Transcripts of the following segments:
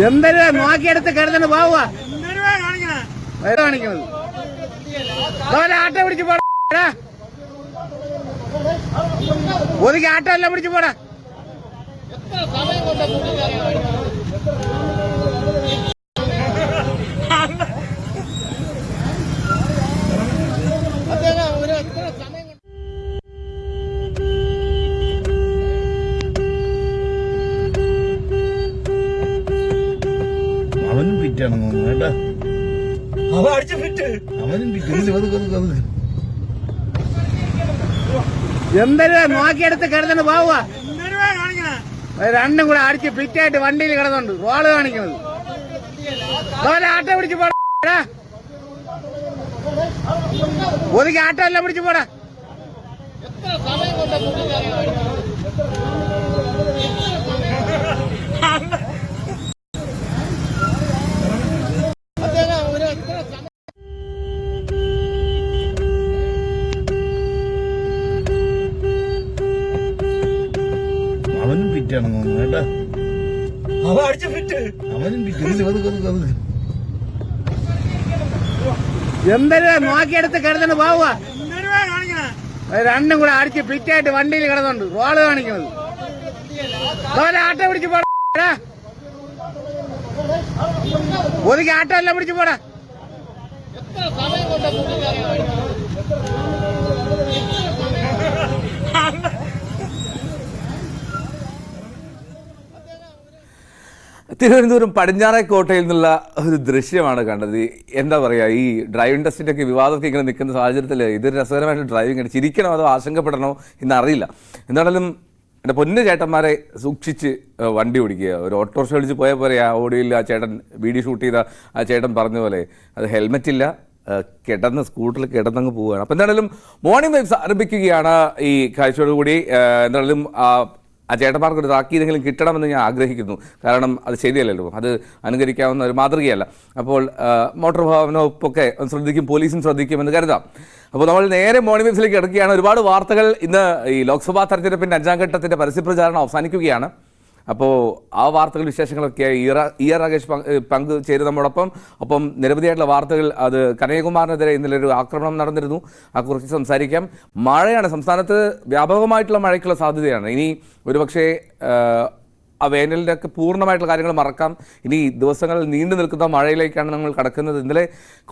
എന്തൊരു നോക്കിയെടുത്ത് കരുതണ് പോവുക കാണിക്കുന്നത് ആട്ട പിടിച്ചു പോടാ ഒതുക്കി ആട്ടം എല്ലാം പിടിച്ചു പോടാ അവനും ഫിറ്റാണെന്ന് തോന്നുന്നു കേട്ടാ. അവനും എന്തൊരു നോക്കിയെടുത്ത് കരുതണ് പോവുക രണ്ടും കൂടെ അടിച്ച് ഫിറ്റായിട്ട് വണ്ടിയിൽ കിടന്നുണ്ട് റോള് കാണിക്കുന്നത് ആട്ട പിടിച്ചു പോടാ ഒതുക്കി ആട്ടം എല്ലാം പിടിച്ചു പോടാ അവനും ഫിറ്റാണെന്ന് തോന്നുന്നു കേട്ടാ. അവനും എന്തൊരു നോക്കിയെടുത്ത് കരുതണ് പോവുക രണ്ടും കൂടെ അടിച്ച് ഫിറ്റായിട്ട് വണ്ടിയിൽ കിടന്നുണ്ട് റോള് കാണിക്കുന്നത് ആട്ട പിടിച്ചു പോടാ ഒതുക്കി ആട്ടം എല്ലാം പിടിച്ചു പോടാ തിരുവനന്തപുരം പടിഞ്ഞാറേക്കോട്ടയിൽ നിന്നുള്ള ഒരു ദൃശ്യമാണ് കണ്ടത്. എന്താ പറയുക, ഈ ഡ്രൈവിംഗ് ടെസ്റ്റിൻ്റെ ഒക്കെ വിവാദമൊക്കെ ഇങ്ങനെ നിൽക്കുന്ന സാഹചര്യത്തിൽ ഇതൊരു രസകരമായിട്ട് ഡ്രൈവിംഗ് ആണ്. ചിരിക്കണോ അതോ ആശങ്കപ്പെടണോ എന്നറിയില്ല. എന്താണെങ്കിലും എൻ്റെ പൊന്നു ചേട്ടന്മാരെ സൂക്ഷിച്ച് വണ്ടി ഓടിക്കുക. ഒരു ഓട്ടോറിക്ഷ വിളിച്ച് പോയ പോലെ ആ ഓടിയിൽ ആ ചേട്ടൻ വീഡിയോ ഷൂട്ട് ചെയ്ത ആ ചേട്ടൻ പറഞ്ഞ പോലെ അത് ഹെൽമെറ്റ് ഇല്ല, കിടന്ന് സ്കൂട്ടറിൽ കിടന്നങ്ങ് പോവുകയാണ്. അപ്പോൾ എന്താണെങ്കിലും മോർണിംഗ് വൈബ്സ് ആരംഭിക്കുകയാണ് ഈ കാഴ്ചയോടുകൂടി. എന്താണെങ്കിലും ആ ചേട്ടന്മാർക്ക് ഒരു താക്കീതെങ്കിലും കിട്ടണമെന്ന് ഞാൻ ആഗ്രഹിക്കുന്നു. കാരണം അത് ശരിയല്ലല്ലോ, അത് അനുകരിക്കാവുന്ന ഒരു മാതൃകയല്ല. അപ്പോൾ മോട്ടോർ വാഹനമൊക്കെ ശ്രദ്ധിക്കും, പോലീസും ശ്രദ്ധിക്കുമെന്ന് കരുതാം. അപ്പോൾ നമ്മൾ നേരെ മോർണിംഗ് വൈബ്സിലേക്ക് കിടക്കുകയാണ്. ഒരുപാട് വാർത്തകൾ. ഇന്ന് ഈ ലോക്സഭാ തെരഞ്ഞെടുപ്പിൻ്റെ 5ാം ഘട്ടത്തിൻ്റെ പരസ്യപ്രചാരണം അവസാനിക്കുകയാണ്. അപ്പോൾ ആ വാർത്തകൾ വിശേഷങ്ങളൊക്കെയായി ഇ ആർ രാകേഷ് പങ്കുചേരും നമ്മോടൊപ്പം. ഒപ്പം നിരവധിയായിട്ടുള്ള വാർത്തകൾ. അത് കനയ്യകുമാറിനെതിരെ ഇന്നലെ ഒരു ആക്രമണം നടന്നിരുന്നു, അതേക്കുറിച്ച് സംസാരിക്കാം. മഴയാണ്, സംസ്ഥാനത്ത് വ്യാപകമായിട്ടുള്ള മഴയ്ക്കുള്ള സാധ്യതയാണ്. ഇനി ഒരുപക്ഷെ ആ വേനലിൻ്റെ ഒക്കെ പൂർണ്ണമായിട്ടുള്ള കാര്യങ്ങൾ മറക്കാം. ഇനി ദിവസങ്ങൾ നീണ്ടു നിൽക്കുന്ന മഴയിലേക്കാണ് നമ്മൾ കടക്കുന്നത്. ഇന്നലെ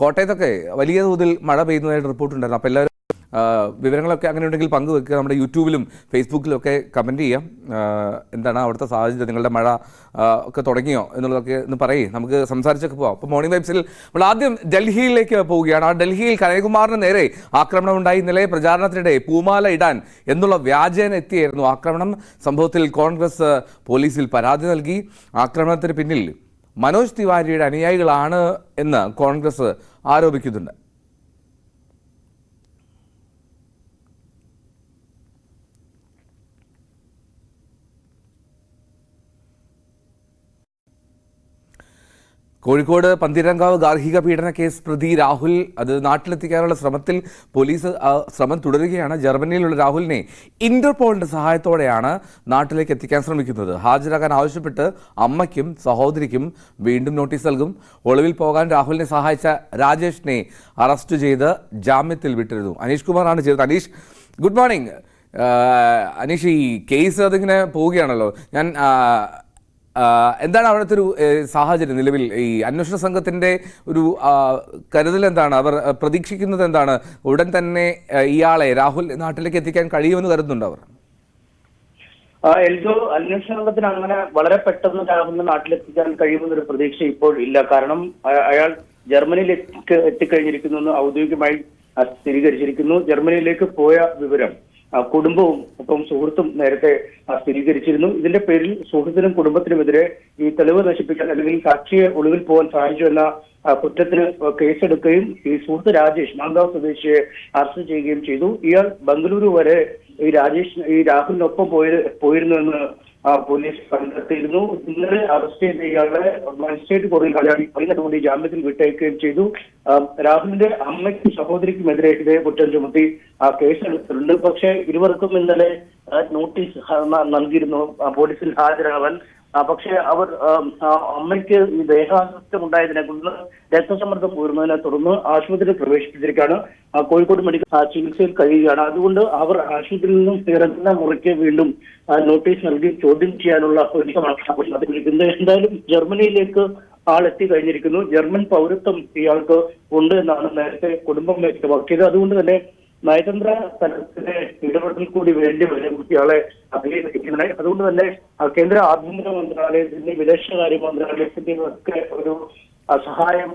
കോട്ടയത്തൊക്കെ വലിയ തോതിൽ മഴ പെയ്യുന്നതായിട്ട് റിപ്പോർട്ടുണ്ടായിരുന്നു. അപ്പോൾ എല്ലാവരും വിവരങ്ങളൊക്കെ അങ്ങനെ ഉണ്ടെങ്കിൽ പങ്കുവെക്കുക. നമ്മുടെ യൂട്യൂബിലും ഫേസ്ബുക്കിലും ഒക്കെ കമൻറ്റ് ചെയ്യാം. എന്താണ് അവിടുത്തെ സാഹചര്യം, നിങ്ങളുടെ മഴ ഒക്കെ തുടങ്ങിയോ എന്നുള്ളതൊക്കെ ഒന്ന് പറയേ, നമുക്ക് സംസാരിച്ചൊക്കെ പോവാം. അപ്പോൾ മോർണിംഗ് വൈബ്സിൽ നമ്മൾ ആദ്യം ഡൽഹിയിലേക്ക് പോവുകയാണ്. ആ ഡൽഹിയിൽ കനയ്യകുമാറിന് നേരെ ആക്രമണം ഉണ്ടായി. ഇന്നലെ പ്രചാരണത്തിനിടെ പൂമാല ഇടാൻ എന്നുള്ള വ്യാജേന എത്തിയായിരുന്നു ആക്രമണം. സംഭവത്തിൽ കോൺഗ്രസ് പോലീസിൽ പരാതി നൽകി. ആക്രമണത്തിന് പിന്നിൽ മനോജ് തിവാരിയുടെ അനുയായികളാണ് എന്ന് കോൺഗ്രസ് ആരോപിക്കുന്നുണ്ട്. കോഴിക്കോട് പന്തീരങ്കാവ് ഗാർഹിക പീഡന കേസ് പ്രതി രാഹുൽ അത് നാട്ടിലെത്തിക്കാനുള്ള ശ്രമത്തിൽ പോലീസ് ശ്രമം തുടരുകയാണ്. ജർമ്മനിയിലുള്ള രാഹുലിനെ ഇന്റർപോളിന്റെ സഹായത്തോടെയാണ് നാട്ടിലേക്ക് എത്തിക്കാൻ ശ്രമിക്കുന്നത്. ഹാജരാകാൻ ആവശ്യപ്പെട്ട് അമ്മയ്ക്കും സഹോദരിക്കും വീണ്ടും നോട്ടീസ് നൽകും. ഒളിവിൽ പോകാൻ രാഹുലിനെ സഹായിച്ച രാജേഷിനെ അറസ്റ്റ് ചെയ്ത് ജാമ്യത്തിൽ വിട്ടിരുന്നു. അനീഷ് കുമാറാണ് ചെയ്തത്. Aneesh, good morning. അനീഷ്, ഈ കേസ് അതിങ്ങനെ പോവുകയാണല്ലോ. എന്താണ് അവിടുത്തെ ഒരു സാഹചര്യം നിലവിൽ? ഈ അന്വേഷണ സംഘത്തിന്റെ ഒരു കരുതൽ എന്താണ്? അവർ പ്രതീക്ഷിക്കുന്നത് എന്താണ്? ഉടൻ തന്നെ ഇയാളെ രാഹുൽ നാട്ടിലേക്ക് എത്തിക്കാൻ കഴിയുമെന്ന് കരുതുന്നുണ്ട് അവർ? എൽദോ, അന്വേഷണ സംഘത്തിന് അങ്ങനെ വളരെ പെട്ടെന്ന് രാഹുലിനെ നാട്ടിലെത്തിക്കാൻ കഴിയുമെന്നൊരു പ്രതീക്ഷ ഇപ്പോൾ ഇല്ല. കാരണം അയാൾ ജർമ്മനിയിലേക്ക് എത്തിക്കഴിഞ്ഞിരിക്കുന്നു എന്ന് ഔദ്യോഗികമായി സ്ഥിരീകരിച്ചിരിക്കുന്നു. ജർമ്മനിയിലേക്ക് പോയ വിവരം കുടുംബവും ഒപ്പം സുഹൃത്തും നേരത്തെ സ്ഥിരീകരിച്ചിരുന്നു. ഇതിന്റെ പേരിൽ സുഹൃത്തിനും കുടുംബത്തിനുമെതിരെ ഈ തെളിവ് നശിപ്പിക്കാൻ അല്ലെങ്കിൽ സാക്ഷിയെ ഒളിവിൽ പോകാൻ സഹായിച്ചു എന്ന കുറ്റത്തിന് കേസെടുക്കുകയും ഈ സുഹൃത്ത് രാജേഷ് മാങ്കാവ് സ്വദേശിയെ അറസ്റ്റ് ചെയ്യുകയും ചെയ്തു. ഇയാൾ ബംഗളൂരു വരെ ഈ രാഹുലിനൊപ്പം പോയിരുന്നു എന്ന് പോലീസ് കണ്ടെത്തിയിരുന്നു. ഇന്നലെ അറസ്റ്റ് ചെയ്ത ഇയാളെ മജിസ്ട്രേറ്റ് കോടതിയിൽ ഹാജരാക്കി ജാമ്യത്തിൽ വിട്ടയക്കുകയും ചെയ്തു. രാഹുലിന്റെ അമ്മയ്ക്കും സഹോദരിക്കുമെതിരെ ഇതേ കുറ്റം ചുമത്തി കേസെടുത്തിട്ടുണ്ട്. പക്ഷേ ഇരുവർക്കും ഇന്നലെ നോട്ടീസ് നൽകിയിരുന്നു പോലീസിൽ ഹാജരാവാൻ. പക്ഷേ അവർ അമ്മയ്ക്ക് ഈ ദേഹാസ്വാസ്ഥ്യം ഉണ്ടായതിനെ തുടർന്ന് രക്തസമ്മർദ്ദം ഉയർന്നതിനെ തുടർന്ന് ആശുപത്രിയിൽ പ്രവേശിപ്പിച്ചിരിക്കുകയാണ്. കോഴിക്കോട് മെഡിക്കൽ ചികിത്സയിൽ കഴിയുകയാണ്. അതുകൊണ്ട് അവർ ആശുപത്രിയിൽ നിന്നും ഇറങ്ങുന്ന മുറയ്ക്ക് വീണ്ടും നോട്ടീസ് നൽകി ചോദ്യം ചെയ്യാനുള്ള ഒരുക്കമാണ്. എന്തായാലും ജർമ്മനിയിലേക്ക് ആളെത്തി കഴിഞ്ഞിരിക്കുന്നു. ജർമ്മൻ പൗരത്വം ഇയാൾക്ക് ഉണ്ട് എന്നാണ് നേരത്തെ കുടുംബം വ്യക്തമാക്കിയത്. അതുകൊണ്ട് തന്നെ നയതന്ത്ര തലത്തിലെ ഇടപെടൽ കൂടി വേണ്ടി വരും ഇയാളെ അഭിനയിക്കുന്നത്. അതുകൊണ്ട് തന്നെ കേന്ദ്ര ആഭ്യന്തര മന്ത്രാലയത്തിന്റെ വിദേശകാര്യ മന്ത്രാലയത്തിന്റെ ഒക്കെ ഒരു സഹായം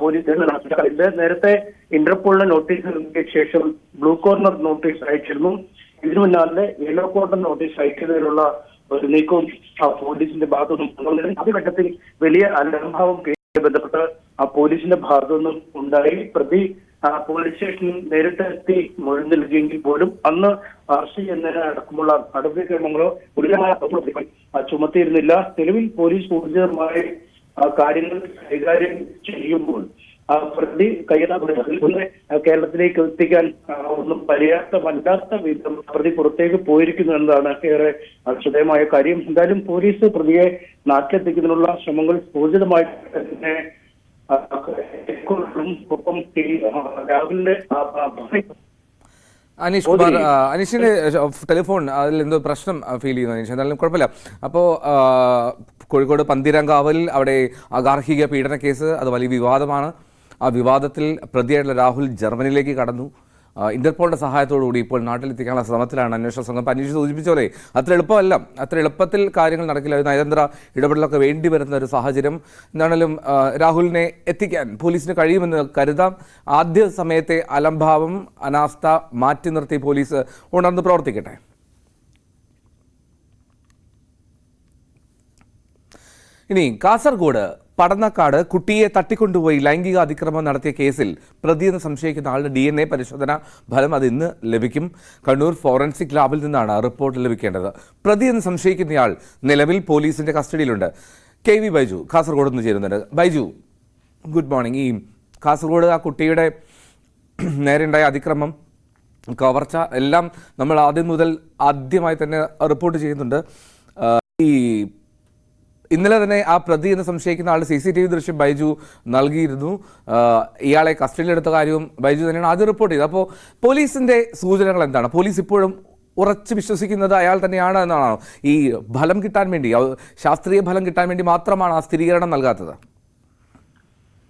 പോലീസിന് നടത്തിയിട്ടുണ്ട്. നേരത്തെ ഇന്റർപോളിന്റെ നോട്ടീസ് നൽകിയ ശേഷം ബ്ലൂ കോർണർ നോട്ടീസ് അയച്ചിരുന്നു. ഇതിനു മുന്നാലെ യെല്ലോ കോർണർ നോട്ടീസ് അയക്കുന്നതിനുള്ള ഒരു നീക്കവും പോലീസിന്റെ ഭാഗത്തുനിന്നും ആദ്യഘട്ടത്തിൽ വലിയ അലംഭാവം ബന്ധപ്പെട്ട് പോലീസിന്റെ ഭാഗത്തുനിന്നും ഉണ്ടായി. പ്രതി പോലീസ് സ്റ്റേഷനിൽ നേരിട്ട് എത്തി മൊഴി നൽകിയെങ്കിൽ പോലും അന്ന് അറസ്റ്റ് ചെയ്യുന്നതിന് അടക്കമുള്ള നടപടിക്രമങ്ങളോ ഗുരുതരമായ ചുമത്തിയിരുന്നില്ല. നിലവിൽ പോലീസ് ഊർജിതമായി കാര്യങ്ങൾ കൈകാര്യം ചെയ്യുമ്പോൾ പ്രതി കേരളത്തിലേക്ക് എത്തിക്കാൻ ഒന്നും പര്യാപ്തമല്ലാത്ത വിധം പ്രതി പുറത്തേക്ക് പോയിരിക്കുന്നു എന്നതാണ് ഏറെ ശ്രദ്ധേയമായ കാര്യം. എന്തായാലും പോലീസ് പ്രതിയെ നാട്ടിലെത്തിക്കുന്നതിനുള്ള ശ്രമങ്ങൾ ഊർജിതമായി തന്നെ ഒപ്പം രാഹുലിന്റെ അനീഷ് കുമാർ, അനീഷിന്റെ ടെലിഫോൺ അതിൽ എന്തോ പ്രശ്നം ഫീൽ ചെയ്യുന്നു അനീഷ്. എന്തായാലും കുഴപ്പമില്ല. അപ്പോൾ കോഴിക്കോട് പന്തീരാങ്കാവലിൽ അവിടെ അഗാർഹിക പീഡന കേസ് അത് വലിയ വിവാദമാണ്. ആ വിവാദത്തിൽ പ്രതിയായിട്ടുള്ള രാഹുൽ ജർമ്മനിയിലേക്ക് കടന്നു. ഇന്റർപോളിന്റെ സഹായത്തോടുകൂടി ഇപ്പോൾ നാട്ടിലെത്തിക്കാനുള്ള ശ്രമത്തിലാണ് അന്വേഷണ സംഘം. അന്വേഷിച്ച് സൂചിപ്പിച്ച പോലെ അത്ര എളുപ്പമല്ല, അത്ര എളുപ്പത്തിൽ കാര്യങ്ങൾ നടക്കില്ല. നയതന്ത്ര ഇടപെടലൊക്കെ വേണ്ടി വരുന്ന ഒരു സാഹചര്യം. എന്താണെങ്കിലും രാഹുലിനെ എത്തിക്കാൻ പോലീസിന് കഴിയുമെന്ന് കരുതാം. ആദ്യ സമയത്തെ അലംഭാവം, അനാസ്ഥ മാറ്റി നിർത്തി പോലീസ് ഉണർന്ന് പ്രവർത്തിക്കട്ടെ. ഇനി കാസർഗോഡ് പടന്നക്കാട് കുട്ടിയെ തട്ടിക്കൊണ്ടുപോയി ലൈംഗിക അതിക്രമം നടത്തിയ കേസിൽ പ്രതിയെന്ന് സംശയിക്കുന്ന ആളുടെ DNA പരിശോധന ഫലം അത് ഇന്ന് ലഭിക്കും. കണ്ണൂർ ഫോറൻസിക് ലാബിൽ നിന്നാണ് റിപ്പോർട്ട് ലഭിക്കേണ്ടത്. പ്രതിയെന്ന് സംശയിക്കുന്നയാൾ നിലവിൽ പോലീസിന്റെ കസ്റ്റഡിയിലുണ്ട്. KV ബൈജു കാസർഗോഡ് നിന്ന് ചേരുന്നുണ്ട്. Baiju, good morning. ഈ കാസർഗോഡ് ആ കുട്ടിയുടെ നേരെയുണ്ടായ അതിക്രമം, കവർച്ച എല്ലാം നമ്മൾ ആദ്യമായി തന്നെ റിപ്പോർട്ട് ചെയ്യുന്നുണ്ട്. ഈ ഇന്നലെ തന്നെ ആ പ്രതി എന്ന് സംശയിക്കുന്ന ആളുടെ CCTV ദൃശ്യം ബൈജു നൽകിയിരുന്നു. ഇയാളെ കസ്റ്റഡിയിലെടുത്ത കാര്യവും ബൈജു തന്നെയാണ് ആദ്യം റിപ്പോർട്ട് ചെയ്തത്. അപ്പോൾ പോലീസിന്റെ സൂചനകൾ എന്താണ്? പോലീസ് ഇപ്പോഴും ഉറച്ചു വിശ്വസിക്കുന്നത് അയാൾ തന്നെയാണ് എന്നാണോ? ഈ ഫലം കിട്ടാൻ വേണ്ടി, ശാസ്ത്രീയ ഫലം കിട്ടാൻ വേണ്ടി മാത്രമാണ് ആ സ്ഥിരീകരണം നൽകാത്തത്?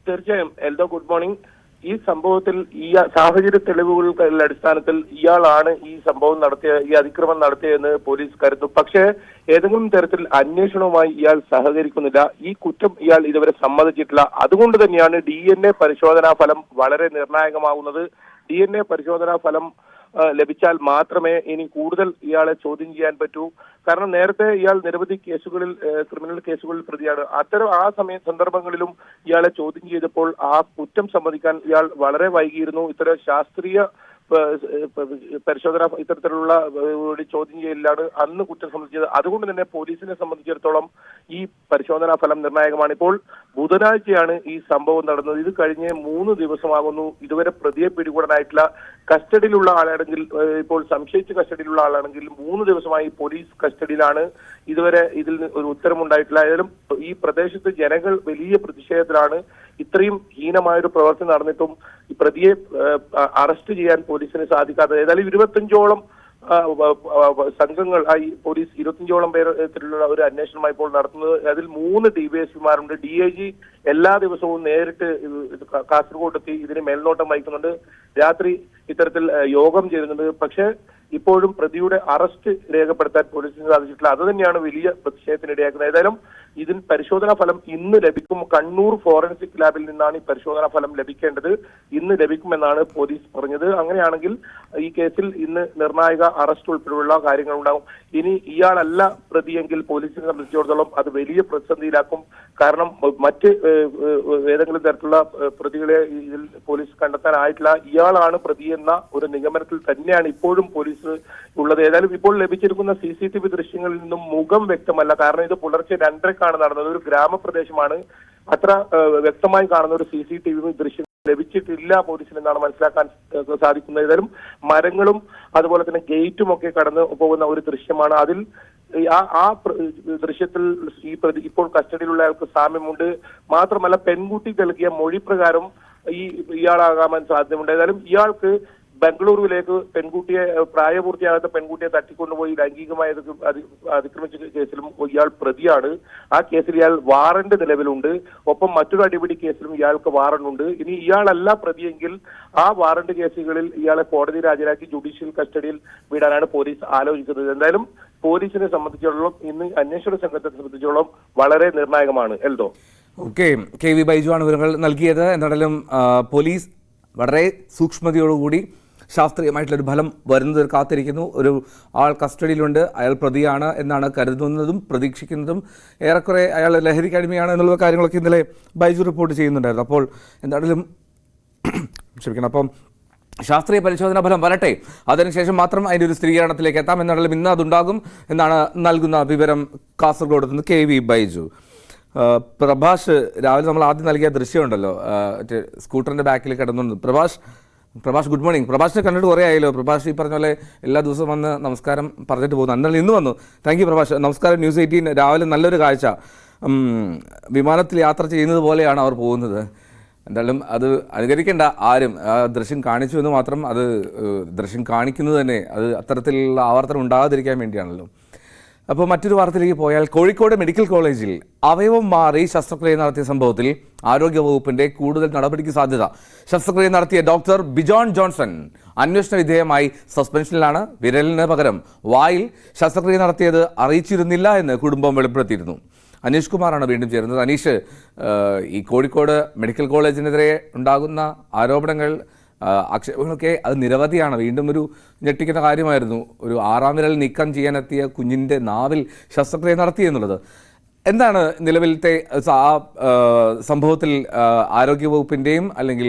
തീർച്ചയായും എൽദോ, ഗുഡ് മോർണിംഗ്. ഈ സംഭവത്തിൽ ഈ സാഹചര്യ തെളിവുകളുടെ അടിസ്ഥാനത്തിൽ ഇയാളാണ് ഈ സംഭവം ഈ അതിക്രമം നടത്തിയെന്ന് പോലീസ് കരുതുന്നു. പക്ഷേ ഏതെങ്കിലും തരത്തിൽ അന്വേഷണവുമായി ഇയാൾ സഹകരിക്കുന്നില്ല. ഈ കുറ്റം ഇയാൾ ഇതുവരെ സമ്മതിച്ചിട്ടില്ല. അതുകൊണ്ട് തന്നെയാണ് DNA പരിശോധനാ ഫലം വളരെ നിർണായകമാകുന്നത്. DNA പരിശോധനാ ഫലം ലഭിച്ചാൽ മാത്രമേ ഇനി കൂടുതൽ ഇയാളെ ചോദ്യം ചെയ്യാൻ പറ്റൂ. കാരണം നേരത്തെ ഇയാൾ നിരവധി കേസുകളിൽ, ക്രിമിനൽ കേസുകളിൽ പ്രതിയാണ്. സന്ദർഭങ്ങളിലും ഇയാളെ ചോദ്യം ചെയ്തപ്പോൾ ആ കുറ്റം സമ്മതിക്കാൻ ഇയാൾ വളരെ വൈകിയിരുന്നു. ഇത്തരം ശാസ്ത്രീയ പരിശോധന ഇത്തരത്തിലുള്ള ചോദ്യം ചെയ്യലിലാണ് അന്ന് കുറ്റം സംബന്ധിച്ചത്. അതുകൊണ്ട് തന്നെ പോലീസിനെ സംബന്ധിച്ചിടത്തോളം ഈ പരിശോധനാ ഫലം നിർണായകമാണ്. ഇപ്പോൾ ബുധനാഴ്ചയാണ് ഈ സംഭവം നടന്നത്. ഇത് കഴിഞ്ഞ് 3 ദിവസമാകുന്നു. ഇതുവരെ പ്രതിയെ പിടികൂടാനായിട്ടില്ല. കസ്റ്റഡിയിലുള്ള ആളാണെങ്കിൽ, ഇപ്പോൾ സംശയിച്ച കസ്റ്റഡിയിലുള്ള ആളാണെങ്കിൽ 3 ദിവസമായി പോലീസ് കസ്റ്റഡിയിലാണ്. ഇതുവരെ ഇതിൽ ഒരു ഉത്തരമുണ്ടായിട്ടില്ല. ഏതായാലും ഈ പ്രദേശത്ത് ജനങ്ങൾ വലിയ പ്രതിഷേധത്തിലാണ്. ഇത്രയും ഹീനമായൊരു പ്രവർത്തനം നടന്നിട്ടും ഈ പ്രതിയെ അറസ്റ്റ് ചെയ്യാൻ പോലീസിന് സാധിക്കാത്തത്. ഏതായാലും 25ഓളം സംഘങ്ങൾ, പോലീസ് 25ഓളം പേരിലുള്ള ഒരു അന്വേഷണമായി ഇപ്പോൾ നടത്തുന്നത്. അതിൽ 3 DYSPമാരുണ്ട്. DIG എല്ലാ ദിവസവും നേരിട്ട് കാസർഗോഡെത്തി ഇതിന് മേൽനോട്ടം വഹിക്കുന്നുണ്ട്. രാത്രി ഇത്തരത്തിൽ യോഗം ചേരുന്നുണ്ട്. പക്ഷേ ഇപ്പോഴും പ്രതിയുടെ അറസ്റ്റ് രേഖപ്പെടുത്താൻ പോലീസിന് സാധിച്ചിട്ടില്ല. അത് തന്നെയാണ് വലിയ പ്രതിഷേധത്തിനിടയാക്കുന്നത്. ഏതായാലും ഇതിന് പരിശോധനാ ഫലം ഇന്ന് ലഭിക്കും. കണ്ണൂർ ഫോറൻസിക് ലാബിൽ നിന്നാണ് ഈ പരിശോധനാ ഫലം ലഭിക്കേണ്ടത്. ഇന്ന് ലഭിക്കുമെന്നാണ് പോലീസ് പറഞ്ഞത്. അങ്ങനെയാണെങ്കിൽ ഈ കേസിൽ ഇന്ന് നിർണായക അറസ്റ്റ് ഉൾപ്പെടെയുള്ള കാര്യങ്ങൾ ഉണ്ടാകും. ഇനി ഇയാളല്ല പ്രതിയെങ്കിൽ പോലീസിനെ സംബന്ധിച്ചിടത്തോളം അത് വലിയ പ്രതിസന്ധിയിലാക്കും. കാരണം മറ്റ് ഏതെങ്കിലും തരത്തിലുള്ള പ്രതികളെ ഇതിൽ പോലീസ് കണ്ടെത്താനായിട്ടില്ല. ഇയാളാണ് പ്രതിയെന്ന ഒരു നിഗമനത്തിൽ തന്നെയാണ് ഇപ്പോഴും പോലീസ് പോലീസ് ഉള്ളത്. ഏതായാലും ഇപ്പോൾ ലഭിച്ചിരിക്കുന്ന CCTV ദൃശ്യങ്ങളിൽ നിന്നും മുഖം വ്യക്തമല്ല. കാരണം ഇത് പുലർച്ചെ 2:30ക്കാണ് നടന്നത്. ഒരു ഗ്രാമപ്രദേശമാണ്. അത്ര വ്യക്തമായി കാണുന്ന ഒരു CCTV ദൃശ്യം ലഭിച്ചിട്ടില്ല പോലീസിൽ എന്നാണ് മനസ്സിലാക്കാൻ സാധിക്കുന്നത്. ഏതായാലും മരങ്ങളും അതുപോലെ തന്നെ ഗേറ്റും ഒക്കെ കടന്നു പോകുന്ന ഒരു ദൃശ്യമാണ്. അതിൽ ആ ദൃശ്യത്തിൽ ഈ പ്രതി ഇപ്പോൾ കസ്റ്റഡിയിലുള്ള ആൾക്ക് സാമ്യമുണ്ട്. മാത്രമല്ല പെൺകുട്ടി നൽകിയ മൊഴി പ്രകാരം ഇയാളാകാൻ സാധ്യതയുണ്ട്. ഏതായാലും ഇയാൾക്ക് ബംഗളൂരുവിലേക്ക് പെൺകുട്ടിയെ പ്രായപൂർത്തിയാകാത്ത പെൺകുട്ടിയെ തട്ടിക്കൊണ്ടുപോയി ലൈംഗികമായി അതിക്രമിച്ച കേസിലും ഇയാൾ പ്രതിയാണ്. ആ കേസിൽ ഇയാൾ വാറണ്ട് നിലവിലുണ്ട്. ഒപ്പം മറ്റൊരു അടിപിടി കേസിലും ഇയാൾക്ക് വാറണ്ട് ഉണ്ട്. ഇനി ഇയാളല്ല പ്രതിയെങ്കിൽ ആ വാറണ്ട് കേസുകളിൽ ഇയാളെ കോടതിയിൽ ഹാജരാക്കി ജുഡീഷ്യൽ കസ്റ്റഡിയിൽ വിടാനാണ് പോലീസ് ആലോചിക്കുന്നത്. എന്തായാലും പോലീസിനെ സംബന്ധിച്ചിടത്തോളം ഇന്ന് അന്വേഷണ സംഘത്തെ സംബന്ധിച്ചിടത്തോളം വളരെ നിർണായകമാണ്. എൽദോ. ഓക്കെ, KV ബൈജു ആണ് വിവരങ്ങൾ നൽകിയത്. എന്തായാലും പോലീസ് വളരെ സൂക്ഷ്മതയോടുകൂടി ശാസ്ത്രീയമായിട്ടുള്ളൊരു ഫലം വരുന്നത് കാത്തിരിക്കുന്നു. ഒരു ആൾ കസ്റ്റഡിയിലുണ്ട്, അയാൾ പ്രതിയാണ് എന്നാണ് കരുതുന്നതും പ്രതീക്ഷിക്കുന്നതും. ഏറെക്കുറെ അയാൾ ലഹരിക്ക് അടിമയാണ് എന്നുള്ള കാര്യങ്ങളൊക്കെ ഇന്നലെ ബൈജു റിപ്പോർട്ട് ചെയ്യുന്നുണ്ടായിരുന്നു. അപ്പോൾ എന്തായാലും ക്ഷമിക്കണം, അപ്പം ശാസ്ത്രീയ പരിശോധനാ ഫലം വരട്ടെ, അതിനുശേഷം മാത്രം അതിൻ്റെ ഒരു സ്ഥിരീകരണത്തിലേക്ക് എത്താം. എന്നാലും ഇന്ന് അതുണ്ടാകും എന്നാണ് നൽകുന്ന വിവരം കാസർഗോഡ് നിന്ന് KV ബൈജു. പ്രഭാഷ്, രാവിലെ നമ്മൾ ആദ്യം നൽകിയ ദൃശ്യമുണ്ടല്ലോ, സ്കൂട്ടറിൻ്റെ ബാക്കിൽ കിടന്നുണ്ട്. Prabhash good morning. പ്രഭാഷിനെ കണ്ടിട്ട് കുറേ ആയല്ലോ. പ്രഭാഷ് ഈ പറഞ്ഞ പോലെ എല്ലാ ദിവസവും വന്ന് നമസ്കാരം പറഞ്ഞിട്ട് പോകുന്നു. എന്നാലും ഇന്ന് വന്നു. Thank you Prabhash. നമസ്കാരം. ന്യൂസ് 18 രാവിലെ നല്ലൊരു കാഴ്ച. വിമാനത്തിൽ യാത്ര ചെയ്യുന്നത് പോലെയാണ് അവർ പോകുന്നത്. എന്തായാലും അത് അനുകരിക്കേണ്ട ആരും. ആ ദൃശ്യം കാണിച്ചു എന്ന് മാത്രം. അത് ദൃശ്യം കാണിക്കുന്നത് തന്നെ അത് അത്തരത്തിലുള്ള ആവർത്തനം ഉണ്ടാകാതിരിക്കാൻ വേണ്ടിയാണല്ലോ. അപ്പോൾ മറ്റൊരു വാർത്തയിലേക്ക് പോയാൽ, കോഴിക്കോട് മെഡിക്കൽ കോളേജിൽ അവയവം മാറി ശസ്ത്രക്രിയ നടത്തിയ സംഭവത്തിൽ ആരോഗ്യവകുപ്പിന്റെ കൂടുതൽ നടപടിക്ക് സാധ്യത. ശസ്ത്രക്രിയ നടത്തിയ ഡോക്ടർ ബിജോൺ ജോൺസൺ അന്വേഷണ വിധേയമായി സസ്പെൻഷനിലാണ്. വിരലിന് പകരം വായിൽ ശസ്ത്രക്രിയ നടത്തിയത് അറിയിച്ചിരുന്നില്ല എന്ന് കുടുംബം വെളിപ്പെടുത്തിയിരുന്നു. അനീഷ് കുമാറാണ് വീണ്ടും ചേരുന്നത്. അനീഷ്, ഈ കോഴിക്കോട് മെഡിക്കൽ കോളേജിനെതിരെ ഉണ്ടാകുന്ന ആരോപണങ്ങൾ, ആക്ഷേപങ്ങളൊക്കെ അത് നിരവധിയാണ്. വീണ്ടും ഒരു ഞെട്ടിക്കുന്ന കാര്യമായിരുന്നു ഒരു 6ാം വിരൽ നീക്കം ചെയ്യാനെത്തിയ കുഞ്ഞിൻ്റെ നാവിൽ ശസ്ത്രക്രിയ നടത്തി എന്നുള്ളത്. എന്താണ് നിലവിലത്തെ ആ സംഭവത്തിൽ ആരോഗ്യവകുപ്പിൻ്റെയും അല്ലെങ്കിൽ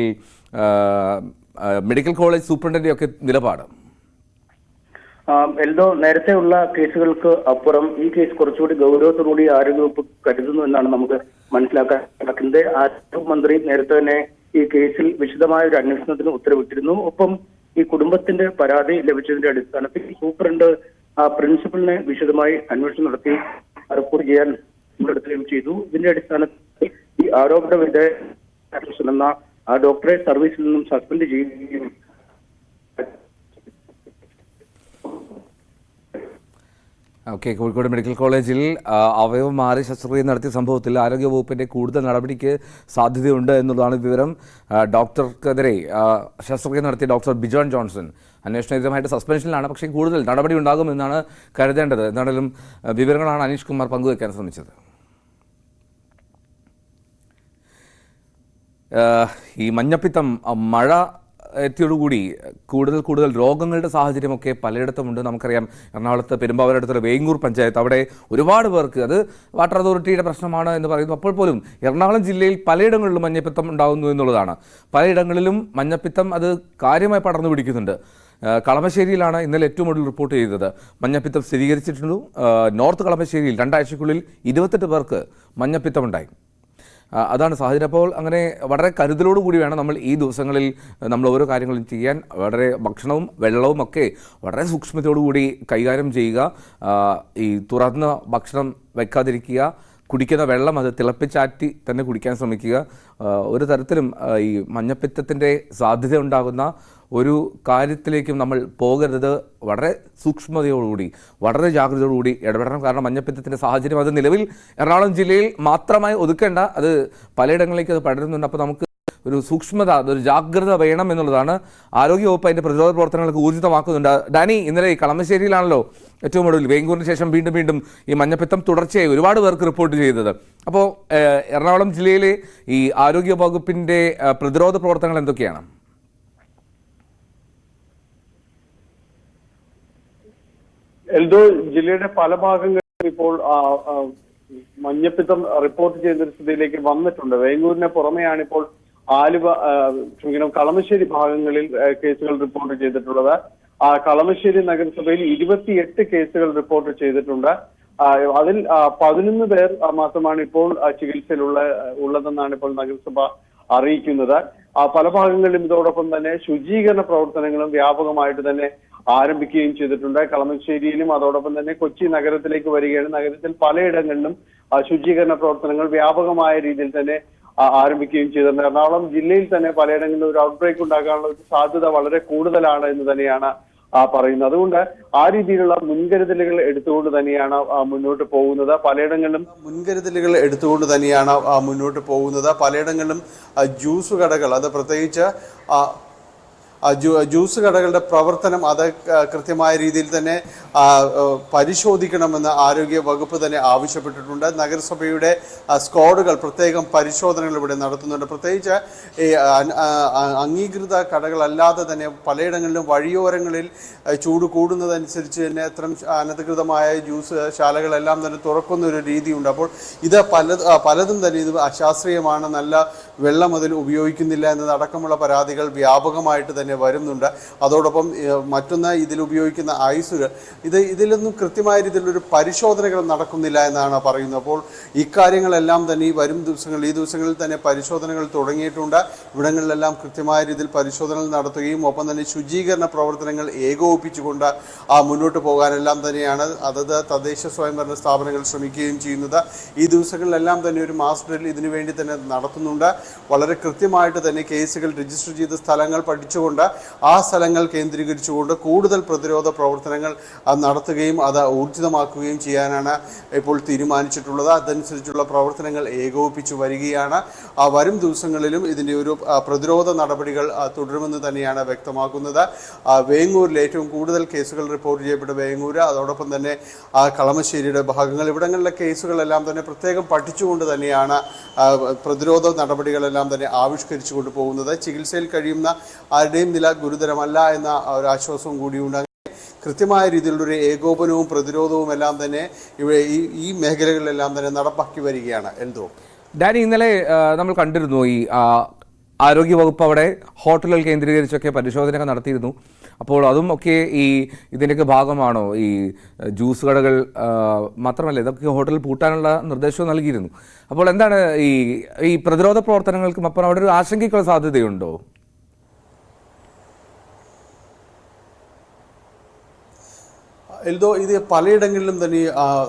മെഡിക്കൽ കോളേജ് സൂപ്രണ്ടിൻ്റെയും ഒക്കെ നിലപാട്? എൽദോ, നേരത്തെ ഉള്ള കേസുകൾക്ക് അപ്പുറം ഈ കേസ് കുറച്ചുകൂടി ഗൗരവത്തോടുകൂടി ആരോഗ്യവകുപ്പ് കരുതുന്നു എന്നാണ് നമുക്ക് മനസ്സിലാക്കാൻ നടക്കുന്നത്. ആരോഗ്യമന്ത്രി നേരത്തെ തന്നെ ഈ കേസിൽ വിശദമായ ഒരു അന്വേഷണത്തിന് ഉത്തരവിട്ടിരുന്നു. ഒപ്പം ഈ കുടുംബത്തിന്റെ പരാതി ലഭിച്ചതിന്റെ അടിസ്ഥാനത്തിൽ സൂപ്രണ്ട് പ്രിൻസിപ്പലിനെ വിശദമായി അന്വേഷണം നടത്തി റിപ്പോർട്ട് ചെയ്യാൻ നടത്തുകയും ചെയ്തു. ഇതിന്റെ അടിസ്ഥാനത്തിൽ ഈ ആരോപണ വിധേയ എന്ന ആ ഡോക്ടറെ സർവീസിൽ നിന്നും സസ്പെൻഡ് ചെയ്യുകയും ഓക്കെ, കോഴിക്കോട് മെഡിക്കൽ കോളേജിൽ അവയവം മാറി ശസ്ത്രക്രിയ നടത്തിയ സംഭവത്തിൽ ആരോഗ്യവകുപ്പിൻ്റെ കൂടുതൽ നടപടിക്ക് സാധ്യതയുണ്ട് എന്നുള്ളതാണ് വിവരം. ഡോക്ടർക്കെതിരെ ശസ്ത്രക്രിയ നടത്തിയ ഡോക്ടർ ബിജോൺ ജോൺസൺ അന്വേഷണവിധേയമായിട്ട് സസ്പെൻഷനിലാണ്. പക്ഷേ കൂടുതൽ നടപടി ഉണ്ടാകുമെന്നാണ് കരുതേണ്ടത്. എന്താണെങ്കിലും വിവരങ്ങളാണ് അനീഷ് കുമാർ പങ്കുവയ്ക്കാൻ ശ്രമിച്ചത്. ഈ മഞ്ഞപ്പിത്തം മഴ എത്തിയോടുകൂടി കൂടുതൽ രോഗങ്ങളുടെ സാഹചര്യമൊക്കെ പലയിടത്തുമുണ്ട്. നമുക്കറിയാം, എറണാകുളത്ത് പെരുമ്പാവൂരടുത്തുള്ള വേങ്ങൂർ പഞ്ചായത്ത്, അവിടെ ഒരുപാട് പേർക്ക് അത് വാട്ടർ അതോറിറ്റിയുടെ പ്രശ്നമാണ് എന്ന് പറയുന്നു. അപ്പോൾ പോലും എറണാകുളം ജില്ലയിൽ പലയിടങ്ങളിലും മഞ്ഞപ്പിത്തം ഉണ്ടാകുന്നു എന്നുള്ളതാണ്. പലയിടങ്ങളിലും മഞ്ഞപ്പിത്തം അത് കാര്യമായി പടർന്നു പിടിക്കുന്നുണ്ട്. കളമശ്ശേരിയിലാണ് ഇന്നലെ ഏറ്റവും കൂടുതൽ റിപ്പോർട്ട് ചെയ്തത്. മഞ്ഞപ്പിത്തം സ്ഥിരീകരിച്ചിട്ടുണ്ട്. നോർത്ത് കളമശ്ശേരിയിൽ 2 ആഴ്ചയ്ക്കുള്ളിൽ 28 പേർക്ക് മഞ്ഞപ്പിത്തമുണ്ടായി. അതാണ് സാഹചര്യം. അപ്പോൾ അങ്ങനെ വളരെ കരുതലോടുകൂടി വേണം നമ്മൾ ഈ ദിവസങ്ങളിൽ നമ്മൾ ഓരോ കാര്യങ്ങളും ചെയ്യാൻ. വളരെ ഭക്ഷണവും വെള്ളവും ഒക്കെ വളരെ സൂക്ഷ്മതയോടുകൂടി കൈകാര്യം ചെയ്യുക. ഈ തുറന്ന ഭക്ഷണം വയ്ക്കാതിരിക്കുക. കുടിക്കുന്ന വെള്ളം അത് തിളപ്പിച്ചാറ്റി തന്നെ കുടിക്കാൻ ശ്രമിക്കുക. ഒരു തരത്തിലും ഈ മഞ്ഞപ്പിത്തത്തിൻ്റെ സാധ്യത ഉണ്ടാകുന്ന ഒരു കാര്യത്തിലേക്കും നമ്മൾ പോകരുത്. വളരെ സൂക്ഷ്മതയോടുകൂടി വളരെ ജാഗ്രതയോടുകൂടി ഇടപെടണം. കാരണം മഞ്ഞപ്പിത്തത്തിൻ്റെ സാഹചര്യം അത് നിലവിൽ എറണാകുളം ജില്ലയിൽ മാത്രമായി ഒതുക്കേണ്ട, അത് പലയിടങ്ങളിലേക്ക് അത് പടരുന്നുണ്ട്. അപ്പോൾ നമുക്ക് ഒരു സൂക്ഷ്മത, ഒരു ജാഗ്രത വേണം എന്നുള്ളതാണ്. ആരോഗ്യവകുപ്പ് അതിൻ്റെ പ്രതിരോധ പ്രവർത്തനങ്ങൾക്ക് ഊർജിതമാക്കുന്നുണ്ട്. ഡാനി, ഇന്നലെ കളമശ്ശേരിയിലാണല്ലോ ഏറ്റവും ഒടുവിൽ വേങ്ങൂരിന് ശേഷം വീണ്ടും ഈ മഞ്ഞപ്പിത്തം തുടർച്ചയായി ഒരുപാട് പേർക്ക് റിപ്പോർട്ട് ചെയ്തത്. അപ്പോൾ എറണാകുളം ജില്ലയിലെ ഈ ആരോഗ്യ വകുപ്പിൻ്റെ പ്രതിരോധ പ്രവർത്തനങ്ങൾ എന്തൊക്കെയാണ്? എൽദോ, ജില്ലയുടെ പല ഭാഗങ്ങളിൽ ഇപ്പോൾ മഞ്ഞപ്പിത്തം റിപ്പോർട്ട് ചെയ്തൊരു സ്ഥിതിയിലേക്ക് വന്നിട്ടുണ്ട്. വേങ്ങൂരിന് പുറമെയാണ് ഇപ്പോൾ ആലുവ, കളമശ്ശേരി ഭാഗങ്ങളിൽ കേസുകൾ റിപ്പോർട്ട് ചെയ്തിട്ടുള്ളത്. കളമശ്ശേരി നഗരസഭയിൽ 28 കേസുകൾ റിപ്പോർട്ട് ചെയ്തിട്ടുണ്ട്. അതിൽ 11 പേർ മാത്രമാണ് ഇപ്പോൾ ഉള്ളതെന്നാണ് ഇപ്പോൾ നഗരസഭ അറിയിക്കുന്നത്. പല ഭാഗങ്ങളിലും ഇതോടൊപ്പം തന്നെ ശുചീകരണ പ്രവർത്തനങ്ങളും വ്യാപകമായിട്ട് തന്നെ ആരംഭിക്കുകയും ചെയ്തിട്ടുണ്ട്. കളമശ്ശേരിയിലും അതോടൊപ്പം തന്നെ കൊച്ചി നഗരത്തിലേക്ക് വരികയാണ്. നഗരത്തിൽ പലയിടങ്ങളിലും ശുചീകരണ പ്രവർത്തനങ്ങൾ വ്യാപകമായ രീതിയിൽ തന്നെ ആരംഭിക്കുകയും ചെയ്തിട്ടുണ്ട്. എറണാകുളം ജില്ലയിൽ തന്നെ പലയിടങ്ങളിലും ഒരു ഔട്ട്ബ്രേക്ക് ഉണ്ടാകാനുള്ള ഒരു സാധ്യത വളരെ കൂടുതലാണ് എന്ന് തന്നെയാണ് പറയുന്നത്. അതുകൊണ്ട് ആ രീതിയിലുള്ള മുൻകരുതലുകൾ എടുത്തുകൊണ്ട് തന്നെയാണ് മുന്നോട്ട് പോകുന്നത്. പലയിടങ്ങളിലും പലയിടങ്ങളിലും ജ്യൂസ് കടകൾ, അത് പ്രത്യേകിച്ച് ജ്യൂസ് കടകളുടെ പ്രവർത്തനം അത് കൃത്യമായ രീതിയിൽ തന്നെ പരിശോധിക്കണമെന്ന് ആരോഗ്യ വകുപ്പ് തന്നെ ആവശ്യപ്പെട്ടിട്ടുണ്ട്. നഗരസഭയുടെ സ്ക്വാഡുകൾ പ്രത്യേകം പരിശോധനകൾ ഇവിടെ നടത്തുന്നുണ്ട്. പ്രത്യേകിച്ച് ഈ അംഗീകൃത കടകളല്ലാതെ തന്നെ പലയിടങ്ങളിലും വഴിയോരങ്ങളിൽ ചൂട് കൂടുന്നതനുസരിച്ച് തന്നെ അത്തരം അനധികൃതമായ ജ്യൂസ് ശാലകളെല്ലാം തന്നെ തുറക്കുന്ന ഒരു രീതിയുണ്ട്. അപ്പോൾ ഇത് പലതും തന്നെ ഇത് അശാസ്ത്രീയമാണ്, നല്ല വെള്ളം അതിൽ ഉപയോഗിക്കുന്നില്ല എന്നതടക്കമുള്ള പരാതികൾ വ്യാപകമായിട്ട് തന്നെ വരുന്നുണ്ട്. അതോടൊപ്പം മറ്റൊന്ന്, ഇതിൽ ഉപയോഗിക്കുന്ന ഐസുകൾ ഇതിലൊന്നും കൃത്യമായ രീതിയിലൊരു പരിശോധനകൾ നടക്കുന്നില്ല എന്നാണ് പറയുന്നത്. അപ്പോൾ ഇക്കാര്യങ്ങളെല്ലാം തന്നെ ഈ ദിവസങ്ങളിൽ തന്നെ പരിശോധനകൾ തുടങ്ങിയിട്ടുണ്ട്. ഇവിടങ്ങളിലെല്ലാം കൃത്യമായ രീതിയിൽ പരിശോധനകൾ നടത്തുകയും ഒപ്പം തന്നെ ശുചീകരണ പ്രവർത്തനങ്ങൾ ഏകോപിപ്പിച്ചുകൊണ്ട് മുന്നോട്ട് പോകാനെല്ലാം തന്നെയാണ് അതത് തദ്ദേശ സ്വയംഭരണ സ്ഥാപനങ്ങൾ ശ്രമിക്കുകയും ചെയ്യുന്നത്. ഈ ദിവസങ്ങളിലെല്ലാം തന്നെ ഒരു മാസ് ഡ്രിൽ ഇതിനു വേണ്ടി തന്നെ നടത്തുന്നുണ്ട്. വളരെ കൃത്യമായിട്ട് തന്നെ കേസുകൾ രജിസ്റ്റർ ചെയ്ത സ്ഥലങ്ങൾ പഠിച്ചുകൊണ്ട് ആ സ്ഥലങ്ങൾ കേന്ദ്രീകരിച്ചുകൊണ്ട് കൂടുതൽ പ്രതിരോധ പ്രവർത്തനങ്ങൾ നടത്തുകയും അത് ഊർജിതമാക്കുകയും ചെയ്യാനാണ് ഇപ്പോൾ തീരുമാനിച്ചിട്ടുള്ളത്. അതനുസരിച്ചുള്ള പ്രവർത്തനങ്ങൾ ഏകോപിപ്പിച്ചു വരികയാണ്. വരും ദിവസങ്ങളിലും ഇതിൻ്റെ ഒരു പ്രതിരോധ നടപടികൾ തുടരുമെന്ന് തന്നെയാണ് വ്യക്തമാക്കുന്നത്. വേങ്ങൂരിൽ ഏറ്റവും കൂടുതൽ കേസുകൾ റിപ്പോർട്ട് ചെയ്യപ്പെട്ട വേങ്ങൂര്, അതോടൊപ്പം തന്നെ കളമശ്ശേരിയുടെ ഭാഗങ്ങൾ, ഇവിടങ്ങളിലെ കേസുകളെല്ലാം തന്നെ പ്രത്യേകം പഠിച്ചുകൊണ്ട് തന്നെയാണ് പ്രതിരോധ നടപടികളെല്ലാം തന്നെ ആവിഷ്കരിച്ചു കൊണ്ടുപോകുന്നത്. ചികിത്സയിൽ കഴിയുന്ന ആരുടെയും നില ഗുരുതരമല്ല എന്ന ഒരു ആശ്വാസവും കൂടിയുണ്ട്. കൃത്യമായ രീതിയിലുള്ളൊരു ഏകോപനവും പ്രതിരോധവും എല്ലാം തന്നെ ഇവിടെ ഈ മേഖലകളിലെല്ലാം തന്നെ നടപ്പാക്കി വരികയാണ്. എന്തോ ഡാനി, ഇന്നലെ നമ്മൾ കണ്ടിരുന്നു ഈ ആരോഗ്യവകുപ്പ് അവിടെ ഹോട്ടലുകൾ കേന്ദ്രീകരിച്ചൊക്കെ പരിശോധനയൊക്കെ നടത്തിയിരുന്നു. അപ്പോൾ അതും ഒക്കെ ഇതിൻ്റെയൊക്കെ ഭാഗമാണോ? ഈ ജ്യൂസ് കടകൾ മാത്രമല്ല, ഇതൊക്കെ ഹോട്ടൽ പൂട്ടാനുള്ള നിർദ്ദേശവും നൽകിയിരുന്നു. അപ്പോൾ എന്താണ് ഈ പ്രതിരോധ പ്രവർത്തനങ്ങൾക്കും അപ്പുറം അവിടെ ഒരു ആശങ്കയ്ക്കുള്ള സാധ്യതയുണ്ടോ? എൽദോ, ഇത് പലയിടങ്ങളിലും തന്നെ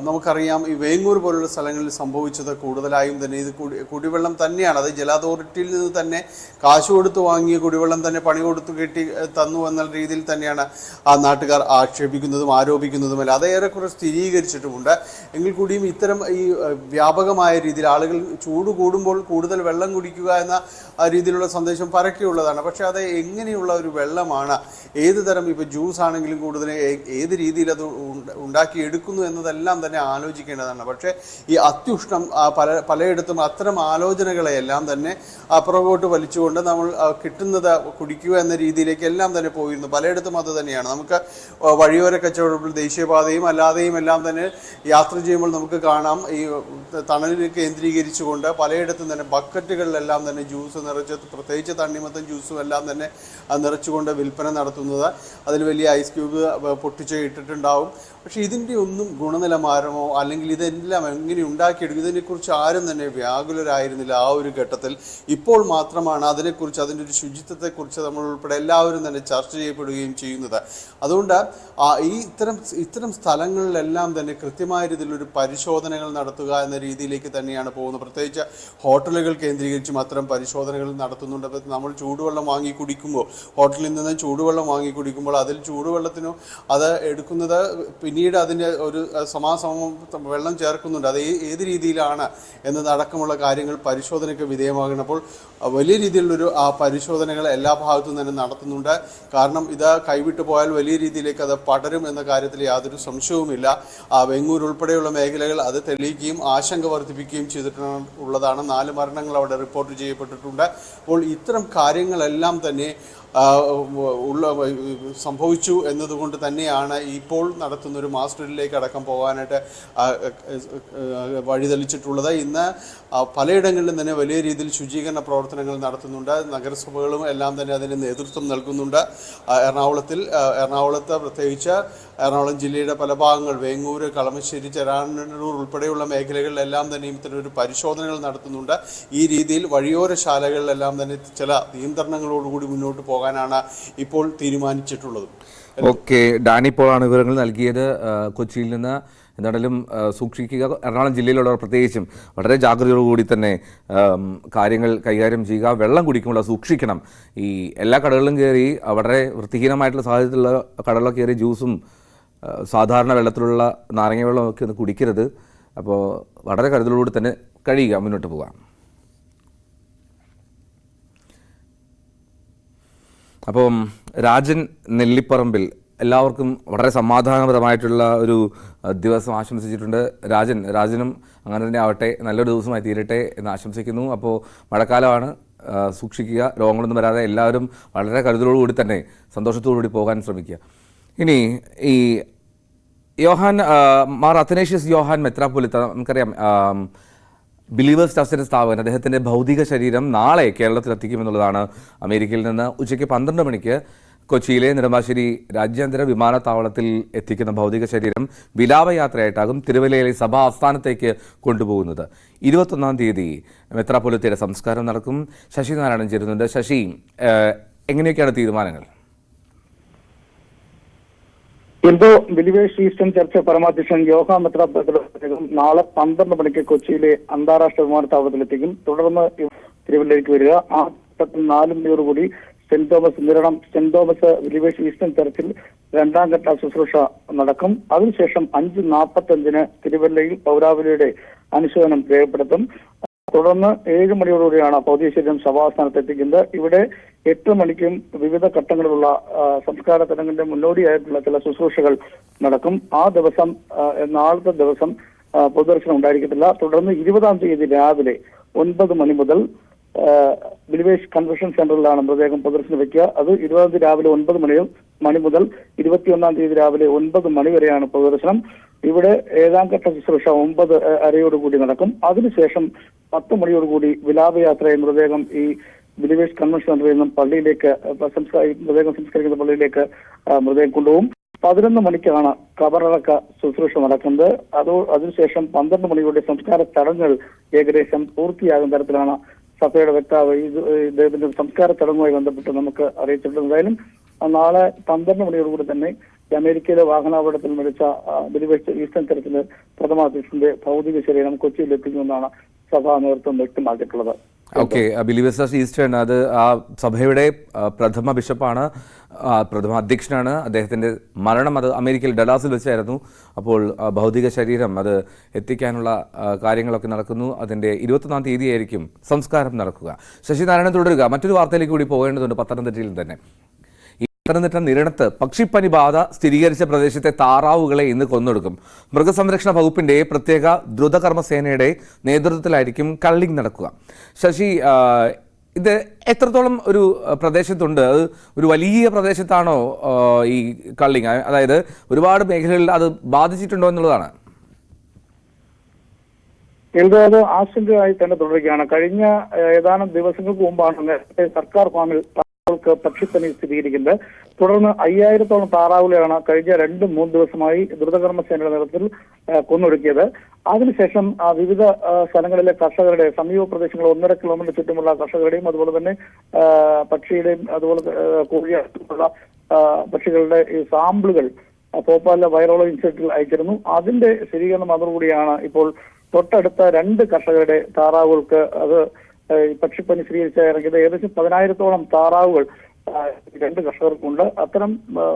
നമുക്കറിയാം. ഈ വേങ്ങൂർ പോലുള്ള സ്ഥലങ്ങളിൽ സംഭവിച്ചത് കൂടുതലായും തന്നെ ഇത് കുടിവെള്ളം തന്നെയാണ്. അത് ജല അതോറിറ്റിയിൽ നിന്ന് തന്നെ കാശ് കൊടുത്ത് വാങ്ങിയ കുടിവെള്ളം തന്നെ പണി കൊടുത്ത് കെട്ടി തന്നു എന്ന രീതിയിൽ തന്നെയാണ് ആ നാട്ടുകാർ ആക്ഷേപിക്കുന്നതും ആരോപിക്കുന്നതുമല്ല. അത് ഏറെക്കുറെ സ്ഥിരീകരിച്ചിട്ടുമുണ്ട്. എങ്കിൽ കൂടിയും ഇത്തരം ഈ വ്യാപകമായ രീതിയിൽ ആളുകൾ ചൂട് കൂടുമ്പോൾ കൂടുതൽ വെള്ളം കുടിക്കുക എന്ന രീതിയിലുള്ള സന്ദേശം പരക്കെയുള്ളതാണ്. പക്ഷെ അത് എങ്ങനെയുള്ള ഒരു വെള്ളമാണ്, ഏത് തരം, ഇപ്പോൾ ജ്യൂസ് ആണെങ്കിലും കൂടുതൽ ഏത് രീതിയിൽ അത് ഉണ്ടാക്കിയെടുക്കുന്നു എന്നതെല്ലാം തന്നെ ആലോചിക്കേണ്ടതാണ്. പക്ഷേ ഈ അത്യുഷ്ണം പലയിടത്തും അത്തരം ആലോചനകളെയെല്ലാം തന്നെ പുറകോട്ട് വലിച്ചുകൊണ്ട് നമ്മൾ കിട്ടുന്നത് കുടിക്കുക എന്ന രീതിയിലേക്ക് എല്ലാം തന്നെ പോയിരുന്നു. പലയിടത്തും അത് തന്നെയാണ്. നമുക്ക് വഴിയോര കച്ചവടത്തിൽ ദേശീയപാതയും അല്ലാതെയും എല്ലാം തന്നെ യാത്ര ചെയ്യുമ്പോൾ നമുക്ക് കാണാം, ഈ തണലിൽ കേന്ദ്രീകരിച്ചുകൊണ്ട് പലയിടത്തും തന്നെ ബക്കറ്റുകളിലെല്ലാം തന്നെ ജ്യൂസ് നിറച്ച്, പ്രത്യേകിച്ച് തണ്ണിമത്തൻ ജ്യൂസും എല്ലാം തന്നെ നിറച്ചുകൊണ്ട് വിൽപ്പന നടത്തുന്നത്. അതിൽ വലിയ ഐസ് ക്യൂബ് പൊട്ടിച്ച് ഇട്ടിട്ടുണ്ടാവും. പക്ഷെ ഇതിൻ്റെ ഒന്നും ഗുണനിലവാരമോ അല്ലെങ്കിൽ ഇതെല്ലാം എങ്ങനെ ഉണ്ടാക്കിയെടുക്കും ഇതിനെക്കുറിച്ച് ആരും തന്നെ വ്യാകുലരായിരുന്നില്ല ആ ഒരു ഘട്ടത്തിൽ. ഇപ്പോൾ മാത്രമാണ് അതിനെക്കുറിച്ച്, അതിൻ്റെ ഒരു ശുചിത്വത്തെക്കുറിച്ച് നമ്മൾ ഉൾപ്പെടെ എല്ലാവരും തന്നെ ചർച്ച ചെയ്യപ്പെടുകയും ചെയ്യുന്നത്. അതുകൊണ്ട് ഇത്തരം സ്ഥലങ്ങളിലെല്ലാം തന്നെ കൃത്യമായ രീതിയിലൊരു പരിശോധനകൾ നടത്തുക എന്ന രീതിയിലേക്ക് തന്നെയാണ് പോകുന്നത്. പ്രത്യേകിച്ച് ഹോട്ടലുകൾ കേന്ദ്രീകരിച്ചും അത്തരം പരിശോധനകൾ നടത്തുന്നുണ്ട്. അപ്പോൾ നമ്മൾ ചൂടുവെള്ളം വാങ്ങി കുടിക്കുമ്പോൾ, ഹോട്ടലിൽ നിന്ന് ചൂടുവെള്ളം വാങ്ങി കുടിക്കുമ്പോൾ അതിൽ ചൂടുവെള്ളത്തിനോ അത് എടുക്കുന്നത് പിന്നീട് അതിൻ്റെ ഒരു സമാസമം വെള്ളം ചേർക്കുന്നുണ്ട്. അത് ഏത് രീതിയിലാണ് എന്നതടക്കമുള്ള കാര്യങ്ങൾ പരിശോധനയ്ക്ക് വിധേയമാകണം. അപ്പോൾ വലിയ രീതിയിലുള്ളൊരു പരിശോധനകൾ എല്ലാ ഭാഗത്തും തന്നെ നടത്തുന്നുണ്ട്. കാരണം ഇത് കൈവിട്ടു പോയാൽ വലിയ രീതിയിലേക്ക് അത് പടരും എന്ന കാര്യത്തിൽ യാതൊരു സംശയവുമില്ല. വെങ്ങൂർ ഉൾപ്പെടെയുള്ള മേഖലകൾ അത് തെളിയിക്കുകയും ആശങ്ക വർദ്ധിപ്പിക്കുകയും ചെയ്തിട്ടുള്ളതാണ്. 4 മരണങ്ങൾ അവിടെ റിപ്പോർട്ട് ചെയ്യപ്പെട്ടിട്ടുണ്ട്. അപ്പോൾ ഇത്തരം കാര്യങ്ങളെല്ലാം തന്നെ സംഭവിച്ചു എന്നതുകൊണ്ട് തന്നെയാണ് ഇപ്പോൾ നടത്തുന്ന ഒരു മാസ് ഡ്രില്ലിലേക്ക് അടക്കം പോകാനായിട്ട് വഴിതെളിച്ചിട്ടുള്ളത്. ഇന്ന് പലയിടങ്ങളിലും തന്നെ വലിയ രീതിയിൽ ശുചീകരണ പ്രവർത്തനങ്ങൾ നടത്തുന്നുണ്ട്. നഗരസഭകളും എല്ലാം തന്നെ അതിന് നേതൃത്വം നൽകുന്നുണ്ട്. എറണാകുളത്ത് പ്രത്യേകിച്ച് എറണാകുളം ജില്ലയുടെ പല ഭാഗങ്ങൾ, വേങ്ങൂർ, കളമശ്ശേരി, ചെറാനല്ലൂർ ഉൾപ്പെടെയുള്ള മേഖലകളിലെല്ലാം തന്നെ ഇത്തരമൊരു പരിശോധനകൾ നടത്തുന്നുണ്ട്. ഈ രീതിയിൽ വഴിയോര ശാലകളിലെല്ലാം തന്നെ ചില നിയന്ത്രണങ്ങളോടുകൂടി മുന്നോട്ട് പോകാനാണ് ഇപ്പോൾ തീരുമാനിച്ചിട്ടുള്ളത്. ഓക്കെ, ഡാനി പോളാണ് വിവരങ്ങൾ നൽകിയത് കൊച്ചിയിൽ നിന്ന്. എന്തായാലും സൂക്ഷിക്കുക. എറണാകുളം ജില്ലയിലുള്ളവർ പ്രത്യേകിച്ചും വളരെ ജാഗ്രതയോടുകൂടി തന്നെ കാര്യങ്ങൾ കൈകാര്യം ചെയ്യുക. വെള്ളം കുടിക്കുമ്പോൾ സൂക്ഷിക്കണം. ഈ എല്ലാ കടകളിലും കയറി വളരെ വൃത്തിഹീനമായിട്ടുള്ള സാഹചര്യത്തിലുള്ള കടകളിലൊക്കെ കയറി ജ്യൂസും സാധാരണ വെള്ളത്തിലുള്ള നാരങ്ങ വെള്ളമൊക്കെ ഒന്ന് കുടിക്കരുത്. അപ്പോൾ വളരെ കരുതലോടുകൂടി തന്നെ കഴിയുക, മുന്നോട്ട് പോകാം. അപ്പം രാജൻ നെല്ലിപ്പറമ്പിൽ എല്ലാവർക്കും വളരെ സമാധാനപരമായിട്ടുള്ള ഒരു ദിവസം ആശംസിച്ചിട്ടുണ്ട്. രാജനും അങ്ങനെ തന്നെ ആവട്ടെ, നല്ലൊരു ദിവസമായി തീരട്ടെ എന്ന് ആശംസിക്കുന്നു. അപ്പോൾ മഴക്കാലമാണ്, സൂക്ഷിക്കുക. രോഗങ്ങളൊന്നും വരാതെ എല്ലാവരും വളരെ കരുതലോടുകൂടി തന്നെ സന്തോഷത്തോടുകൂടി പോകാൻ ശ്രമിക്കുക. ഇനി ഈ മാർ അത്തനേഷ്യസ് യോഹാൻ മെത്രാപ്പൊലീത്ത, നമുക്കറിയാം ബിലീവേഴ്സ് ട്രസ്റ്റിൻ്റെ സ്ഥാപകൻ, അദ്ദേഹത്തിൻ്റെ ഭൗതിക ശരീരം നാളെ കേരളത്തിലെത്തിക്കുമെന്നുള്ളതാണ്. അമേരിക്കയിൽ നിന്ന് ഉച്ചയ്ക്ക് 12 മണിക്ക് കൊച്ചിയിലെ നെടുമ്പാശ്ശേരി രാജ്യാന്തര വിമാനത്താവളത്തിൽ എത്തിക്കുന്ന ഭൗതിക ശരീരം വിലാപയാത്രയായിട്ടാകും തിരുവല്ലയിലെ സഭാ ആസ്ഥാനത്തേക്ക് കൊണ്ടുപോകുന്നത്. 21-ാം തീയതി മെത്രാപ്പൊലീത്തയുടെ സംസ്കാരം നടക്കും. ശശി നാരായണൻ ചേരുന്നുണ്ട്. ശശി, എങ്ങനെയൊക്കെയാണ് തീരുമാനങ്ങൾ? എന്തോ ബിലീവേഴ്സ് ഈസ്റ്റേൺ ചർച്ച് പരമാധ്യക്ഷൻ യോഹാൻ മെത്രാപ്പൊലീത്ത നാളെ 12 മണിക്ക് കൊച്ചിയിലെ അന്താരാഷ്ട്ര വിമാനത്താവളത്തിലെത്തിക്കും. തുടർന്ന് തിരുവല്ലയിലേക്ക് വരിക. ആ 4 മണിയോടുകൂടി സെന്റ് തോമസ് ബിലീവേഴ്സ് ഈസ്റ്റേൺ ചർച്ചിൽ 2ാം ഘട്ട ശുശ്രൂഷ നടക്കും. അതിനുശേഷം 5:45 തിരുവല്ലയിൽ പൗരാവലിയുടെ അനുശോചനം രേഖപ്പെടുത്തും. തുടർന്ന് 7 മണിയോടുകൂടിയാണ് ഭൗതിക ശരീരം സഭാസ്ഥാനത്ത് എത്തിക്കുന്നത്. ഇവിടെ 8 മണിക്കും വിവിധ ഘട്ടങ്ങളിലുള്ള സംസ്കാര ചടങ്ങിന്റെ മുന്നോടിയായിട്ടുള്ള ചില ശുശ്രൂഷകൾ നടക്കും. ആ ദിവസം, നാളത്തെ ദിവസം പൊതുദർശനം ഉണ്ടായിരിക്കത്തില്ല. തുടർന്ന് 20-ാം തീയതി രാവിലെ 9 മണി മുതൽ ബിലീവേഴ്സ് കൺവെൻഷൻ സെന്ററിലാണ് മൃതദേഹം പൊതുദർശനം വെക്കുക. അത് 20-ാം തീയതി രാവിലെ 9 മണി മുതൽ 21-ാം തീയതി രാവിലെ 9 മണി വരെയാണ് പൊതുദർശനം. ഇവിടെ 7ാം ഘട്ട ശുശ്രൂഷ 9:30 നടക്കും. അതിനുശേഷം 10 മണിയോടുകൂടി വിലാപയാത്രയെ മൃതദേഹം ഈ ബിലീവേഴ്സ് കൺവെൻഷൻ സെന്ററിൽ നിന്നും പള്ളിയിലേക്ക് മൃതദേഹം സംസ്കരിക്കുന്ന പള്ളിയിലേക്ക് മൃതദേഹം കൊണ്ടുപോകും. 11 മണിക്കാണ് കബറടക്ക ശുശ്രൂഷ നടക്കുന്നത്. അതിനുശേഷം 12 മണിയോടെ സംസ്കാര ചടങ്ങുകൾ ഏകദേശം പൂർത്തിയാകുന്ന തരത്തിലാണ് സഭയുടെ വക്താവ് ഇദ്ദേഹത്തിന്റെ സംസ്കാര ചടങ്ങുമായി ബന്ധപ്പെട്ട് നമുക്ക് അറിയിച്ചിട്ടുണ്ട്. എന്തായാലും നാളെ 12 മണിയോടുകൂടി തന്നെ അമേരിക്കയിലെ വാഹനാപകടത്തിൽ മരിച്ച ബിലീവേഴ്സ് ഈസ്റ്റേൺ ചർച്ചിലെ പ്രഥമ അധ്യക്ഷന്റെ ഭൗതിക ശരീരം കൊച്ചിയിൽ എത്തിക്കുമെന്നാണ് സഭാ നേതൃത്വം വ്യക്തമാക്കിയിട്ടുള്ളത്. ഓക്കെ, ബിലീവേഴ്സ് ഈസ്റ്റേൺ അത് ആ സഭയുടെ പ്രഥമ ബിഷപ്പാണ്, പ്രഥമ അധ്യക്ഷനാണ്. അദ്ദേഹത്തിൻ്റെ മരണം അത് അമേരിക്കയിൽ ഡലാസിൽ വെച്ചായിരുന്നു. അപ്പോൾ ഭൗതിക ശരീരം അത് എത്തിക്കാനുള്ള കാര്യങ്ങളൊക്കെ നടക്കുന്നു. അതിൻ്റെ 21-ാം തീയതിയായിരിക്കും സംസ്കാരം നടക്കുക. ശശിനാരായണൻ തുടരുക. മറ്റൊരു വാർത്തയിലേക്ക് കൂടി പോകേണ്ടതുണ്ട്. പത്തനംതിട്ടയിൽ തന്നെ പത്തനംതിട്ട നിരണത്ത് പക്ഷിപ്പനി ബാധ സ്ഥിരീകരിച്ച പ്രദേശത്തെ താറാവുകളെ ഇന്ന് കൊന്നൊടുക്കും. മൃഗസംരക്ഷണ വകുപ്പിന്റെ പ്രത്യേക ദ്രുതകർമ്മസേനയുടെ നേതൃത്വത്തിലായിരിക്കും കള്ളിംഗ് നടക്കുക. ശശി, ഇത് എത്രത്തോളം ഒരു പ്രദേശത്തുണ്ട്? അത് ഒരു വലിയ പ്രദേശത്താണോ ഈ കള്ളിംഗ്? അതായത് ഒരുപാട് മേഖലകളിൽ അത് ബാധിച്ചിട്ടുണ്ടോ എന്നുള്ളതാണ്. ഇത് ആശങ്കയായി തന്നെ തുടരുകയാണ്. കഴിഞ്ഞ ഏതാനും ദിവസങ്ങൾക്ക് മുമ്പാണ് നേരത്തെ സർക്കാർ ഫാമിൽ പക്ഷിപ്പനി സ്ഥിരീകരിക്കുന്നത്. തുടർന്ന് 5000-ഓളം താറാവുകളെയാണ് കഴിഞ്ഞ 2-3 ദിവസമായി ദ്രുതകർമ്മസേനയുടെ നേതൃത്വത്തിൽ കൊന്നൊടുക്കിയത്. അതിനുശേഷം വിവിധ സ്ഥലങ്ങളിലെ കർഷകരുടെ സമീപ പ്രദേശങ്ങൾ 1.5 കിലോമീറ്റർ ചുറ്റുമുള്ള കർഷകരുടെയും അതുപോലെ തന്നെ പക്ഷിയുടെയും അതുപോലെ കോഴിയുള്ള പക്ഷികളുടെ ഈ സാമ്പിളുകൾ ഭോപ്പാലിലെ വൈറോളജി ഇൻസ്റ്റിറ്റ്യൂട്ടിൽ അയച്ചിരുന്നു. അതിന്റെ സ്ഥിരീകരണം അതോടുകൂടിയാണ് ഇപ്പോൾ തൊട്ടടുത്ത 2 കർഷകരുടെ താറാവുകൾക്ക് അത് പക്ഷിപ്പനി സ്ഥിരീകരിച്ച ഇറങ്ങിയത്. ഏകദേശം 10,000-ഓളം താറാവുകൾ 2 കർഷകർക്കുണ്ട്. അത്തരം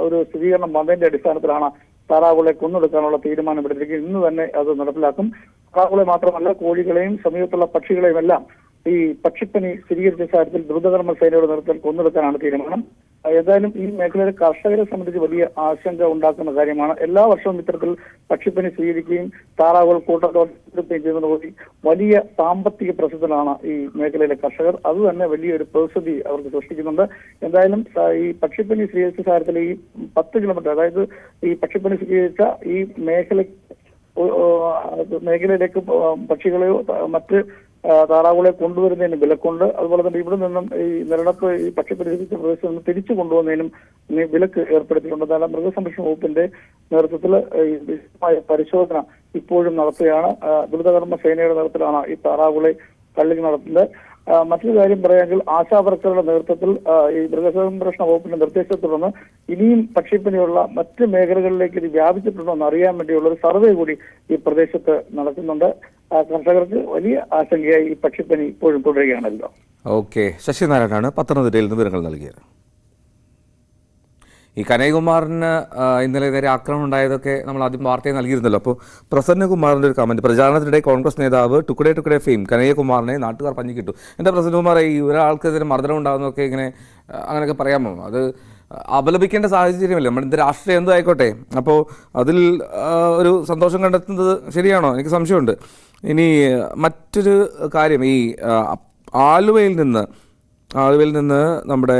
ഒരു സ്ഥിരീകരണം വന്നതിന്റെ അടിസ്ഥാനത്തിലാണ് താറാവുകളെ കൊന്നെടുക്കാനുള്ള തീരുമാനം എടുത്തിരിക്കുന്നത്. ഇന്ന് തന്നെ അത് നടപ്പിലാക്കും. താറാവുകളെ മാത്രമല്ല കോഴികളെയും സമീപത്തുള്ള പക്ഷികളെയും എല്ലാം ഈ പക്ഷിപ്പനി സ്ഥിരീകരിച്ച സാഹചര്യത്തിൽ ദ്രുതകർമ്മ സേനയുടെ നേതൃത്വത്തിൽ കൊന്നെടുക്കാനാണ് തീരുമാനം. ഏതായാലും ഈ മേഖലയിലെ കർഷകരെ സംബന്ധിച്ച് വലിയ ആശങ്ക ഉണ്ടാക്കുന്ന കാര്യമാണ്. എല്ലാ വർഷവും ഇത്തരത്തിൽ പക്ഷിപ്പനി സ്വീകരിക്കുകയും താറാവുകൾ കൂട്ടത്തോടെ ചെയ്യുന്നതോടെ വലിയ സാമ്പത്തിക പ്രശ്നത്തിലാണ് ഈ മേഖലയിലെ കർഷകർ. അത് തന്നെ വലിയൊരു പ്രതിസന്ധി അവർക്ക് സൃഷ്ടിക്കുന്നുണ്ട്. എന്തായാലും ഈ പക്ഷിപ്പനി സ്വീകരിച്ച സാഹചര്യത്തിൽ ഈ 10 കിലോമീറ്റർ, അതായത് ഈ പക്ഷിപ്പനി സ്വീകരിച്ച ഈ മേഖലയിലേക്ക് പക്ഷികളെയോ മറ്റ് താറാവുകളെ കൊണ്ടുവരുന്നതിന് വിലക്കുണ്ട്. അതുപോലെ തന്നെ ഇവിടെ നിന്നും ഈ നിലടപ്പ് ഈ പക്ഷിപരിസ്ഥിതി പ്രദേശത്ത് നിന്ന് തിരിച്ചു കൊണ്ടുപോകുന്നതിനും വിലക്ക് ഏർപ്പെടുത്തിയിട്ടുണ്ട്. എന്നാൽ മൃഗസംരക്ഷണ വകുപ്പിന്റെ നേതൃത്വത്തിൽ വിശദമായ പരിശോധന ഇപ്പോഴും നടത്തുകയാണ്. ദ്രുതകർമ്മ സേനയുടെ നേതൃത്വത്തിലാണ് ഈ താറാവുകളെ തള്ളിക്ക് നടത്തുന്നത്. മറ്റൊരു കാര്യം പറയാമെങ്കിൽ ആശാവർക്കറുടെ നേതൃത്വത്തിൽ ഈ മൃഗസംരക്ഷണ വകുപ്പിന്റെ നിർദ്ദേശത്തെ തുടർന്ന് ഇനിയും പക്ഷിപ്പനിയുള്ള മറ്റ് മേഖലകളിലേക്ക് ഇത് വ്യാപിച്ചിട്ടുണ്ടോ എന്ന് അറിയാൻ വേണ്ടിയുള്ള ഒരു സർവേ കൂടി ഈ പ്രദേശത്ത് നടക്കുന്നുണ്ട്. കർഷകർക്ക് വലിയ ആശങ്കയായി ഈ പക്ഷിപ്പനി ഇപ്പോഴും തുടരുകയാണല്ലോ. ഓക്കെ, ശശിനാരായണനാണ് പത്തനംതിട്ടയിൽ നിന്ന് വിവരങ്ങൾ നൽകിയത്. ഈ കനയ്യകുമാറിന് ഇന്നലെ നേരെ ആക്രമണം ഉണ്ടായതൊക്കെ നമ്മൾ ആദ്യം വാർത്തയെ നൽകിയിരുന്നല്ലോ. അപ്പോൾ പ്രസന്നകുമാറിൻ്റെ ഒരു കമൻറ്റ്, പ്രചാരണത്തിനിടെ കോൺഗ്രസ് നേതാവ് ടുക്കുടെ ഫെയിം കനയ്യകുമാറിനെ നാട്ടുകാർ പഞ്ഞിക്കിട്ടു. എന്താ പ്രസന്നകുമാർ, ഈ ഒരാൾക്കെതിരെ മർദ്ദനം ഉണ്ടാകുന്നതൊക്കെ ഇങ്ങനെ അങ്ങനെയൊക്കെ പറയാമോ? അത് അപലപിക്കേണ്ട സാഹചര്യമല്ലേ, നമ്മുടെ എന്ത് രാഷ്ട്രീയം എന്തോ ആയിക്കോട്ടെ. അപ്പോൾ അതിൽ ഒരു സന്തോഷം കണ്ടെത്തുന്നത് ശരിയാണോ? എനിക്ക് സംശയമുണ്ട്. ഇനി മറ്റൊരു കാര്യം, ഈ ആലുവയിൽ നിന്ന് നമ്മുടെ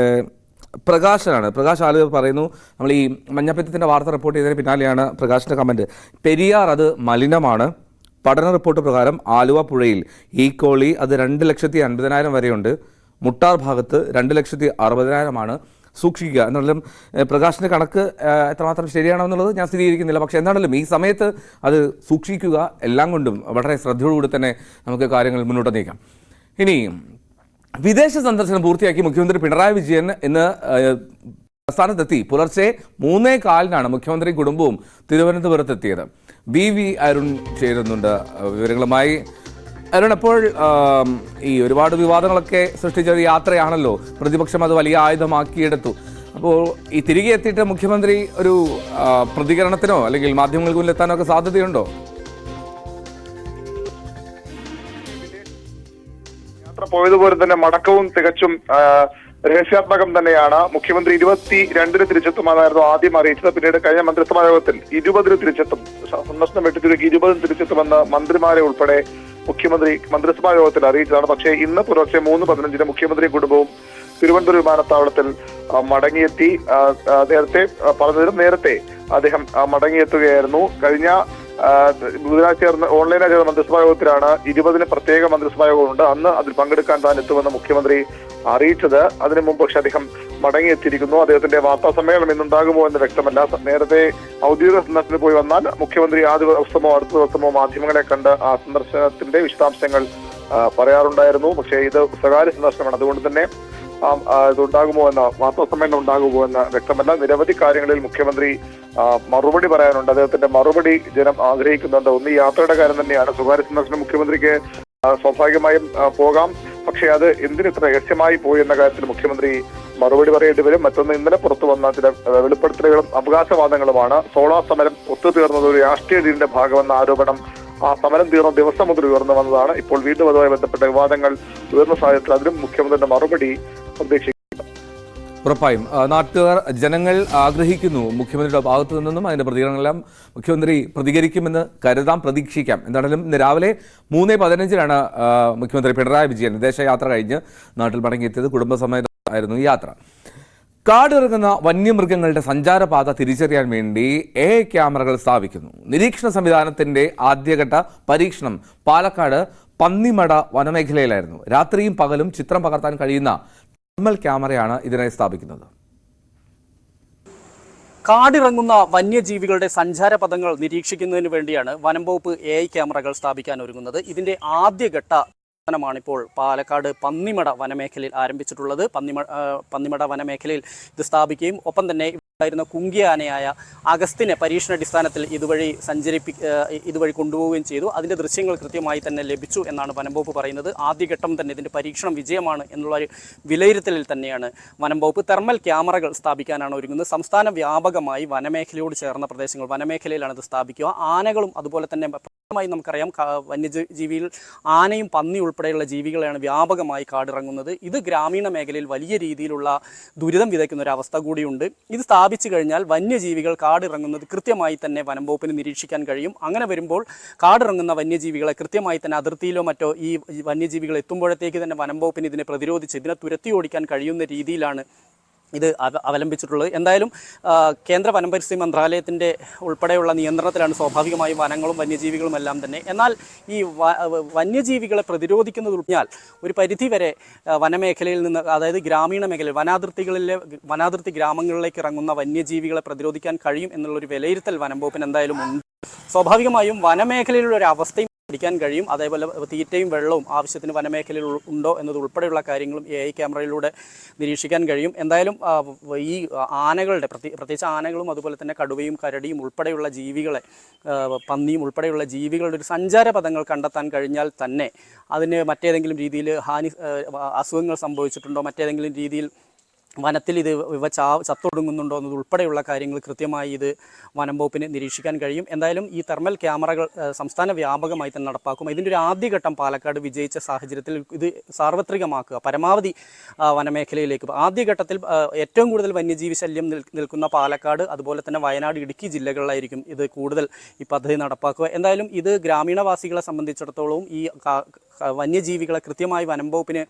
പ്രകാശനാണ്. പ്രകാശ് ആലുവ പറയുന്നു, നമ്മൾ ഈ മഞ്ഞപ്പിത്തത്തിൻ്റെ വാർത്ത റിപ്പോർട്ട് ചെയ്തതിന് പിന്നാലെയാണ് പ്രകാശിൻ്റെ കമൻറ്റ്. പെരിയാർ അത് മലിനമാണ്. പഠന റിപ്പോർട്ട് പ്രകാരം ആലുവ പുഴയിൽ ഈക്കോളി അത് 2,50,000 വരെയുണ്ട്. മുട്ടാർ ഭാഗത്ത് 2,60,000 സൂക്ഷിക്കുക എന്നാലും പ്രകാശിൻ്റെ കണക്ക് എത്രമാത്രം ശരിയാണോ എന്നുള്ളത് ഞാൻ സ്ഥിരീകരിക്കുന്നില്ല. പക്ഷേ എന്താണെങ്കിലും ഈ സമയത്ത് അത് സൂക്ഷിക്കുക. എല്ലാം കൊണ്ടും വളരെ ശ്രദ്ധയോടുകൂടി തന്നെ നമുക്ക് കാര്യങ്ങൾ മുന്നോട്ട് നീക്കാം. ഇനി വിദേശ സന്ദർശനം പൂർത്തിയാക്കി മുഖ്യമന്ത്രി പിണറായി വിജയൻ ഇന്ന് സംസ്ഥാനത്തെത്തി. പുലർച്ചെ 3:15 മുഖ്യമന്ത്രി കുടുംബവും തിരുവനന്തപുരത്തെത്തിയത്. വി അരുൺ ചേരുന്നുണ്ട് വിവരങ്ങളുമായി. അരുൺ, അപ്പോൾ ഈ ഒരുപാട് വിവാദങ്ങളൊക്കെ സൃഷ്ടിച്ച യാത്രയാണല്ലോ, പ്രതിപക്ഷം അത് വലിയ ആയുധമാക്കിയെടുത്തു. അപ്പോൾ ഈ തിരികെ എത്തിയിട്ട് മുഖ്യമന്ത്രി ഒരു പ്രതികരണത്തിനോ അല്ലെങ്കിൽ മാധ്യമങ്ങൾക്ക് മുന്നിലെത്താനോ ഒക്കെ സാധ്യതയുണ്ടോ? പോയതുപോലെ തന്നെ മടക്കവും തികച്ചും രഹസ്യാത്മകം തന്നെയാണ്. മുഖ്യമന്ത്രി 22-ന് തിരിച്ചെത്തുമെന്നായിരുന്നു ആദ്യം അറിയിച്ചത്. പിന്നീട് കഴിഞ്ഞ മന്ത്രിസഭാ യോഗത്തിൽ 20-ന് തിരിച്ചെത്തും, സന്ദർശനം വെട്ടിത്തിരിക്കി 20-ന് തിരിച്ചെത്തുമെന്ന് മന്ത്രിമാരെ ഉൾപ്പെടെ മുഖ്യമന്ത്രി മന്ത്രിസഭാ യോഗത്തിൽ അറിയിച്ചതാണ്. പക്ഷേ ഇന്ന് പുലർച്ചെ 3:15 മുഖ്യമന്ത്രി കുടുംബവും തിരുവനന്തപുരം വിമാനത്താവളത്തിൽ മടങ്ങിയെത്തി. നേരത്തെ പറഞ്ഞതിലും നേരത്തെ അദ്ദേഹം മടങ്ങിയെത്തുകയായിരുന്നു. കഴിഞ്ഞ ബുധനാഴ്ച ചേർന്ന ഓൺലൈനായി ചേർന്ന മന്ത്രിസഭാ യോഗത്തിലാണ് 20-ന് പ്രത്യേക മന്ത്രിസഭാ യോഗമുണ്ട്, അന്ന് അതിൽ പങ്കെടുക്കാൻ താൻ എത്തുമെന്ന് മുഖ്യമന്ത്രി അറിയിച്ചത്. അതിനു മുമ്പ് പക്ഷെ അദ്ദേഹം മടങ്ങിയെത്തിയിരിക്കുന്നു. അദ്ദേഹത്തിന്റെ വാർത്താ സമ്മേളനം ഇന്നുണ്ടാകുമോ എന്ന് വ്യക്തമല്ല. നേരത്തെ ഔദ്യോഗിക സന്ദർശനത്തിൽ പോയി വന്നാൽ മുഖ്യമന്ത്രി ആ ദിവസമോ അടുത്ത ദിവസമോ മാധ്യമങ്ങളെ കണ്ട് ആ സന്ദർശനത്തിന്റെ വിശദാംശങ്ങൾ പറയാറുണ്ടായിരുന്നു. പക്ഷേ ഇത് സ്വകാര്യ സന്ദർശനമാണ്, അതുകൊണ്ട് തന്നെ ഇതുണ്ടാകുമോ എന്ന വാർത്താ സമ്മേളനം ഉണ്ടാകുമോ എന്ന് വ്യക്തമല്ല. നിരവധി കാര്യങ്ങളിൽ മുഖ്യമന്ത്രി മറുപടി പറയാനുണ്ട്. അദ്ദേഹത്തിന്റെ മറുപടി ജനം ആഗ്രഹിക്കുന്നുണ്ട്. ഒന്ന് ഈ യാത്രയുടെ കാര്യം തന്നെയാണ്. സ്വകാര്യ സന്ദർശനം മുഖ്യമന്ത്രിക്ക് സ്വാഭാവികമായും പോകാം, പക്ഷേ അത് എന്തിനിത്ര രഹസ്യമായി പോയി എന്ന കാര്യത്തിൽ മുഖ്യമന്ത്രി മറുപടി പറയേണ്ടി വരും. മറ്റൊന്ന്, ഇന്നലെ പുറത്തു വന്ന ചില വെളിപ്പെടുത്തലുകളും അവകാശവാദങ്ങളുമാണ്. സോളാർ സമരം ഒത്തുതീർന്നത് ഒരു രാഷ്ട്രീയ ഡീലിന്റെ ഭാഗമെന്ന ആരോപണം ആ സമരം തീർന്ന ദിവസം മുതൽ ഉയർന്നു വന്നതാണ്. ഇപ്പോൾ വീണ്ടും അതുമായി ബന്ധപ്പെട്ട വിവാദങ്ങൾ ഉയർന്ന സാഹചര്യത്തിൽ അതിലും മുഖ്യമന്ത്രിയുടെ മറുപടി പ്രതീക്ഷിക്കുന്നു. ഉറപ്പായും നാട്ടുകാർ, ജനങ്ങൾ ആഗ്രഹിക്കുന്നു മുഖ്യമന്ത്രിയുടെ ഭാഗത്തു നിന്നും അതിന്റെ പ്രതികരണങ്ങളെല്ലാം മുഖ്യമന്ത്രി പ്രതികരിക്കുമെന്ന് കരുതാം, പ്രതീക്ഷിക്കാം. എന്താണെങ്കിലും ഇന്ന് രാവിലെ 3:15 മുഖ്യമന്ത്രി പിണറായി വിജയൻ വിദേശയാത്ര കഴിഞ്ഞ് നാട്ടിൽ മടങ്ങിയെത്തിയത്. കുടുംബസമേതമായിരുന്നു ഈ യാത്ര. കാടിറങ്ങുന്ന വന്യമൃഗങ്ങളുടെ സഞ്ചാരപാത തിരിച്ചറിയാൻ വേണ്ടി AI ക്യാമറകൾ സ്ഥാപിക്കുന്നു. നിരീക്ഷണ സംവിധാനത്തിന്റെ ആദ്യഘട്ട പരീക്ഷണം പാലക്കാട് പന്നിമട വനമേഖലയിലായിരുന്നു. രാത്രിയും പകലും ചിത്രം പകർത്താൻ കഴിയുന്ന തെർമൽ ക്യാമറയാണ് ഇതിനായി സ്ഥാപിക്കുന്നത്. കാടിറങ്ങുന്ന വന്യജീവികളുടെ സഞ്ചാരപഥങ്ങൾ നിരീക്ഷിക്കുന്നതിന് വേണ്ടിയാണ് വനം വകുപ്പ് AI ക്യാമറകൾ സ്ഥാപിക്കാൻ ഒരുങ്ങുന്നത്. ഇതിന്റെ ആദ്യഘട്ട ാണിപ്പോൾ പാലക്കാട് പന്നിമട വനമേഖലയിൽ ആരംഭിച്ചിട്ടുള്ളത്. പന്നിമട വനമേഖലയിൽ ഇത് സ്ഥാപിക്കുകയും ഒപ്പം തന്നെ ായിരുന്ന കുങ്കിയ ആനയായ അഗസ്തിനെ പരീക്ഷണാടിസ്ഥാനത്തിൽ ഇതുവഴി കൊണ്ടുപോവുകയും ചെയ്തു. അതിൻ്റെ ദൃശ്യങ്ങൾ കൃത്യമായി തന്നെ ലഭിച്ചു എന്നാണ് വനം വകുപ്പ് പറയുന്നത്. ആദ്യഘട്ടം തന്നെ ഇതിൻ്റെ പരീക്ഷണം വിജയമാണ് എന്നുള്ളൊരു വിലയിരുത്തലിൽ തന്നെയാണ് വനം വകുപ്പ് തെർമൽ ക്യാമറകൾ സ്ഥാപിക്കാനാണ് ഒരുങ്ങുന്നത്. സംസ്ഥാന വ്യാപകമായി വനമേഖലയോട് ചേർന്ന പ്രദേശങ്ങൾ വനമേഖലയിലാണ് ഇത് സ്ഥാപിക്കുക. ആനകളും അതുപോലെ തന്നെ നമുക്കറിയാം വന്യജീവിയിൽ ആനയും പന്നി ഉൾപ്പെടെയുള്ള ജീവികളെയാണ് വ്യാപകമായി കാടിറങ്ങുന്നത്. ഇത് ഗ്രാമീണ മേഖലയിൽ വലിയ രീതിയിലുള്ള ദുരിതം വിതയ്ക്കുന്ന ഒരു അവസ്ഥ കൂടിയുണ്ട്. ഇത് സ്ഥാപിച്ചു കഴിഞ്ഞാൽ വന്യജീവികൾ കാടിറങ്ങുന്നത് കൃത്യമായി തന്നെ വനം വകുപ്പിന് നിരീക്ഷിക്കാൻ കഴിയും. അങ്ങനെ വരുമ്പോൾ കാടിറങ്ങുന്ന വന്യജീവികളെ കൃത്യമായി തന്നെ അതിർത്തിയിലോ മറ്റോ ഈ വന്യജീവികൾ എത്തുമ്പോഴത്തേക്ക് തന്നെ വനം വകുപ്പിന് ഇതിനെ പ്രതിരോധിച്ച് ഇതിനെ തുരത്തി ഓടിക്കാൻ കഴിയുന്ന രീതിയിലാണ് ഇത് അവലംബിച്ചിട്ടുള്ളത്. എന്തായാലും കേന്ദ്ര വനം പരിസ്ഥിതി മന്ത്രാലയത്തിൻ്റെ ഉൾപ്പെടെയുള്ള നിയന്ത്രണത്തിലാണ് സ്വാഭാവികമായും വനങ്ങളും വന്യജീവികളും എല്ലാം തന്നെ. എന്നാൽ ഈ വന്യജീവികളെ പ്രതിരോധിക്കുന്നത് ഉൾപ്പെടാൽ ഒരു പരിധി വരെ വനമേഖലയിൽ നിന്ന്, അതായത് ഗ്രാമീണ മേഖലയിൽ വനാതിർത്തി ഗ്രാമങ്ങളിലേക്ക് ഇറങ്ങുന്ന വന്യജീവികളെ പ്രതിരോധിക്കാൻ കഴിയും എന്നുള്ളൊരു വിലയിരുത്തൽ വനം വകുപ്പിന് എന്തായാലും ഉണ്ട്. സ്വാഭാവികമായും വനമേഖലയിലുള്ള ഒരു അവസ്ഥയും പഠിക്കാൻ കഴിയും. അതേപോലെ തീറ്റയും വെള്ളവും ആവശ്യത്തിന് വനമേഖലയിൽ ഉണ്ടോ എന്നത് ഉൾപ്പെടെയുള്ള കാര്യങ്ങളും AI ക്യാമറയിലൂടെ നിരീക്ഷിക്കാൻ കഴിയും. എന്തായാലും ഈ ആനകളുടെ പ്രത്യേകിച്ച് ആനകളും അതുപോലെ തന്നെ കടുവയും കരടിയും ഉൾപ്പെടെയുള്ള ജീവികളെ, പന്നിയും ഉൾപ്പെടെയുള്ള ജീവികളുടെ ഒരു സഞ്ചാരപഥങ്ങൾ കണ്ടെത്താൻ കഴിഞ്ഞാൽ തന്നെ അതിന് മറ്റേതെങ്കിലും രീതിയിൽ അസുഖങ്ങൾ സംഭവിച്ചിട്ടുണ്ടോ, മറ്റേതെങ്കിലും രീതിയിൽ വനത്തിൽ ഇവ ചത്തൊടുങ്ങുന്നുണ്ടോ എന്നത് ഉൾപ്പെടെയുള്ള കാര്യങ്ങൾ കൃത്യമായി ഇത് വനം വകുപ്പിന് നിരീക്ഷിക്കാൻ കഴിയും. എന്തായാലും ഈ തെർമൽ ക്യാമറകൾ സംസ്ഥാന വ്യാപകമായി തന്നെ നടപ്പാക്കും. ഇതിൻ്റെ ഒരു ആദ്യഘട്ടം പാലക്കാട് വിജയിച്ച സാഹചര്യത്തിൽ ഇത് സാർവത്രികമാക്കുക, പരമാവധി വനമേഖലയിലേക്ക്. ആദ്യഘട്ടത്തിൽ ഏറ്റവും കൂടുതൽ വന്യജീവി ശല്യം നിൽക്കുന്ന പാലക്കാട്, അതുപോലെ തന്നെ വയനാട്, ഇടുക്കി ജില്ലകളിലായിരിക്കും ഇത് കൂടുതൽ ഈ പദ്ധതി നടപ്പാക്കുക. എന്തായാലും ഇത് ഗ്രാമീണവാസികളെ സംബന്ധിച്ചിടത്തോളം ഈ വന്യജീവികളെ കൃത്യമായി വനം വകുപ്പിന്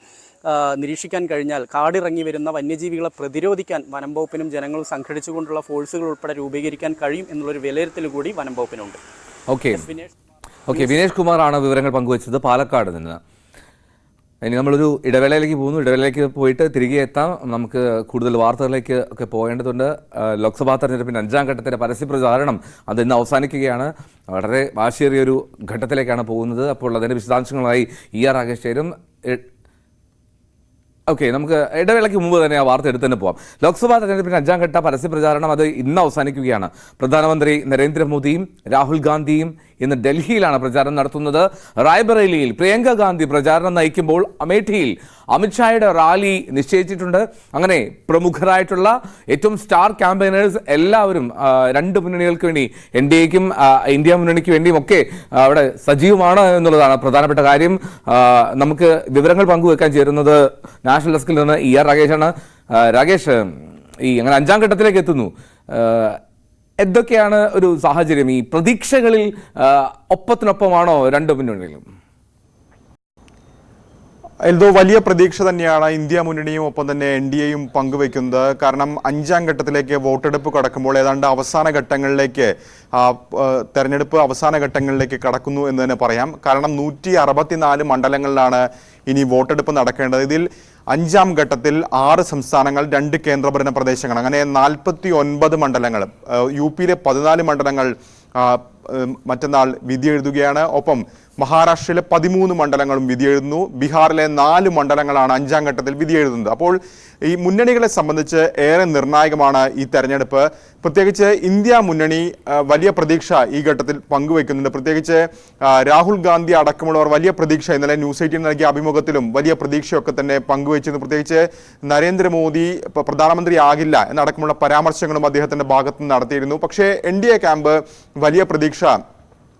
നിരീക്ഷിക്കാൻ കഴിഞ്ഞാൽ കാടിറങ്ങി വരുന്ന വന്യജീവികളെ പ്രതിരോധിക്കാൻ വനം വകുപ്പിനും ജനങ്ങളും സംഘടിച്ചുകൊണ്ടുള്ള ഫോഴ്സുകൾ ഉൾപ്പെടെ രൂപീകരിക്കാൻ കഴിയും എന്നുള്ളൊരു വിലയിരുത്തൽ കൂടി വനം വകുപ്പിനുണ്ട്. ഓക്കെ, വിനേഷ് കുമാറാണ് വിവരങ്ങൾ പങ്കുവച്ചത് പാലക്കാട് നിന്ന്. ഇനി നമ്മളൊരു ഇടവേളയിലേക്ക് പോകുന്നു. ഇടവേളയിലേക്ക് പോയിട്ട് തിരികെ എത്താം. നമുക്ക് കൂടുതൽ വാർത്തകളിലേക്ക് ഒക്കെ പോകേണ്ടതുണ്ട്. ലോക്സഭാ തെരഞ്ഞെടുപ്പിൻ്റെ 5ാം ഘട്ടത്തിൻ്റെ പരസ്യപ്രചാരണം അത് ഇന്ന് അവസാനിക്കുകയാണ്. വളരെ വാശിയേറിയൊരു ഘട്ടത്തിലേക്കാണ് പോകുന്നത്. അപ്പോൾ അതിൻ്റെ വിശദാംശങ്ങളായി ER രാകേഷ് ചേരും. ഓക്കെ, നമുക്ക് ഇടവേളയ്ക്ക് മുമ്പ് തന്നെ ആ വാർത്ത എടുത്ത് തന്നെ പോവാം. ലോക്സഭാ തെരഞ്ഞെടുപ്പിന്റെ 5ാം ഘട്ട പരസ്യപ്രചാരണം അത് ഇന്ന് അവസാനിക്കുകയാണ്. പ്രധാനമന്ത്രി നരേന്ദ്രമോദിയും രാഹുൽ ഗാന്ധിയും ഇന്ന് ഡൽഹിയിലാണ് പ്രചാരണം നടത്തുന്നത്. റായ്ബറേലിയിൽ പ്രിയങ്ക ഗാന്ധി പ്രചാരണം നയിക്കുമ്പോൾ അമേഠിയിൽ അമിത്ഷായുടെ റാലി നിശ്ചയിച്ചിട്ടുണ്ട്. അങ്ങനെ പ്രമുഖരായിട്ടുള്ള ഏറ്റവും സ്റ്റാർ ക്യാമ്പയിനേഴ്സ് എല്ലാവരും രണ്ട് മുന്നണികൾക്ക് വേണ്ടി, NDAയ്ക്കും ഇന്ത്യ മുന്നണിക്ക് വേണ്ടിയും ഒക്കെ അവിടെ സജീവമാണ് എന്നുള്ളതാണ് പ്രധാനപ്പെട്ട കാര്യം. നമുക്ക് വിവരങ്ങൾ പങ്കുവെക്കാൻ ചേരുന്നത് നാഷണൽ ഡെസ്കിൽ നിന്ന് ER രാകേഷാണ്. രാകേഷ്, ഈ അങ്ങനെ 5ാം ഘട്ടത്തിലേക്ക് എത്തുന്നു. എന്തൊക്കെയാണ് ഒരു സാഹചര്യം? ഈ പ്രതീക്ഷകളിൽ ഒപ്പത്തിനൊപ്പമാണോ രണ്ട് മുന്നണികളും? എന്തോ വലിയ പ്രതീക്ഷ തന്നെയാണ് ഇന്ത്യ മുന്നണിയും ഒപ്പം തന്നെ NDAയും പങ്കുവെക്കുന്നത്. കാരണം 5ാം ഘട്ടത്തിലേക്ക് വോട്ടെടുപ്പ് കടക്കുമ്പോൾ ഏതാണ്ട് അവസാന ഘട്ടങ്ങളിലേക്ക് തെരഞ്ഞെടുപ്പ് അവസാന ഘട്ടങ്ങളിലേക്ക് കടക്കുന്നു എന്ന് തന്നെ പറയാം. കാരണം 164 മണ്ഡലങ്ങളിലാണ് ഇനി വോട്ടെടുപ്പ് നടക്കേണ്ടത്. ഇതിൽ 5ാം ഘട്ടത്തിൽ 6 സംസ്ഥാനങ്ങൾ, 2 കേന്ദ്രഭരണ പ്രദേശങ്ങൾ, അങ്ങനെ 49 മണ്ഡലങ്ങൾ. UPയിലെ 14 മണ്ഡലങ്ങൾ മറ്റന്നാൾ വിധിയെഴുതുകയാണ്. ഒപ്പം മഹാരാഷ്ട്രയിലെ 13 മണ്ഡലങ്ങളും വിധിയെഴുതുന്നു. ബീഹാറിലെ 4 മണ്ഡലങ്ങളാണ് 5ാം ഘട്ടത്തിൽ വിധിയെഴുതുന്നത്. അപ്പോൾ ഈ മുന്നണികളെ സംബന്ധിച്ച് ഏറെ നിർണായകമാണ് ഈ തെരഞ്ഞെടുപ്പ്. പ്രത്യേകിച്ച് ഇന്ത്യ മുന്നണി വലിയ പ്രതീക്ഷ ഈ ഘട്ടത്തിൽ പങ്കുവെക്കുന്നുണ്ട്. പ്രത്യേകിച്ച് രാഹുൽ ഗാന്ധി അടക്കമുള്ളവർ വലിയ പ്രതീക്ഷ ഇന്നലെ ന്യൂസ് 18 നൽകിയ അഭിമുഖത്തിലും വലിയ പ്രതീക്ഷയൊക്കെ തന്നെ പങ്കുവെച്ചിരുന്നു. പ്രത്യേകിച്ച് നരേന്ദ്രമോദി പ്രധാനമന്ത്രി ആകില്ല എന്നടക്കമുള്ള പരാമർശങ്ങളും അദ്ദേഹത്തിന്റെ ഭാഗത്ത് നിന്ന് നടത്തിയിരുന്നു. പക്ഷേ NDA ക്യാമ്പ് വലിയ പ്രതീക്ഷ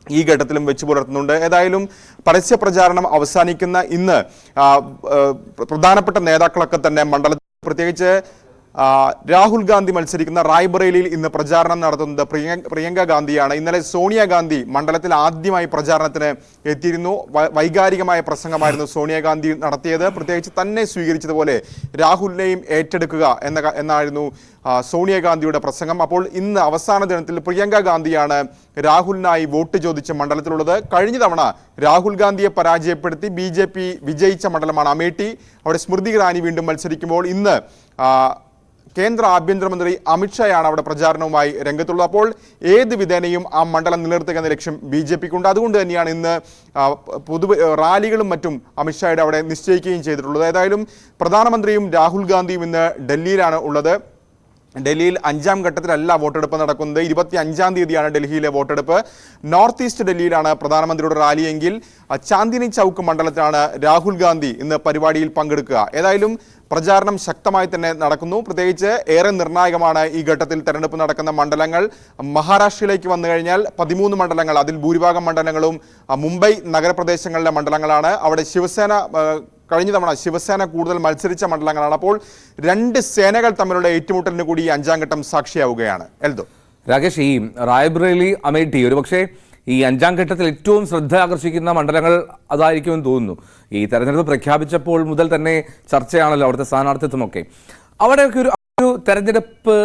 ഈ ഘട്ടത്തിലും വെച്ച് പുലർത്തുന്നുണ്ട്. ഏതായാലും പരസ്യ പ്രചാരണം അവസാനിക്കുന്ന ഇന്ന് പ്രധാനപ്പെട്ട നേതാക്കളൊക്കെ തന്നെ മണ്ഡലത്തിൽ, പ്രത്യേകിച്ച് രാഹുൽ ഗാന്ധി മത്സരിക്കുന്ന റായ്ബറേലിയിൽ ഇന്ന് പ്രചാരണം നടത്തുന്നത് പ്രിയങ്ക ഗാന്ധിയാണ്. ഇന്നലെ സോണിയാഗാന്ധി മണ്ഡലത്തിൽ ആദ്യമായി പ്രചാരണത്തിന് എത്തിയിരുന്നു. വൈകാരികമായ പ്രസംഗമായിരുന്നു സോണിയാഗാന്ധി നടത്തിയത്. പ്രത്യേകിച്ച് തന്നെ സ്വീകരിച്ചതുപോലെ രാഹുലിനെയും ഏറ്റെടുക്കുക എന്നായിരുന്നു സോണിയാഗാന്ധിയുടെ പ്രസംഗം. അപ്പോൾ ഇന്ന് അവസാന ദിനത്തിൽ പ്രിയങ്ക ഗാന്ധിയാണ് രാഹുലിനായി വോട്ട് ചോദിച്ച മണ്ഡലത്തിലുള്ളത്. കഴിഞ്ഞ തവണ രാഹുൽ ഗാന്ധിയെ പരാജയപ്പെടുത്തി BJP വിജയിച്ച മണ്ഡലമാണ് അമേഠി. അവിടെ സ്മൃതി ഇറാനി വീണ്ടും മത്സരിക്കുമ്പോൾ ഇന്ന് കേന്ദ്ര ആഭ്യന്തരമന്ത്രി അമിത്ഷായാണ് അവിടെ പ്രചാരണവുമായി രംഗത്തുള്ളത്. അപ്പോൾ ഏത് വിധേനയും ആ മണ്ഡലം നിലനിർത്തുക എന്ന ലക്ഷ്യം BJPക്കുണ്ട്. അതുകൊണ്ട് തന്നെയാണ് ഇന്ന് റാലികളും മറ്റും അമിത്ഷായുടെ അവിടെ നിശ്ചയിക്കുകയും ചെയ്തിട്ടുള്ളത്. ഏതായാലും പ്രധാനമന്ത്രിയും രാഹുൽ ഗാന്ധിയും ഇന്ന് ഡൽഹിയിലാണ് ഉള്ളത്. ഡൽഹിയിൽ 5ാം ഘട്ടത്തിലല്ല വോട്ടെടുപ്പ് നടക്കുന്നത്. 25ാം തീയതിയാണ് ഡൽഹിയിലെ വോട്ടെടുപ്പ്. നോർത്ത് ഈസ്റ്റ് ഡൽഹിയിലാണ് പ്രധാനമന്ത്രിയുടെ റാലിയെങ്കിൽ ചാന്ദിനി ചൗക്ക് മണ്ഡലത്തിലാണ് രാഹുൽ ഗാന്ധി ഇന്ന് പരിപാടിയിൽ പങ്കെടുക്കുക. ഏതായാലും പ്രചാരണം ശക്തമായി തന്നെ നടക്കുന്നു. പ്രത്യേകിച്ച് ഏറെ നിർണായകമാണ് ഈ ഘട്ടത്തിൽ തെരഞ്ഞെടുപ്പ് നടക്കുന്ന മണ്ഡലങ്ങൾ. മഹാരാഷ്ട്രയിലേക്ക് വന്നു കഴിഞ്ഞാൽ 13 മണ്ഡലങ്ങൾ, അതിൽ ഭൂരിഭാഗം മണ്ഡലങ്ങളും മുംബൈ നഗരപ്രദേശങ്ങളിലെ മണ്ഡലങ്ങളാണ്. അവിടെ കഴിഞ്ഞ തവണ ശിവസേന കൂടുതൽ മത്സരിച്ച മണ്ഡലങ്ങളാണ്. അപ്പോൾ 2 സേനകൾ തമ്മിലുള്ള ഏറ്റുമുട്ടലിന് കൂടി ഈ 5ാം ഘട്ടം സാക്ഷിയാവുകയാണ്. എൽദോ, രാകേഷ്, ഈ റായ്ബറേലി, അമേഠി ഒരുപക്ഷെ ഈ 5ാം ഘട്ടത്തിൽ ഏറ്റവും ശ്രദ്ധ ആകർഷിക്കുന്ന മണ്ഡലങ്ങൾ അതായിരിക്കുമെന്ന് തോന്നുന്നു. ഈ തെരഞ്ഞെടുപ്പ് പ്രഖ്യാപിച്ചപ്പോൾ മുതൽ തന്നെ ചർച്ചയാണല്ലോ അവിടുത്തെ സ്ഥാനാർത്ഥിത്വമൊക്കെ. അവിടെയൊക്കെ ഒരു തെരഞ്ഞെടുപ്പ്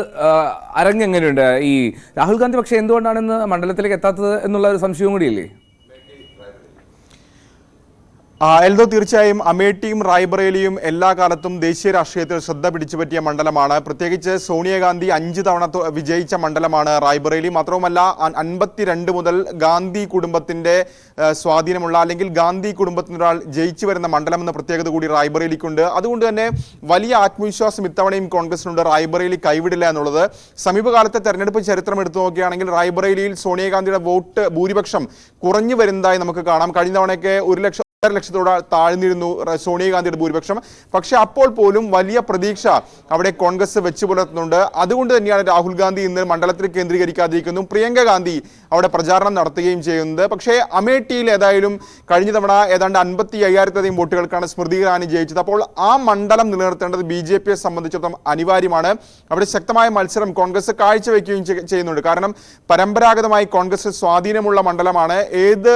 അരങ്ങെങ്ങനെയുണ്ട്? ഈ രാഹുൽ ഗാന്ധി പക്ഷേ എന്തുകൊണ്ടാണ് ഇന്ന് മണ്ഡലത്തിലേക്ക് എത്താത്തത് എന്നുള്ള ഒരു സംശയവും കൂടിയില്ലേ? എൽദോ, തീർച്ചയായും അമേഠിയും റായ്ബറേലിയും എല്ലാ കാലത്തും ദേശീയ രാഷ്ട്രീയത്തിൽ ശ്രദ്ധ പിടിച്ചുപറ്റിയ മണ്ഡലമാണ്. പ്രത്യേകിച്ച് സോണിയാഗാന്ധി 5 തവണ വിജയിച്ച മണ്ഡലമാണ് റായ്ബറേലി. മാത്രവുമല്ല 52 മുതൽ ഗാന്ധി കുടുംബത്തിന്റെ സ്വാധീനമുള്ള, അല്ലെങ്കിൽ ഗാന്ധി കുടുംബത്തിനൊരാൾ ജയിച്ചു വരുന്ന മണ്ഡലം എന്ന പ്രത്യേകത കൂടി റായ്ബറേലിക്കുണ്ട്. അതുകൊണ്ട് തന്നെ വലിയ ആത്മവിശ്വാസം ഇത്തവണയും കോൺഗ്രസിനുണ്ട്. റായ്ബറേലി കൈവിടില്ല എന്നുള്ളത്. സമീപകാലത്തെ തെരഞ്ഞെടുപ്പ് ചരിത്രം എടുത്തു നോക്കുകയാണെങ്കിൽ റായ്ബറേലിയിൽ സോണിയാഗാന്ധിയുടെ വോട്ട് ഭൂരിപക്ഷം കുറഞ്ഞു വരുന്നതായി നമുക്ക് കാണാം. കഴിഞ്ഞ തവണയൊക്കെ 1 ലക്ഷത്തോട് താഴ്ന്നിരുന്നു സോണിയാഗാന്ധിയുടെ ഭൂരിപക്ഷം. പക്ഷെ അപ്പോൾ പോലും വലിയ പ്രതീക്ഷ അവിടെ കോൺഗ്രസ് വെച്ചു പുലർത്തുന്നുണ്ട്. അതുകൊണ്ട് തന്നെയാണ് രാഹുൽ ഗാന്ധി ഇന്ന് മണ്ഡലത്തിൽ കേന്ദ്രീകരിക്കാതിരിക്കുന്നു. പ്രിയങ്ക ഗാന്ധി അവിടെ പ്രചാരണം നടത്തുകയും ചെയ്യുന്നത്. പക്ഷേ അമേഠിയിൽ ഏതായാലും കഴിഞ്ഞ തവണ ഏതാണ്ട് 55,000-ലധികം വോട്ടുകൾക്കാണ് സ്മൃതി ഇറാനി ജയിച്ചത്. അപ്പോൾ ആ മണ്ഡലം നിലനിർത്തേണ്ടത് BJPയെ സംബന്ധിച്ചിടത്തോളം അനിവാര്യമാണ്. അവിടെ ശക്തമായ മത്സരം കോൺഗ്രസ് കാഴ്ചവെക്കുകയും ചെയ്യുന്നുണ്ട്. കാരണം പരമ്പരാഗതമായി കോൺഗ്രസ് സ്വാധീനമുള്ള മണ്ഡലമാണ്. ഏത്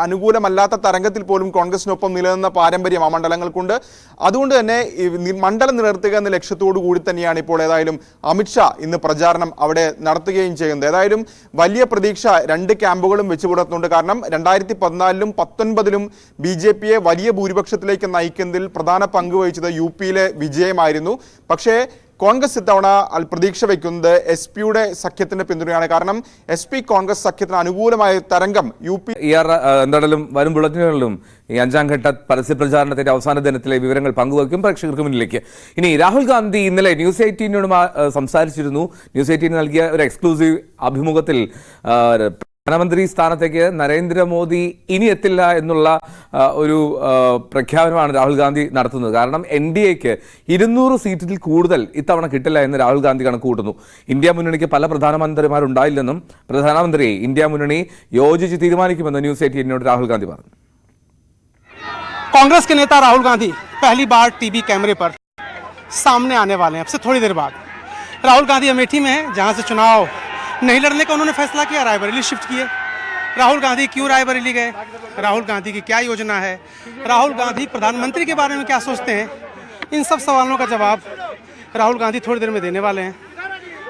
അനുകൂലമല്ലാത്ത തരംഗത്തിൽ പോലും കോൺഗ്രസിനൊപ്പം നിലനിന്ന പാരമ്പര്യം ആ മണ്ഡലങ്ങൾക്കുണ്ട്. അതുകൊണ്ട് തന്നെ മണ്ഡലം നിലനിർത്തുക എന്ന ലക്ഷ്യത്തോടു കൂടി തന്നെയാണ് ഇപ്പോൾ ഏതായാലും അമിത്ഷാ ഇന്ന് പ്രചാരണം അവിടെ നടത്തുകയും ചെയ്യുന്നത്. ഏതായാലും വലിയ പ്രതീക്ഷ 2 ക്യാമ്പുകളും വെച്ചു പുലർത്തുന്നുണ്ട്. കാരണം 2014-ലും 2019-ലും BJPയെ വലിയ ഭൂരിപക്ഷത്തിലേക്ക് നയിക്കുന്നതിൽ പ്രധാന പങ്ക് വഹിച്ചത് UPയിലെ വിജയമായിരുന്നു. പക്ഷേ കോൺഗ്രസ് ഇത്തവണ പ്രതീക്ഷ വയ്ക്കുന്നത് SP-യുടെ സഖ്യത്തിന്റെ പിന്തുണയാണ്. കാരണം SP കോൺഗ്രസ് സഖ്യത്തിന് അനുകൂലമായ തരംഗം UP എന്തായാലും വരും ബുള്ളറ്റിനുകളിലും ഈ 5ാം ഘട്ട പരസ്യ പ്രചാരണത്തിന്റെ അവസാന ദിനത്തിലെ വിവരങ്ങൾ പങ്കുവയ്ക്കും പ്രേക്ഷകർക്ക് മുന്നിലേക്ക്. ഇനി രാഹുൽ ഗാന്ധി ഇന്നലെ ന്യൂസ് 18നോട് സംസാരിച്ചിരുന്നു. ന്യൂസ് 18 നൽകിയ ഒരു എക്സ്ക്ലൂസീവ് അഭിമുഖത്തിൽ പ്രധാനമന്ത്രി സ്ഥാനത്തേക്ക് നരേന്ദ്രമോദി ഇനി എത്തില്ല എന്നുള്ള ഒരു പ്രഖ്യാപനമാണ് രാഹുൽ ഗാന്ധി നടത്തുന്നത്. കാരണം NDAക്ക് 200 സീറ്റിൽ കൂടുതൽ ഇത്തവണ കിട്ടില്ല എന്ന് രാഹുൽ ഗാന്ധി കണക്കുകൂട്ടുന്നു. ഇന്ത്യ മുന്നണിക്ക് പല പ്രധാനമന്ത്രിമാരുണ്ടായില്ലെന്നും പ്രധാനമന്ത്രിയെ ഇന്ത്യ മുന്നണി യോജിച്ച് തീരുമാനിക്കുമെന്ന് ന്യൂസ് 18നോട് രാഹുൽ ഗാന്ധി പറഞ്ഞു. कांग्रेस के नेता राहुल गांधी पहली बार टीवी कैमरे पर सामने आने वाले हैं अब से थोड़ी देर बाद। राहुल गांधी अमेठी में है जहां से चुनाव नहीं लड़ने का उन्होंने फैसला किया, रायबरेली शिफ्ट किए। राहुल गांधी क्यों रायबरेली गए, राहुल गांधी की क्या योजना है, राहुल गांधी प्रधानमंत्री के बारे में क्या सोचते हैं, इन सब सवालों का जवाब राहुल गांधी थोड़ी देर में देने वाले हैं।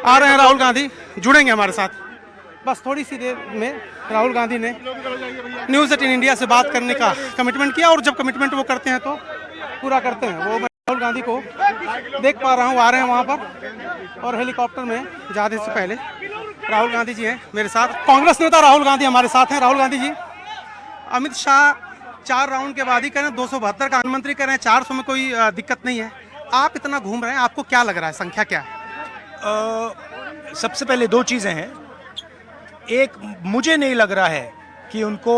आ रहे हैं राहुल गांधी, जुड़ेंगे हमारे साथ। बस थोड़ी सी देर में राहुल गांधी ने न्यूज़ 18 इंडिया से बात करने का कमिटमेंट किया, और जब कमिटमेंट वो करते हैं तो पूरा करते हैं। वो मैं राहुल गांधी को देख पा रहा हूँ, आ रहे हैं वहाँ पर, और हेलीकॉप्टर में जाने से पहले राहुल गांधी जी हैं मेरे साथ। कांग्रेस नेता राहुल गांधी हमारे साथ हैं। राहुल गांधी जी, अमित शाह 4 राउंड के बाद ही करें, 272 का प्रधानमंत्री करें, 400 में कोई दिक्कत नहीं है। आप इतना घूम रहे हैं, आपको क्या लग रहा है, संख्या क्या है? सबसे पहले 2 चीज़ें हैं। एक, मुझे नहीं लग रहा है कि उनको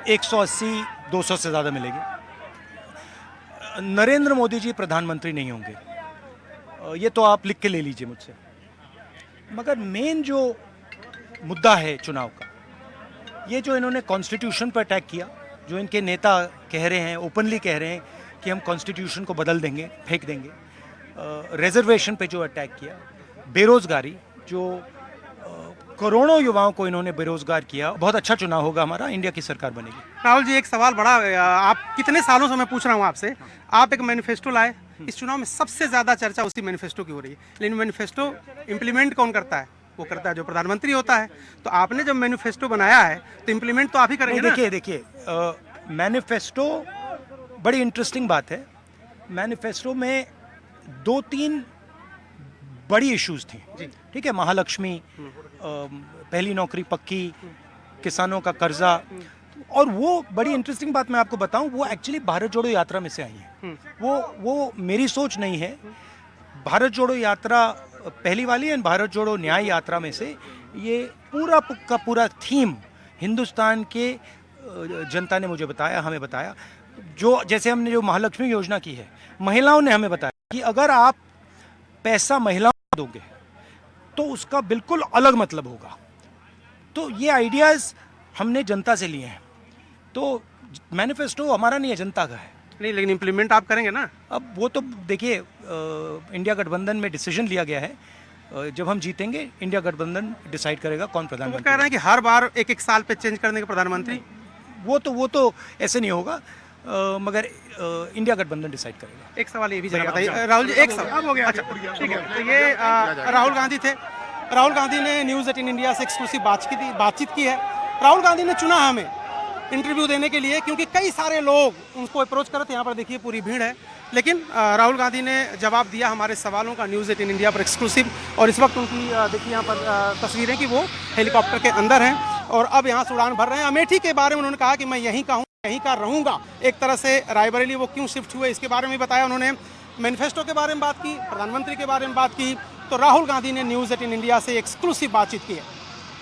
180-200 से ज़्यादा मिलेगी। नरेंद्र मोदी जी प्रधानमंत्री नहीं होंगे, ये तो आप लिख के ले लीजिए मुझसे। मगर मेन जो मुद्दा है चुनाव का, ये जो इन्होंने कॉन्स्टिट्यूशन पर अटैक किया, जो इनके नेता कह रहे हैं, ओपनली कह रहे हैं कि हम कॉन्स्टिट्यूशन को बदल देंगे, फेंक देंगे, रिजर्वेशन पे जो अटैक किया, बेरोजगारी, जो करोड़ों युवाओं को इन्होंने बेरोजगार किया, बहुत अच्छा चुनाव होगा हमारा, इंडिया की सरकार बनेगी। राहुल जी, एक सवाल बड़ा, आप कितने सालों से मैं पूछ रहा हूँ आपसे, आप एक मैनिफेस्टो लाए, इस चुनाव में सबसे ज्यादा चर्चा उसी मैनिफेस्टो की हो रही है, लेकिन मैनिफेस्टो इंप्लीमेंट कौन करता है? वो करता है जो प्रधानमंत्री होता है। तो आपने जब मैनिफेस्टो बनाया है तो इंप्लीमेंट तो आप ही करेंगे ना? देखिए मैनिफेस्टो बड़ी इंटरेस्टिंग बात है। मैनिफेस्टो में 2-3 बड़ी इश्यूज थी, ठीक है, महालक्ष्मी, पहली नौकरी पक्की, किसानों का कर्जा, और वो बड़ी इंटरेस्टिंग बात मैं आपको बताऊं, वो एक्चुअली भारत जोड़ो यात्रा में से आई है। वो मेरी सोच नहीं है। भारत जोड़ो यात्रा पहली वाली है, भारत जोड़ो न्याय यात्रा में से ये पूरा का पूरा थीम हिंदुस्तान के जनता ने मुझे बताया, हमें बताया, जो जैसे हमने जो महालक्ष्मी योजना की है, महिलाओं ने हमें बताया कि अगर आप पैसा महिलाओं को दोगे तो उसका बिल्कुल अलग मतलब होगा। तो ये आइडियाज़ हमने जनता से लिए हैं। तो मैनिफेस्टो हमारा नहीं है, जनता का है। नहीं, लेकिन इम्प्लीमेंट आप करेंगे ना? अब वो तो देखिए, इंडिया गठबंधन में डिसीजन लिया गया है, जब हम जीतेंगे इंडिया गठबंधन डिसाइड करेगा कौन वो प्रधानमंत्री। कह रहे हैं कि हर बार एक एक साल पे चेंज करने के प्रधानमंत्री। वो तो ऐसे नहीं होगा, मगर इंडिया गठबंधन डिसाइड करेगा। एक सवाल ये भी जरा बताइए राहुल जी, एक सवाल हो गया। अच्छा, ठीक है। तो ये राहुल गांधी थे। राहुल गांधी ने न्यूज़ 18 इंडिया से एक्सक्लूसिव बातचीत की है। राहुल गांधी ने चुना हमें इंटरव्यू देने के लिए, क्योंकि कई सारे लोग उनको अप्रोच कर रहे थे। यहाँ पर देखिए पूरी भीड़ है, लेकिन राहुल गांधी ने जवाब दिया हमारे सवालों का न्यूज़ 18 इंडिया पर एक्सक्लूसिव। और इस वक्त उनकी देखिए यहाँ पर तस्वीरें कि वो हेलीकॉप्टर के अंदर हैं और अब यहाँ से उड़ान भर रहे हैं। अमेठी के बारे में उन्होंने कहा कि मैं यहीं का हूँ, यहीं का रहूँगा। एक तरह से रायबरेली वो क्यों शिफ्ट हुए इसके बारे में बताया उन्होंने। मैनिफेस्टो के बारे में बात की, प्रधानमंत्री के बारे में बात की। तो राहुल गांधी ने न्यूज़ 18 इंडिया से एक्सक्लूसिव बातचीत की है।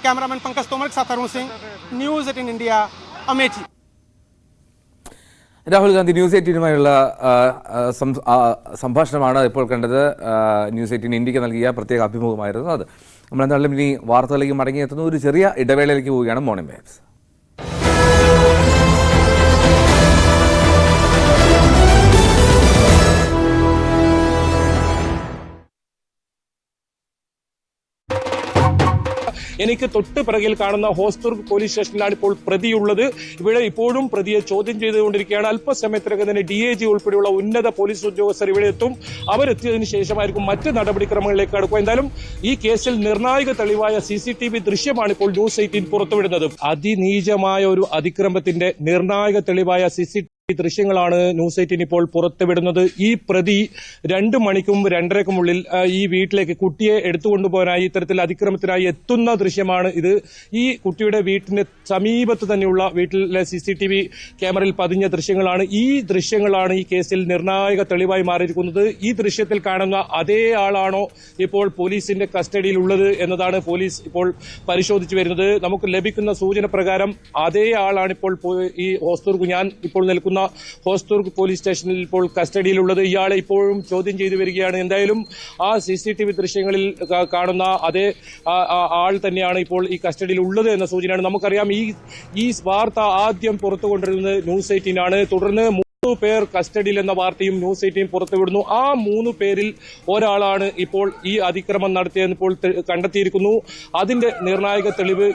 कैमरामैन पंकज तोमर के साथ Arun Singh, news 18 India, Amethi. Rahul Gandhi news 18-നുമായുള്ള സംഭാഷണമാണ് ഇപ്പോൾ കണ്ടത്. ന്യൂസ് 18 ഇന്ത്യക്ക് നൽകിയ പ്രത്യേക അഭിമുഖമായിരുന്നു അത്. നമ്മളെന്തായാലും ഇനി വാർത്തകളിലേക്ക് മടങ്ങിയെത്തുന്ന ഒരു ചെറിയ ഇടവേളയിലേക്ക് പോവുകയാണ്. Morning waves. എനിക്ക് തൊട്ട് പിറകിൽ കാണുന്ന ഹോസ്ദുർഗ് പോലീസ് സ്റ്റേഷനിലാണ് ഇപ്പോൾ പ്രതിയുള്ളത്. ഇവിടെ ഇപ്പോഴും പ്രതിയെ ചോദ്യം ചെയ്തുകൊണ്ടിരിക്കുകയാണ്. അല്പസമയത്തിനകം തന്നെ DIG ഉൾപ്പെടെയുള്ള ഉന്നത പോലീസ് ഉദ്യോഗസ്ഥർ ഇവിടെ എത്തും. അവരെത്തിയതിനു ശേഷമായിരിക്കും മറ്റ് നടപടിക്രമങ്ങളിലേക്ക് കടക്കുക. എന്തായാലും ഈ കേസിൽ നിർണായക തെളിവായ CCTV ദൃശ്യമാണ് ഇപ്പോൾ ന്യൂസ് 18 പുറത്തുവിടുന്നത്. അതിനീചമായ ഒരു അതിക്രമത്തിന്റെ നിർണായക തെളിവായ CCTV ദൃശ്യങ്ങളാണ് ന്യൂസ് 18 ഇപ്പോൾ പുറത്തുവിടുന്നത്. ഈ പ്രതി 2 മണിക്കും 2:30-ക്കുമുള്ളിൽ ഈ വീട്ടിലേക്ക് കുട്ടിയെ എടുത്തുകൊണ്ടുപോകാനായി ഇത്തരത്തിൽ അതിക്രമത്തിനായി എത്തുന്ന ദൃശ്യമാണ് ഇത്. ഈ കുട്ടിയുടെ വീട്ടിന് സമീപത്ത് തന്നെയുള്ള വീട്ടിലെ CCTV ക്യാമറയിൽ പതിഞ്ഞ ദൃശ്യങ്ങളാണ്. ഈ ദൃശ്യങ്ങളാണ് ഈ കേസിൽ നിർണായക തെളിവായി മാറിയിരിക്കുന്നത്. ഈ ദൃശ്യത്തിൽ കാണുന്ന അതേ ആളാണോ ഇപ്പോൾ പോലീസിന്റെ കസ്റ്റഡിയിലുള്ളത് എന്നതാണ് പോലീസ് ഇപ്പോൾ പരിശോധിച്ചു വരുന്നത്. നമുക്ക് ലഭിക്കുന്ന സൂചന പ്രകാരം അതേ ആളാണ് ഇപ്പോൾ ഈ ഹോസ്ദുർഗ്, ഞാൻ ഇപ്പോൾ നിൽക്കുന്ന ഹോസ്ദുർഗ് പോലീസ് സ്റ്റേഷനിൽ ഇപ്പോൾ കസ്റ്റഡിയിലുള്ളത്. ഇയാളെ ഇപ്പോഴും ചോദ്യം ചെയ്തു വരികയാണ്. എന്തായാലും ആ CCTV ദൃശ്യങ്ങളിൽ കാണുന്ന അതേ ആൾ തന്നെയാണ് ഇപ്പോൾ ഈ കസ്റ്റഡിയിൽ ഉള്ളത് എന്ന സൂചനയാണ്. നമുക്കറിയാം ഈ വാർത്ത ആദ്യം പുറത്തു കൊണ്ടിരുന്നത് ന്യൂസ് 18 ആണ്. തുടർന്ന് 3 പേർ കസ്റ്റഡിയിൽ എന്ന വാർത്തയും ന്യൂസ് 18 പുറത്തുവിടുന്നു. ആ 3 പേരിൽ ഒരാളാണ് ഇപ്പോൾ ഈ അതിക്രമം നടത്തിയതെന്ന് ഇപ്പോൾ കണ്ടെത്തിയിരിക്കുന്നു. അതിന്റെ നിർണായക തെളിവ്,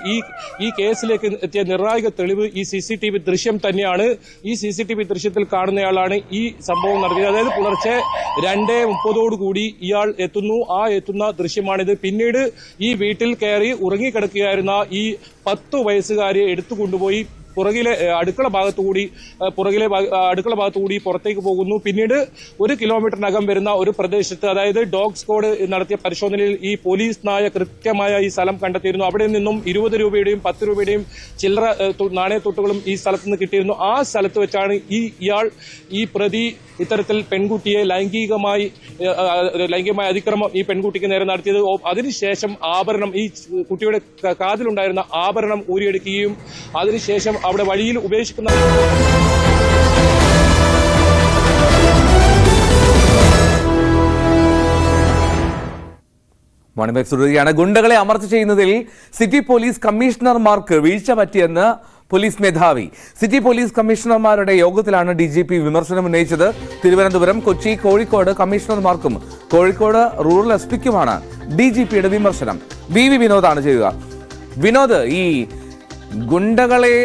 ഈ കേസിലേക്ക് എത്തിയ നിർണായക തെളിവ് ഈ CCTV ദൃശ്യം തന്നെയാണ്. ഈ CCTV ദൃശ്യത്തിൽ കാണുന്നയാളാണ് ഈ സംഭവം നടത്തിയത്. അതായത് പുലർച്ചെ 2:30 ഇയാൾ എത്തുന്നു. ആ എത്തുന്ന ദൃശ്യമാണിത്. പിന്നീട് ഈ വീട്ടിൽ കയറി ഉറങ്ങിക്കിടക്കുകയായിരുന്ന ഈ 10 വയസ്സുകാരെ എടുത്തുകൊണ്ടുപോയി പുറകിലെ അടുക്കള ഭാഗത്തുകൂടി പുറത്തേക്ക് പോകുന്നു. പിന്നീട് 1 കിലോമീറ്ററിനകം വരുന്ന ഒരു പ്രദേശത്ത്, അതായത് ഡോഗ് സ്ക്വാഡ് നടത്തിയ പരിശോധനയിൽ ഈ പോലീസ് നായ കൃത്യമായ ഈ സ്ഥലം കണ്ടെത്തിയിരുന്നു. അവിടെ നിന്നും 20 രൂപയുടെയും 10 രൂപയുടെയും ചില്ലറ നാണയത്തൊട്ടുകളും ഈ സ്ഥലത്ത് നിന്ന് കിട്ടിയിരുന്നു. ആ സ്ഥലത്ത് വെച്ചാണ് ഈ പ്രതി ഇത്തരത്തിൽ പെൺകുട്ടിയെ ലൈംഗികമായി അതിക്രമം ഈ പെൺകുട്ടിക്ക് നേരെ നടത്തിയത്. അതിനുശേഷം ആഭരണം, ഈ കുട്ടിയുടെ കാതിലുണ്ടായിരുന്ന ആഭരണം ഊരിയെടുക്കുകയും അതിനുശേഷം അവിടെ വഴിയിൽ ഉപേക്ഷിക്കുന്ന മോർണിംഗ് തുടരുകയാണ്. ഗുണ്ടകളെ അമർച്ച ചെയ്യുന്നതിൽ സിറ്റി പോലീസ് കമ്മീഷണർമാർക്ക് വീഴ്ച പറ്റിയെന്ന് പോലീസ് മേധാവി. സിറ്റി പോലീസ് കമ്മീഷണർമാരുടെ യോഗത്തിലാണ് DGP വിമർശനം ഉന്നയിച്ചത്. തിരുവനന്തപുരം, കൊച്ചി, കോഴിക്കോട് കമ്മീഷണർമാർക്കും കോഴിക്കോട് റൂറൽ SPക്കുമാണ് DGPയുടെ വിമർശനം. VV വിനോദാണ് ചെയ്യുക. വിനോദ്, ഈ ഗുണ്ടകളെ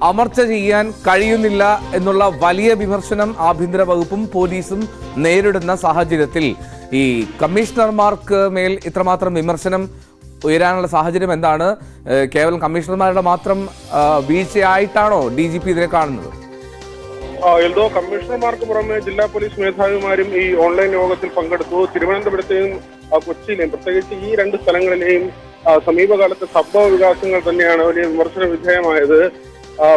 അമർച്ച ചെയ്യാൻ കഴിയുന്നില്ല എന്നുള്ള വലിയ വിമർശനം ആഭ്യന്തര വകുപ്പും പോലീസും നേരിടുന്ന സാഹചര്യത്തിൽ ഈ കമ്മീഷണർമാർക്ക് മേൽ ഇത്രമാത്രം വിമർശനം ഉയരാനുള്ള സാഹചര്യം എന്താണ്? കേവലം കമ്മീഷണർമാരുടെ മാത്രം വീഴ്ചയായിട്ടാണോ DGP ഇതിനെ കാണുന്നത്? എൽദോ, കമ്മീഷണർമാർക്ക് പുറമെ ജില്ലാ പോലീസ് മേധാവിമാരും ഈ ഓൺലൈൻ യോഗത്തിൽ പങ്കെടുത്തു. തിരുവനന്തപുരത്തെയും കൊച്ചിയിലെയും, പ്രത്യേകിച്ച് ഈ 2 സ്ഥലങ്ങളിലെയും സമീപകാലത്തെ സംഭവ വികാസങ്ങൾ തന്നെയാണ് വലിയ വിമർശന വിധേയമായത്.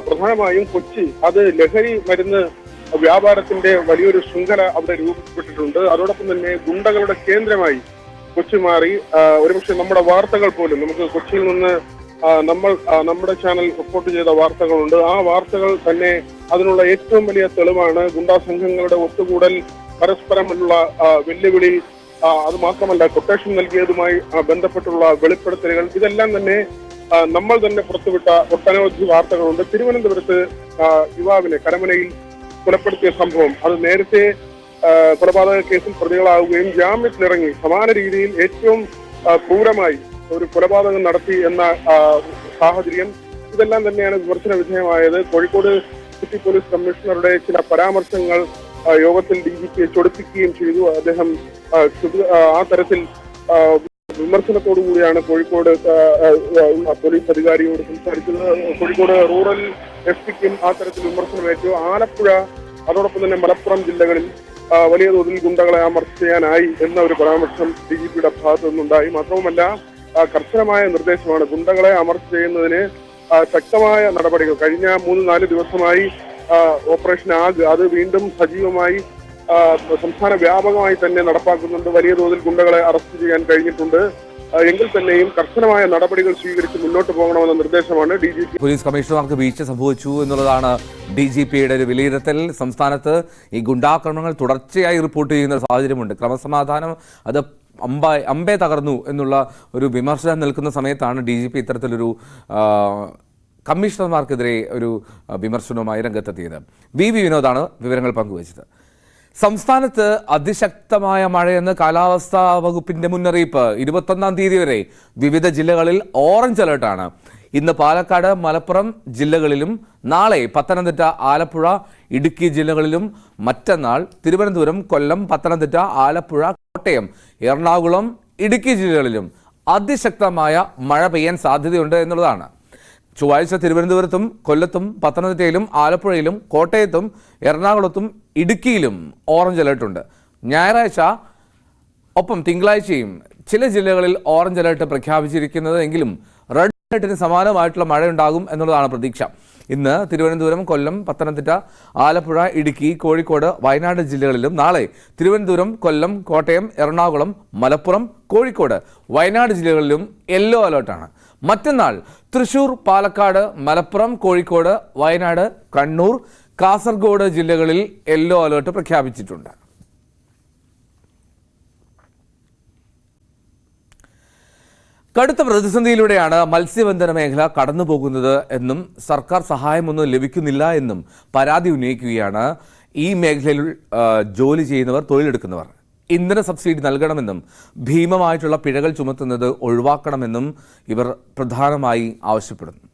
പ്രധാനമായും കൊച്ചി, അത് ലഹരി മരുന്ന് വ്യാപാരത്തിന്റെ വലിയൊരു ശൃംഖല അവിടെ രൂപപ്പെട്ടിട്ടുണ്ട്. അതോടൊപ്പം തന്നെ ഗുണ്ടകളുടെ കേന്ദ്രമായി കൊച്ചി മാറി. ഒരുപക്ഷെ നമ്മുടെ വാർത്തകൾ പോലും, നമുക്ക് കൊച്ചിയിൽ നിന്ന് നമ്മുടെ ചാനൽ റിപ്പോർട്ട് ചെയ്ത വാർത്തകളുണ്ട്. ആ വാർത്തകൾ തന്നെ അതിനുള്ള ഏറ്റവും വലിയ തെളിവാണ്. ഗുണ്ടാ സംഘങ്ങളുടെ ഒത്തുകൂടൽ, പരസ്പരമുള്ള വെല്ലുവിളി, അത് മാത്രമല്ല കൊട്ടേഷൻ നൽകിയതുമായി ബന്ധപ്പെട്ടുള്ള വെളിപ്പെടുത്തലുകൾ, ഇതെല്ലാം തന്നെ നമ്മൾ തന്നെ പുറത്തുവിട്ട ഒട്ടനവധി വാർത്തകളുണ്ട്. തിരുവനന്തപുരത്ത് യുവാവിനെ കരമനയിൽ കൊലപ്പെടുത്തിയ സംഭവം, അത് നേരത്തെ കൊലപാതക കേസിൽ പ്രതികളാവുകയും ജാമ്യത്തിലിറങ്ങി സമാന രീതിയിൽ ഏറ്റവും ക്രൂരമായി ഒരു കൊലപാതകം നടത്തി എന്ന സാഹചര്യം, ഇതെല്ലാം തന്നെയാണ് വിമർശന വിധേയമായത്. കോഴിക്കോട് സിറ്റി പോലീസ് കമ്മീഷണറുടെ ചില പരാമർശങ്ങൾ യോഗത്തിൽ DGPയെ ചൊടിപ്പിക്കുകയും ചെയ്തു. അദ്ദേഹം ആ തരത്തിൽ വിമർശനത്തോടു കൂടിയാണ് കോഴിക്കോട് പോലീസ് അധികാരിയോട് സംസാരിച്ചത്. കോഴിക്കോട് റൂറൽ SP-ക്കും ആ തരത്തിൽ വിമർശനമേറ്റു. ആലപ്പുഴ, അതോടൊപ്പം തന്നെ മലപ്പുറം ജില്ലകളിൽ വലിയ തോതിൽ ഗുണ്ടകളെ അമർച്ച ചെയ്യാനായി എന്ന ഒരു പരാമർശം DGPയുടെ ഭാഗത്തു നിന്നുണ്ടായി. മാത്രവുമല്ല, കർശനമായ നിർദ്ദേശമാണ് ഗുണ്ടകളെ അമർച്ച ചെയ്യുന്നതിന് ശക്തമായ നടപടികൾ. കഴിഞ്ഞ 3-4 ദിവസമായി ഓപ്പറേഷൻ ആഗ് അത് വീണ്ടും സജീവമായി സംസ്ഥാന വ്യാപകമായി തന്നെ നടപ്പാക്കുന്നുണ്ട്. വലിയ തോതിൽ ഗുണ്ടകളെ അറസ്റ്റ് ചെയ്യാൻ കഴിഞ്ഞിട്ടുണ്ട്. എങ്കിൽ തന്നെയും കർശനമായ നടപടികൾ സ്വീകരിച്ച് മുന്നോട്ട് പോകണമെന്ന നിർദ്ദേശമാണ് DGP. പോലീസ് കമ്മീഷണർമാർക്ക് വീഴ്ച സംഭവിച്ചു എന്നുള്ളതാണ് DGPയുടെ ഒരു വിലയിരുത്തൽ. സംസ്ഥാനത്ത് ഈ ഗുണ്ടാക്രമണങ്ങൾ തുടർച്ചയായി റിപ്പോർട്ട് ചെയ്യുന്ന സാഹചര്യമുണ്ട്. ക്രമസമാധാനം അത് അമ്പേ തകർന്നു എന്നുള്ള ഒരു വിമർശനം നിൽക്കുന്ന സമയത്താണ് DGP ഇത്തരത്തിലൊരു കമ്മീഷണർമാർക്കെതിരെ ഒരു വിമർശനവുമായി രംഗത്തെത്തിയത്. വി വിനോദാണ് വിവരങ്ങൾ പങ്കുവച്ചത്. സംസ്ഥാനത്ത് അതിശക്തമായ മഴയെന്ന് കാലാവസ്ഥാ വകുപ്പിന്റെ മുന്നറിയിപ്പ്. 21-ാം തീയതി വരെ വിവിധ ജില്ലകളിൽ ഓറഞ്ച് അലർട്ടാണ്. ഇന്ന് പാലക്കാട്, മലപ്പുറം ജില്ലകളിലും നാളെ പത്തനംതിട്ട, ആലപ്പുഴ, ഇടുക്കി ജില്ലകളിലും മറ്റന്നാൾ തിരുവനന്തപുരം, കൊല്ലം, പത്തനംതിട്ട, ആലപ്പുഴ, കോട്ടയം, എറണാകുളം, ഇടുക്കി ജില്ലകളിലും അതിശക്തമായ മഴ പെയ്യാൻ സാധ്യതയുണ്ട് എന്നുള്ളതാണ്. ചൊവ്വാഴ്ച തിരുവനന്തപുരത്തും കൊല്ലത്തും പത്തനംതിട്ടയിലും ആലപ്പുഴയിലും കോട്ടയത്തും എറണാകുളത്തും ഇടുക്കിയിലും ഓറഞ്ച് അലർട്ടുണ്ട്. ഞായറാഴ്ച ഒപ്പം തിങ്കളാഴ്ചയും ചില ജില്ലകളിൽ ഓറഞ്ച് അലർട്ട് പ്രഖ്യാപിച്ചിരിക്കുന്നത് എങ്കിലും റെഡ് അലർട്ടിന് സമാനമായിട്ടുള്ള മഴയുണ്ടാകും എന്നുള്ളതാണ് പ്രതീക്ഷ. ഇന്ന് തിരുവനന്തപുരം, കൊല്ലം, പത്തനംതിട്ട, ആലപ്പുഴ, ഇടുക്കി, കോഴിക്കോട്, വയനാട് ജില്ലകളിലും നാളെ തിരുവനന്തപുരം, കൊല്ലം, കോട്ടയം, എറണാകുളം, മലപ്പുറം, കോഴിക്കോട്, വയനാട് ജില്ലകളിലും യെല്ലോ അലർട്ടാണ്. മറ്റന്നാൾ തൃശൂർ, പാലക്കാട്, മലപ്പുറം, കോഴിക്കോട്, വയനാട്, കണ്ണൂർ, കാസർഗോഡ് ജില്ലകളിൽ യെല്ലോ അലർട്ട് പ്രഖ്യാപിച്ചിട്ടുണ്ട്. കടുത്ത പ്രതിസന്ധിയിലൂടെയാണ് മത്സ്യബന്ധന മേഖല കടന്നുപോകുന്നത് എന്നും സർക്കാർ സഹായമൊന്നും ലഭിക്കുന്നില്ല എന്നും പരാതി ഉന്നയിക്കുകയാണ് ഈ മേഖലയിൽ ജോലി ചെയ്യുന്നവർ, തൊഴിലെടുക്കുന്നവർ. ഇന്ധന സബ്സിഡി നൽകണമെന്നും ഭീമമായിട്ടുള്ള പിഴകൾ ചുമത്തുന്നത് ഒഴിവാക്കണമെന്നും ഇവർ പ്രധാനമായി ആവശ്യപ്പെടുന്നു.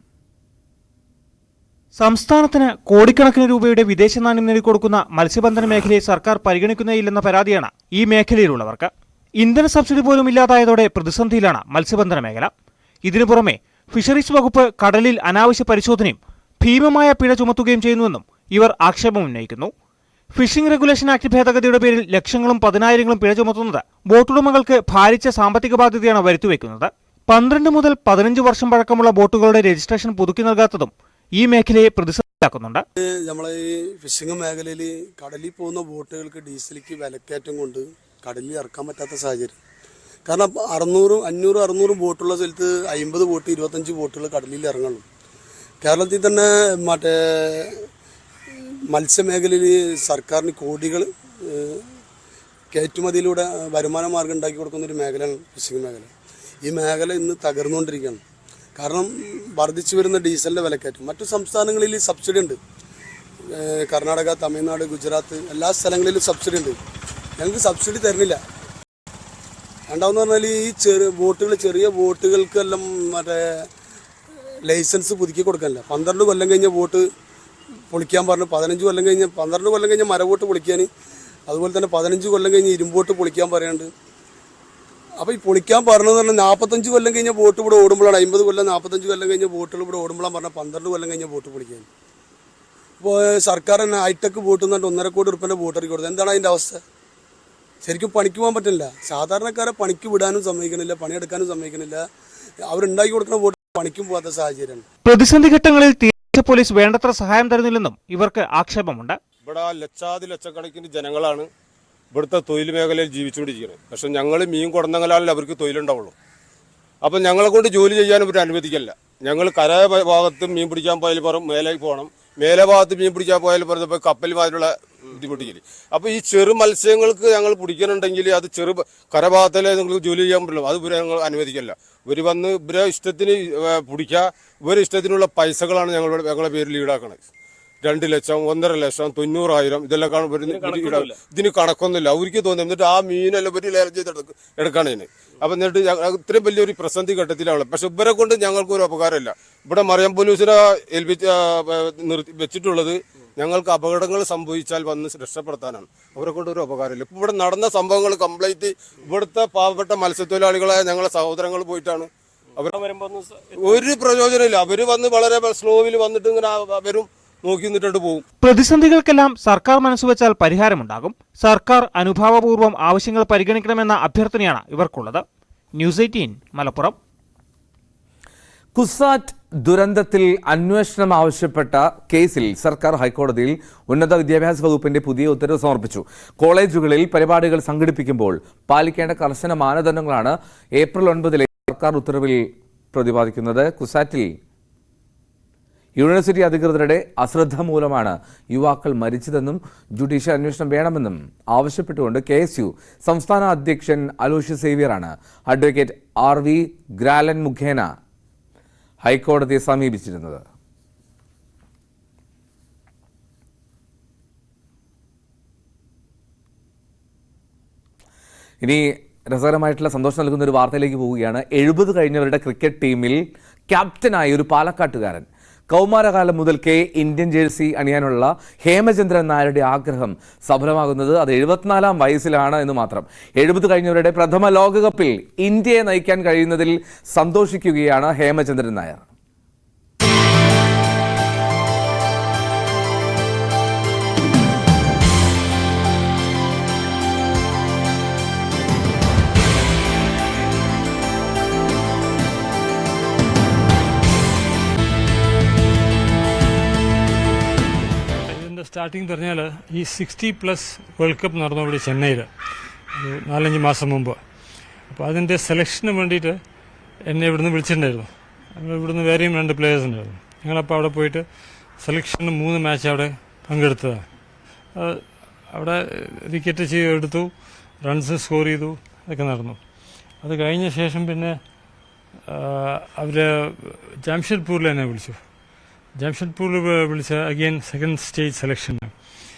സംസ്ഥാനത്തിന് കോടിക്കണക്കിന് രൂപയുടെ വിദേശ നാണ്യം നേടിക്കൊടുക്കുന്ന മത്സ്യബന്ധന മേഖലയെ സർക്കാർ പരിഗണിക്കുന്നേയില്ലെന്ന പരാതിയാണ് ഈ മേഖലയിലുള്ളവർക്ക്. ഇന്ധന സബ്സിഡി പോലും ഇല്ലാതായതോടെ പ്രതിസന്ധിയിലാണ് മത്സ്യബന്ധന മേഖല. ഇതിനു പുറമെ ഫിഷറീസ് വകുപ്പ് കടലിൽ അനാവശ്യ പരിശോധനയും ഭീമമായ പിഴ ചുമത്തുകയും ചെയ്യുന്നുവെന്നും ഇവർ ആക്ഷേപം ഉന്നയിക്കുന്നു. ഫിഷിംഗ് റെഗുലേഷൻ ആക്ട് ഭേദഗതിയുടെ പേരിൽ ലക്ഷങ്ങളും പതിനായിരങ്ങളും പിഴ ചുമത്തുന്നത് ബോട്ടുടമകൾക്ക് ഭാരിച്ച സാമ്പത്തിക ബാധ്യതയാണ് വരുത്തിവെക്കുന്നത്. 12 മുതൽ 15 വർഷം പഴക്കമുള്ള ബോട്ടുകളുടെ രജിസ്ട്രേഷൻ പുതുക്കി നൽകാത്തതും ഈ മേഖലയെ പ്രതിസന്ധിയാക്കുന്നുണ്ട്. നമ്മളെ ഈ ഫിഷിംഗ് മേഖലയിൽ കടലിൽ പോകുന്ന ബോട്ടുകൾക്ക് ഡീസലിക്ക് വിലക്കയറ്റം കൊണ്ട് കടലിൽ ഇറക്കാൻ പറ്റാത്ത സാഹചര്യം. കാരണം 500-600 ബോട്ടുള്ള സ്ഥലത്ത് 50 ബോട്ട് 25 ബോട്ടുകൾ കടലിൽ ഇറങ്ങുള്ളൂ. കേരളത്തിൽ തന്നെ മറ്റേ മത്സ്യമേഖലയിൽ സർക്കാരിന് കോടികൾ കയറ്റുമതിയിലൂടെ വരുമാന മാർഗം ഉണ്ടാക്കി കൊടുക്കുന്നൊരു മേഖലയാണ് ഫിഷിംഗ് മേഖല. ഈ മേഖല ഇന്ന് തകർന്നുകൊണ്ടിരിക്കുകയാണ്. കാരണം വർദ്ധിച്ചു വരുന്ന ഡീസലിൻ്റെ വിലക്കയറ്റം. മറ്റു സംസ്ഥാനങ്ങളിൽ സബ്സിഡി ഉണ്ട്. കർണാടക, തമിഴ്നാട്, ഗുജറാത്ത് എല്ലാ സ്ഥലങ്ങളിലും സബ്സിഡി ഉണ്ട്. ഞങ്ങൾക്ക് സബ്സിഡി തരുന്നില്ല. രണ്ടാമെന്ന് പറഞ്ഞാൽ ഈ ചെറിയ ബോട്ടുകൾക്കെല്ലാം മറ്റേ ലൈസൻസ് പുതുക്കി കൊടുക്കാനില്ല. 12 കൊല്ലം കഴിഞ്ഞ ബോട്ട് പൊളിക്കാൻ പറഞ്ഞു. 12 കൊല്ലം കഴിഞ്ഞ് മരബോട്ട് പൊളിക്കാൻ, അതുപോലെ തന്നെ 15 കൊല്ലം കഴിഞ്ഞ് ഇരുമ്പോട്ട് പൊളിക്കാൻ പറയാണ്ട്. അപ്പോൾ ഈ പൊളിക്കാൻ പറഞ്ഞതെന്ന് പറഞ്ഞാൽ 45 കൊല്ലം കഴിഞ്ഞ ബോട്ട് ഇവിടെ ഓടുമ്പോഴാണ്, 50 കൊല്ലം 45 കൊല്ലം കഴിഞ്ഞ ബോട്ടുകൾ ഇവിടെ ഓടുമ്പോഴാണ് പറഞ്ഞാൽ 12 കൊല്ലം കഴിഞ്ഞ ബോട്ട് പൊളിക്കാൻ. ഇപ്പോൾ സർക്കാർ തന്നെ ഹൈടെക് ബോട്ട് എന്നിട്ട് 1.5 കോടി രൂപേൻ്റെ ബോട്ട് ഇറക്കി കൊടുത്തത്. എന്താണ് അതിൻ്റെ അവസ്ഥ? ശരിക്കും പണിക്ക് പോകാൻ പറ്റില്ല. സാധാരണക്കാരെ പണിക്ക് വിടാനും സമ്മതിക്കണില്ല, പണിയെടുക്കാനും സമ്മതിക്കണില്ല. അവരുണ്ടാക്കി കൊടുക്കുന്ന ബോട്ട് പണിക്കും പോകാത്ത സാഹചര്യമാണ്. പ്രതിസന്ധി ഘട്ടങ്ങളിൽ പോലീസ് വേണ്ടത്ര സഹായം തരുന്നില്ലെന്നും ഇവർക്ക് ആക്ഷേപമുണ്ട്. ഇവിടെ ലക്ഷക്കണക്കിന് ജനങ്ങളാണ് ഇവിടുത്തെ തൊഴിൽ മേഖലയിൽ ജീവിച്ചുകൊണ്ടിരിക്കുന്നത്. പക്ഷെ ഞങ്ങൾ മീൻ കൊടുന്നെങ്കിലാണല്ലോ അവർക്ക് തൊഴിലുണ്ടാവുള്ളൂ. അപ്പം ഞങ്ങളെ കൊണ്ട് ജോലി ചെയ്യാനും ഇവർ അനുവദിക്കില്ല. ഞങ്ങൾ കരായ ഭാഗത്ത് മീൻ പിടിക്കാൻ പോയാൽ പറയും മേലേക്ക് പോകണം, മേലെ ഭാഗത്ത് മീൻ പിടിക്കാൻ പോയാൽ പറഞ്ഞപ്പോൾ കപ്പൽ മാതിരിയുള്ള ബുദ്ധിമുട്ടിക്കില്ല. അപ്പോൾ ഈ ചെറു മത്സ്യങ്ങൾക്ക് ഞങ്ങൾ പിടിക്കണമെങ്കിൽ അത് കരഭാഗത്തിലെ നിങ്ങൾക്ക് ജോലി ചെയ്യാൻ പറ്റില്ല. അത് ഇവരെ ഞങ്ങൾ അനുവദിക്കില്ല. ഇവർ വന്ന് ഇവരെ ഇഷ്ടത്തിന് പിടിക്കുക, ഇവരെ ഇഷ്ടത്തിനുള്ള പൈസകളാണ് ഞങ്ങളുടെ പേരിൽ ഈടാക്കണത്. 2 ലക്ഷം, 1.5 ലക്ഷം, 90,000 ഇതെല്ലാം ഇതിന് കണക്കൊന്നുമില്ല. അവർക്ക് തോന്നി. എന്നിട്ട് ആ മീനെല്ലാം ഒരു ലേലം ചെയ്ത് എടുക്കണേന്. അപ്പം എന്നിട്ട് ഇത്രയും വലിയൊരു പ്രതിസന്ധി ഘട്ടത്തിലാണ്. പക്ഷെ ഇവരെ കൊണ്ട് ഞങ്ങൾക്ക് ഒരു ഉപകാരമില്ല. ഇവിടെ മറിയം പോലീസിനെ വെച്ചിട്ടുള്ളത് ഞങ്ങൾക്ക് അപകടങ്ങൾ സംഭവിച്ചാൽ വന്ന് രക്ഷപ്പെടുത്താനാണ്. അവരെ കൊണ്ട് ഒരു ഉപകാരമില്ല. ഇപ്പം ഇവിടെ നടന്ന സംഭവങ്ങൾ കംപ്ലീറ്റ് ഇവിടുത്തെ പാവപ്പെട്ട മത്സ്യത്തൊഴിലാളികളായ ഞങ്ങളെ സഹോദരങ്ങൾ പോയിട്ടാണ്. അവർ ഒരു പ്രയോജനമില്ല. അവർ വന്ന് വളരെ സ്ലോവിൽ വന്നിട്ട് ഇങ്ങനെ അവരും നോക്കി നിന്നിട്ട് പോകും. പ്രതിസന്ധികൾക്കെല്ലാം സർക്കാർ മനസ്സുവെച്ചാൽ പരിഹാരമുണ്ടാകും. സർക്കാർ അനുഭാവപൂർവ്വം ആവശ്യങ്ങൾ പരിഗണിക്കണമെന്ന അഭ്യർത്ഥനയാണ് ഇവർക്കുള്ളത്. ന്യൂസ് 18 മലപ്പുറം. കുസാറ്റ് ദുരന്തത്തിൽ അന്വേഷണം ആവശ്യപ്പെട്ട കേസിൽ സർക്കാർ ഹൈക്കോടതിയിൽ ഉന്നത വിദ്യാഭ്യാസ വകുപ്പിന്റെ പുതിയ ഉത്തരവ് സമർപ്പിച്ചു. കോളേജുകളിൽ പരിപാടികൾ സംഘടിപ്പിക്കുമ്പോൾ പാലിക്കേണ്ട കർശന മാനദണ്ഡങ്ങളാണ് ഏപ്രിൽ 9 സർക്കാർ ഉത്തരവിൽ പ്രതിപാദിക്കുന്നത്. കുസാറ്റിൽ യൂണിവേഴ്സിറ്റി അധികൃതരുടെ അശ്രദ്ധ മൂലമാണ് യുവാക്കൾ മരിച്ചതെന്നും ജുഡീഷ്യൽ അന്വേഷണം വേണമെന്നും ആവശ്യപ്പെട്ടുകൊണ്ട് KSU സംസ്ഥാന അധ്യക്ഷൻ അലോഷ്യസ് സേവ്യറാണ് അഡ്വക്കേറ്റ് RV ഗ്രാലൻ മുഖേന ഹൈക്കോടതിയെ സമീപിച്ചിരുന്നത്. ഇനി രസകരമായിട്ടുള്ള സന്തോഷം നൽകുന്ന ഒരു വാർത്തയിലേക്ക് പോവുകയാണ്. 70 കഴിഞ്ഞവരുടെ ക്രിക്കറ്റ് ടീമിൽ ക്യാപ്റ്റനായ ഒരു പാലക്കാട്ടുകാരൻ. കൗമാരകാലം മുതൽക്കേ ഇന്ത്യൻ ജേഴ്സി അണിയാനുള്ള ഹേമചന്ദ്രൻ നായരുടെ ആഗ്രഹം സഫലമാകുന്നത് അത് 74-ാം വയസ്സിലാണ് എന്ന് മാത്രം. 70 കഴിഞ്ഞവരുടെ പ്രഥമ ലോകകപ്പിൽ ഇന്ത്യയെ നയിക്കാൻ കഴിയുന്നതിൽ സന്തോഷിക്കുകയാണ് ഹേമചന്ദ്രൻ നായർ. സ്റ്റാർട്ടിങ് പറഞ്ഞാൽ ഈ 60+ വേൾഡ് കപ്പ് നടന്നു ഇവിടെ ചെന്നൈയിൽ 4-5 മാസം മുമ്പ്. അപ്പോൾ അതിൻ്റെ സെലക്ഷന് വേണ്ടിയിട്ട് എന്നെ ഇവിടുന്ന് വിളിച്ചിട്ടുണ്ടായിരുന്നു. ഞങ്ങൾ ഇവിടുന്ന് വേറെയും 2 പ്ലേയേഴ്സ് ഉണ്ടായിരുന്നു. ഞങ്ങളപ്പോൾ അവിടെ പോയിട്ട് സെലക്ഷന് 3 മാച്ച് അവിടെ പങ്കെടുത്തതാണ്. അവിടെ വിക്കറ്റ് എടുത്തു, റൺസ് സ്കോർ ചെയ്തു, അതൊക്കെ നടന്നു. അത് കഴിഞ്ഞ ശേഷം പിന്നെ അവർ ജാംഷഡ്പൂരിൽ എന്നെ വിളിച്ചു. ജംഷഡ്പൂരിൽ വിളിച്ച അഗെയിൻ സെക്കൻഡ് സ്റ്റേജ് സെലക്ഷന്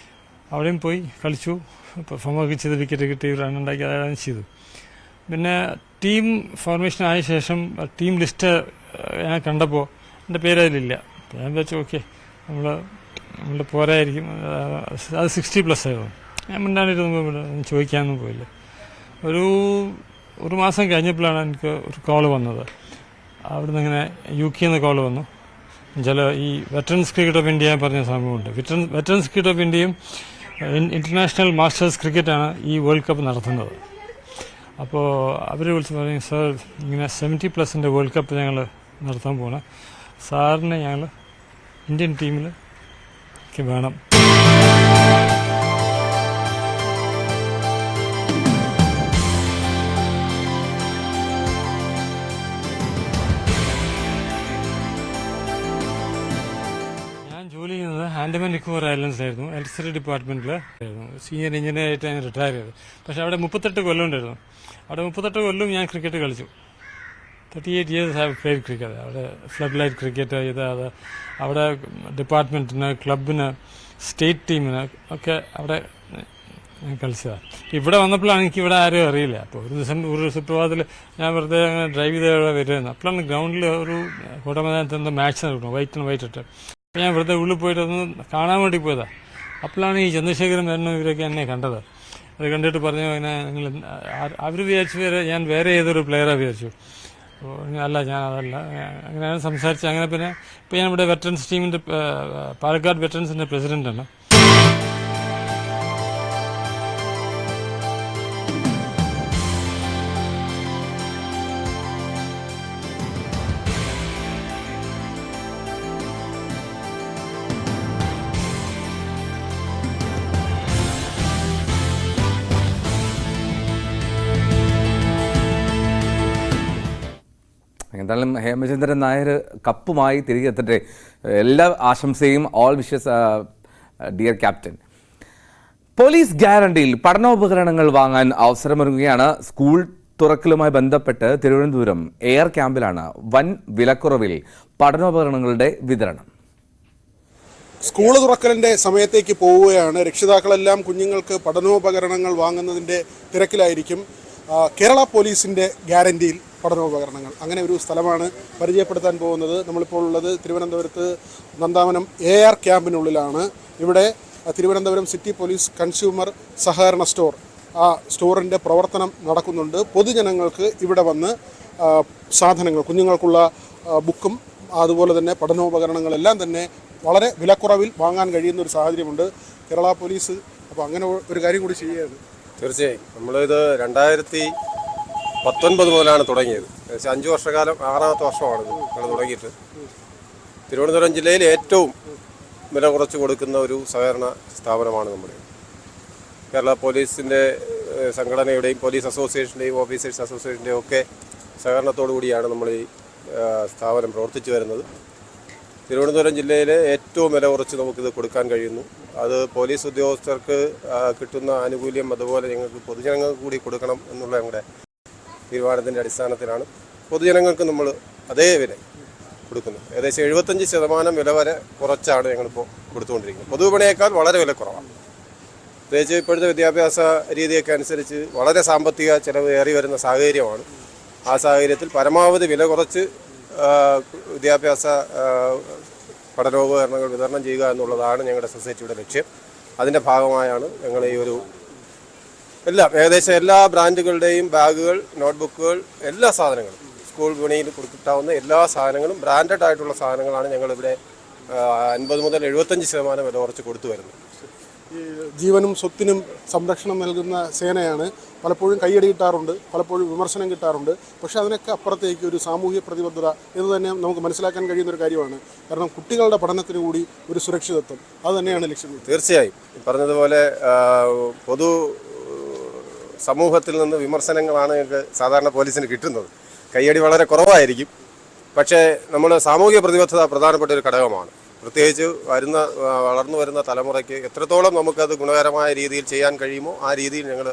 അവിടെയും പോയി കളിച്ചു, പെർഫോമൊക്കെ ചെയ്ത് വിക്കറ്റ് കിട്ടി, റൺ ഉണ്ടാക്കി, അതെല്ലാം ചെയ്തു. പിന്നെ ടീം ഫോർമേഷൻ ആയ ശേഷം ടീം ലിസ്റ്റ് ഞാൻ കണ്ടപ്പോൾ എൻ്റെ പേര് അതിലില്ല. ഞാൻ വെച്ചു ഓക്കെ നമ്മൾ പോരായിരിക്കും, അത് 60+ ആയിരുന്നു. ഞാൻ മിണ്ടാണ്ടിരുന്നു, ചോദിക്കാനൊന്നും പോയില്ല. ഒരു മാസം കഴിഞ്ഞപ്പോഴാണ് എനിക്ക് ഒരു കോൾ വന്നത്. അവിടുന്ന് ഇങ്ങനെ UK നിന്ന് കോൾ വന്നു. ഈ വെറ്ററൻസ് ക്രിക്കറ്റ് ഓഫ് ഇന്ത്യ പറഞ്ഞ സംഭവമുണ്ട്. വെറ്ററൻസ് ക്രിക്കറ്റ് ഓഫ് ഇന്ത്യയും ഇന്റർനാഷണൽ മാസ്റ്റേഴ്സ് ക്രിക്കറ്റാണ് ഈ വേൾഡ് കപ്പ് നടത്തുന്നത്. അപ്പോൾ അവർ വിളിച്ച് പറയും, സാർ ഇങ്ങനെ 70+ വേൾഡ് കപ്പ് ഞങ്ങൾ നടത്താൻ പോകണം, സാറിനെ ഞങ്ങൾ ഇന്ത്യൻ ടീമിൽ വേണം. ആൻഡമാൻ നിക്കോബാർ ഐലൻഡ്സിലായിരുന്നു, ഇലക്ട്രിസിറ്റി ഡിപ്പാർട്ട്മെൻറ്റിലായിരുന്നു. സീനിയർ എഞ്ചിനീയറായിട്ട് ഞാൻ റിട്ടയർ ചെയ്തു. പക്ഷേ അവിടെ 38 കൊല്ലം ഉണ്ടായിരുന്നു. അവിടെ 38 കൊല്ലം ഞാൻ ക്രിക്കറ്റ് കളിച്ചു. 38 years ഹാവ് പ്ലേഡ് ക്രിക്കറ്റ്. അവിടെ ഫ്ലഡ് ലൈറ്റ് ക്രിക്കറ്റ് ചെയ്ത് അവിടെ ഡിപ്പാർട്ട്മെൻറ്റിന്, ക്ലബിന്, സ്റ്റേറ്റ് ടീമിന് ഒക്കെ അവിടെ ഞാൻ കളിച്ചതാണ്. ഇവിടെ വന്നപ്പോഴാണ് എനിക്ക് ഇവിടെ ആരും അറിയില്ല. അപ്പോൾ ഒരു സുപ്രഭാതത്തിൽ ഞാൻ വെറുതെ അങ്ങനെ ഡ്രൈവ് ചെയ്ത് വരുമായിരുന്നു. അപ്പോഴാണ് ഗ്രൗണ്ടിൽ ഒരു കോട്ടമൈതാനത്ത് മാച്ച് നടക്കണം, വൈറ്റ് ആൻഡ് വൈറ്റ് ഇട്ട്. ഞാൻ വെറുതെ ഉള്ളിൽ പോയിട്ട് ഒന്ന് കാണാൻ വേണ്ടി പോയതാണ്. അപ്പോഴാണ് ഈ ചന്ദ്രശേഖരൻ വരണം ഇവരൊക്കെ എന്നെ കണ്ടത്. അത് കണ്ടിട്ട് പറഞ്ഞു, അങ്ങനെ നിങ്ങൾ അവർ വിചാരിച്ചു ഞാൻ വേറെ ഏതൊരു പ്ലെയറാണ് വിചാരിച്ചു. അല്ല, ഞാൻ അതല്ല. അങ്ങനെയാണ് സംസാരിച്ച്. അങ്ങനെ പിന്നെ ഇപ്പോൾ ഞാൻ ഇവിടെ വെറ്ററൻസ് ടീമിൻ്റെ പാലക്കാട് വെറ്ററൻസിൻ്റെ പ്രസിഡൻ്റാണ്. എന്താ എന്തായാലും ഹേമചന്ദ്രൻ നായർ കപ്പുമായി തിരികെ എത്തട്ടെ. എല്ലാ ആശംസയും, all wishes dear captain. Police ഗ്യാരണ്ടിയിൽ പഠനോപകരണങ്ങൾ വാങ്ങാൻ അവസരമൊരുങ്ങുകയാണ്. സ്കൂൾ തുറക്കലുമായി ബന്ധപ്പെട്ട് തിരുവനന്തപുരം എയർ ക്യാമ്പിലാണ് വൻ വിലക്കുറവിൽ പഠനോപകരണങ്ങളുടെ വിതരണം. സ്കൂൾ തുറക്കലിൻ്റെ സമയത്തേക്ക് പോവുകയാണ്. രക്ഷിതാക്കളെല്ലാം കുഞ്ഞുങ്ങൾക്ക് പഠനോപകരണങ്ങൾ വാങ്ങുന്നതിൻ്റെ തിരക്കിലായിരിക്കും. കേരള പോലീസിൻ്റെ ഗ്യാരണ്ടിയിൽ പഠനോപകരണങ്ങൾ, അങ്ങനെ ഒരു സ്ഥലമാണ് പരിചയപ്പെടുത്താൻ പോകുന്നത്. നമ്മളിപ്പോൾ ഉള്ളത് തിരുവനന്തപുരത്ത് നന്ദാവനം എയർ ക്യാമ്പിനുള്ളിലാണ്. ഇവിടെ തിരുവനന്തപുരം സിറ്റി പോലീസ് കൺസ്യൂമർ സഹകരണ സ്റ്റോർ, ആ സ്റ്റോറിൻ്റെ പ്രവർത്തനം നടക്കുന്നുണ്ട്. പൊതുജനങ്ങൾക്ക് ഇവിടെ വന്ന് സാധനങ്ങൾ, കുഞ്ഞുങ്ങൾക്കുള്ള ബുക്കും അതുപോലെ തന്നെ പഠനോപകരണങ്ങളെല്ലാം തന്നെ വളരെ വിലക്കുറവിൽ വാങ്ങാൻ കഴിയുന്ന ഒരു സാഹചര്യമുണ്ട് കേരള പോലീസ്. അപ്പോൾ അങ്ങനെ ഒരു കാര്യം കൂടി ചെയ്യുകയാണ്. തീർച്ചയായും നമ്മളിത് 2019 മുതലാണ് തുടങ്ങിയത്. ഏകദേശം 5 വർഷക്കാലം, 6ാമത്തെ വർഷമാണിത് നമ്മൾ തുടങ്ങിയിട്ട്. തിരുവനന്തപുരം ജില്ലയിൽ ഏറ്റവും വില കുറച്ച് കൊടുക്കുന്ന ഒരു സഹകരണ സ്ഥാപനമാണ് നമ്മുടെ കേരള പോലീസിൻ്റെ സംഘടനയുടെയും പോലീസ് അസോസിയേഷൻ്റെയും ഓഫീസേഴ്സ് അസോസിയേഷൻ്റെയും ഒക്കെ സഹകരണത്തോടു കൂടിയാണ് നമ്മൾ ഈ സ്ഥാപനം പ്രവർത്തിച്ചു വരുന്നത്. തിരുവനന്തപുരം ജില്ലയിലെ ഏറ്റവും വില കുറച്ച് നമുക്കിത് കൊടുക്കാൻ കഴിയുന്നു. അത് പോലീസ് ഉദ്യോഗസ്ഥർക്ക് കിട്ടുന്ന ആനുകൂല്യം അതുപോലെ ഞങ്ങൾക്ക് പൊതുജനങ്ങൾക്ക് കൂടി കൊടുക്കണം എന്നുള്ള ഞങ്ങളുടെ തീരുമാനത്തിൻ്റെ അടിസ്ഥാനത്തിലാണ് പൊതുജനങ്ങൾക്ക് നമ്മൾ അതേ വില കൊടുക്കുന്നത്. ഏകദേശം 75% വില വരെ കുറച്ചാണ് ഞങ്ങളിപ്പോൾ കൊടുത്തുകൊണ്ടിരിക്കുന്നത്. പൊതുവിപണിയേക്കാൾ വളരെ വില കുറവാണ്. പ്രത്യേകിച്ച് ഇപ്പോഴത്തെ വിദ്യാഭ്യാസ രീതിയൊക്കെ അനുസരിച്ച് വളരെ സാമ്പത്തിക ചിലവ് ഏറി വരുന്ന സാഹചര്യമാണ്. ആ സാഹചര്യത്തിൽ പരമാവധി വില കുറച്ച് വിദ്യാഭ്യാസ പഠനോപകരണങ്ങൾ വിതരണം ചെയ്യുക എന്നുള്ളതാണ് ഞങ്ങളുടെ സൊസൈറ്റിയുടെ ലക്ഷ്യം. അതിൻ്റെ ഭാഗമായാണ് ഞങ്ങൾ ഈ ഒരു ഏകദേശം എല്ലാ ബ്രാൻഡുകളുടെയും ബാഗുകൾ, നോട്ട്ബുക്കുകൾ, എല്ലാ സാധനങ്ങളും സ്കൂൾ വിപണിയിൽ കിട്ടാവുന്ന എല്ലാ സാധനങ്ങളും ബ്രാൻഡഡ് ആയിട്ടുള്ള സാധനങ്ങളാണ് ഞങ്ങളിവിടെ 50 മുതൽ 75% വില കുറച്ച് കൊടുത്തു വരുന്നത്. ഈ ജീവനും സ്വത്തിനും സംരക്ഷണം നൽകുന്ന സേനയാണ്. പലപ്പോഴും കയ്യടി കിട്ടാറുണ്ട്, പലപ്പോഴും വിമർശനം കിട്ടാറുണ്ട്. പക്ഷേ അതിനൊക്കെ അപ്പുറത്തേക്ക് ഒരു സാമൂഹ്യ പ്രതിബദ്ധത എന്ന് തന്നെ നമുക്ക് മനസ്സിലാക്കാൻ കഴിയുന്നൊരു കാര്യമാണ്. കാരണം കുട്ടികളുടെ പഠനത്തിന് കൂടി ഒരു സുരക്ഷിതത്വം, അത് തന്നെയാണ് ലക്ഷ്യം. തീർച്ചയായും പറഞ്ഞതുപോലെ പൊതു സമൂഹത്തിൽ നിന്ന് വിമർശനങ്ങളാണ് ഞങ്ങൾക്ക് സാധാരണ പോലീസിന് കിട്ടുന്നത്. കയ്യടി വളരെ കുറവായിരിക്കും. പക്ഷേ നമ്മൾ സാമൂഹിക പ്രതിബദ്ധത പ്രധാനപ്പെട്ട ഒരു ഘടകമാണ്. പ്രത്യേകിച്ച് വളർന്നു വരുന്ന തലമുറയ്ക്ക് എത്രത്തോളം നമുക്കത് ഗുണകരമായ രീതിയിൽ ചെയ്യാൻ കഴിയുമോ ആ രീതിയിൽ ഞങ്ങൾ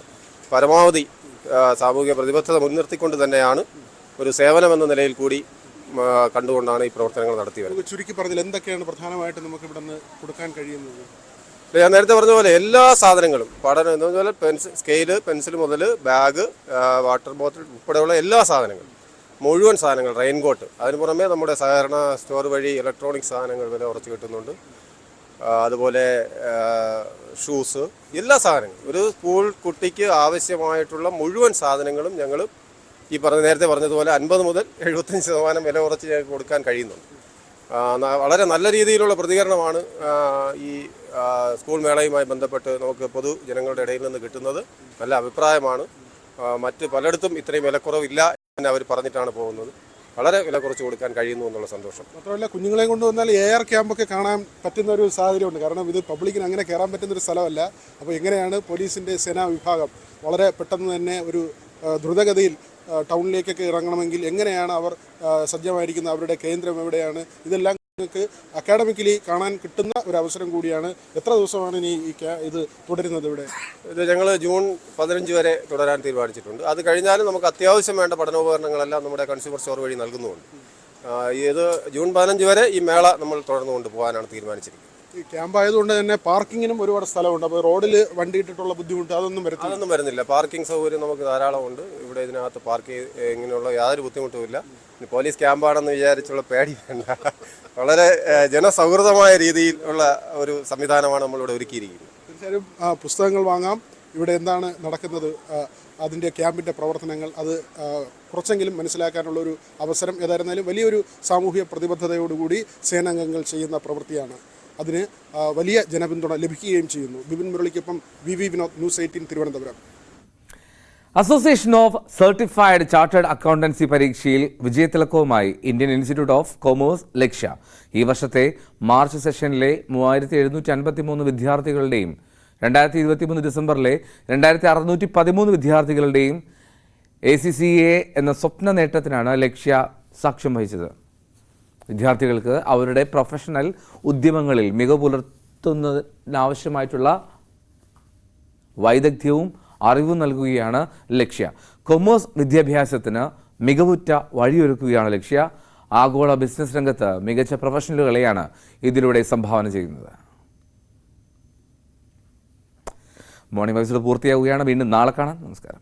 പരമാവധി സാമൂഹിക പ്രതിബദ്ധത മുൻനിർത്തിക്കൊണ്ട് തന്നെയാണ് ഒരു സേവനമെന്ന നിലയിൽ കൂടി കണ്ടുകൊണ്ടാണ് ഈ പ്രവർത്തനങ്ങൾ നടത്തി വരുന്നത്. ചുരുക്കി പറഞ്ഞാൽ എന്തൊക്കെയാണ് പ്രധാനമായിട്ട് നമുക്ക് ഇവിടെ നിന്ന് കൊടുക്കാൻ കഴിയുന്നത്? ഞാൻ നേരത്തെ പറഞ്ഞ പോലെ എല്ലാ സാധനങ്ങളും പഠനം എന്ന് പറഞ്ഞാൽ സ്കെയില്, പെൻസിൽ മുതൽ ബാഗ്, വാട്ടർ ബോട്ടിൽ ഉൾപ്പെടെയുള്ള എല്ലാ സാധനങ്ങളും, മുഴുവൻ സാധനങ്ങൾ, റെയിൻകോട്ട്, അതിന് പുറമെ നമ്മുടെ സഹകരണ സ്റ്റോർ വഴി ഇലക്ട്രോണിക് സാധനങ്ങൾ വില കുറച്ച് കിട്ടുന്നുണ്ട്. അതുപോലെ ഷൂസ്, എല്ലാ സാധനങ്ങളും, ഒരു സ്കൂൾ കുട്ടിക്ക് ആവശ്യമായിട്ടുള്ള മുഴുവൻ സാധനങ്ങളും ഞങ്ങൾ ഈ നേരത്തെ പറഞ്ഞതുപോലെ 50 മുതൽ 75% വില കുറച്ച് ഞങ്ങൾക്ക് കൊടുക്കാൻ കഴിയുന്നുണ്ട്. വളരെ നല്ല രീതിയിലുള്ള പ്രതികരണമാണ് ഈ സ്കൂൾ മേളയുമായി ബന്ധപ്പെട്ട് നമുക്ക് പൊതുജനങ്ങളുടെ ഇടയിൽ നിന്ന് കിട്ടുന്നത്. നല്ല അഭിപ്രായമാണ്. മറ്റ് പലയിടത്തും ഇത്രയും വിലക്കുറവില്ല എന്ന് അവർ പറഞ്ഞിട്ടാണ് പോകുന്നത്. വളരെ വില കുറച്ച് കൊടുക്കാൻ കഴിയുന്നു എന്നുള്ള സന്തോഷം. മാത്രമല്ല കുഞ്ഞുങ്ങളെ കൊണ്ടുവന്നാൽ എയർ ക്യാമ്പൊക്കെ കാണാൻ പറ്റുന്ന ഒരു സാഹചര്യമുണ്ട്. കാരണം ഇത് പബ്ലിക്കിന് അങ്ങനെ കയറാൻ പറ്റുന്നൊരു സ്ഥലമല്ല. അപ്പോൾ എങ്ങനെയാണ് പോലീസിൻ്റെ സേനാ വിഭാഗം വളരെ പെട്ടെന്ന് തന്നെ ഒരു ദ്രുതഗതിയിൽ ടൗണിലേക്കൊക്കെ ഇറങ്ങണമെങ്കിൽ എങ്ങനെയാണ് അവർ സജ്ജമായിരിക്കുന്നത്, അവരുടെ കേന്ദ്രം എവിടെയാണ്, ഇതെല്ലാം നിങ്ങൾക്ക് അക്കാഡമിക്കലി കാണാൻ കിട്ടുന്ന ഒരു അവസരം കൂടിയാണ്. എത്ര ദിവസമാണ് ഇനി ഇത് തുടരുന്നത്? ഇത് ഞങ്ങൾ ജൂൺ 15 വരെ തുടരാൻ തീരുമാനിച്ചിട്ടുണ്ട്. അത് കഴിഞ്ഞാലും നമുക്ക് അത്യാവശ്യം വേണ്ട പഠനോപകരണങ്ങളെല്ലാം നമ്മുടെ കൺസ്യൂമർ സ്റ്റോർ വഴി നൽകുന്നുണ്ട്. ഇത് ജൂൺ 15 വരെ ഈ മേള നമ്മൾ തുടർന്നു കൊണ്ടുപോകാനാണ് തീരുമാനിച്ചിരിക്കുന്നത്. ഈ ക്യാമ്പ് ആയതുകൊണ്ട് തന്നെ പാർക്കിങ്ങിനും ഒരുപാട് സ്ഥലമുണ്ട്. അപ്പോൾ റോഡിൽ വണ്ടി ഇട്ടിട്ടുള്ള ബുദ്ധിമുട്ട് അതൊന്നും വരുന്നില്ല. പാർക്കിംഗ് സൗകര്യം നമുക്ക് ധാരാളമുണ്ട്. ഇവിടെ ഇതിനകത്ത് ഇങ്ങനെയുള്ള യാതൊരു ബുദ്ധിമുട്ടുമില്ല. പോലീസ് ക്യാമ്പാണെന്ന് വിചാരിച്ചുള്ള പേടി വേണ്ട. വളരെ ജനസൗഹൃദമായ രീതിയിൽ ഉള്ള ഒരു സംവിധാനമാണ് നമ്മളിവിടെ ഒരുക്കിയിരിക്കുന്നത്. തീർച്ചയായും പുസ്തകങ്ങൾ വാങ്ങാം. ഇവിടെ എന്താണ് നടക്കുന്നത്, അതിൻ്റെ ക്യാമ്പിൻ്റെ പ്രവർത്തനങ്ങൾ, അത് കുറച്ചെങ്കിലും മനസ്സിലാക്കാനുള്ള ഒരു അവസരം ഏതായിരുന്നാലും വലിയൊരു സാമൂഹ്യ പ്രതിബദ്ധതയോടുകൂടി സേനാംഗങ്ങൾ ചെയ്യുന്ന പ്രവൃത്തിയാണ്. അതിന് വലിയ ജനപിന്തുണ ലഭിക്കുകയും ചെയ്യുന്നു. ബിപിൻ മുരളിക്കൊപ്പം V Vinod, news 18 Thiruvananthapuram. Association of Certified Chartered Accountancy പരീക്ഷയിൽ വിജയത്തിലക്കവുമായി Indian Institute of Commerce Lakshya. ഈ വർഷത്തെ മാർച്ച് സെഷനിലെ 3753 വിദ്യാർത്ഥികളുടെയും 2023 ഡിസംബറിലെ 2613 വിദ്യാർത്ഥികളുടെയും ACCA എന്ന സ്വപ്ന നേട്ടത്തിനാണ് ലക്ഷ്യ സാക്ഷ്യം വഹിച്ചത്. വിദ്യാർത്ഥികൾക്ക് അവരുടെ പ്രൊഫഷണൽ ഉദ്യമങ്ങളിൽ മികവ് പുലർത്തുന്നതിനാവശ്യമായിട്ടുള്ള വൈദഗ്ധ്യവും അറിവും നൽകുകയാണ് ലക്ഷ്യ. കൊമേഴ്സ് വിദ്യാഭ്യാസത്തിന് മികവുറ്റ വഴിയൊരുക്കുകയാണ് ലക്ഷ്യ. ആഗോള ബിസിനസ് രംഗത്ത് മികച്ച പ്രൊഫഷണലുകളെയാണ് ഇതിലൂടെ സംഭാവന ചെയ്യുന്നത്. മോർണിംഗ് വൈബ്സ് പൂർത്തിയാവുകയാണ്. വീണ്ടും നാളെ കാണാം. നമസ്കാരം.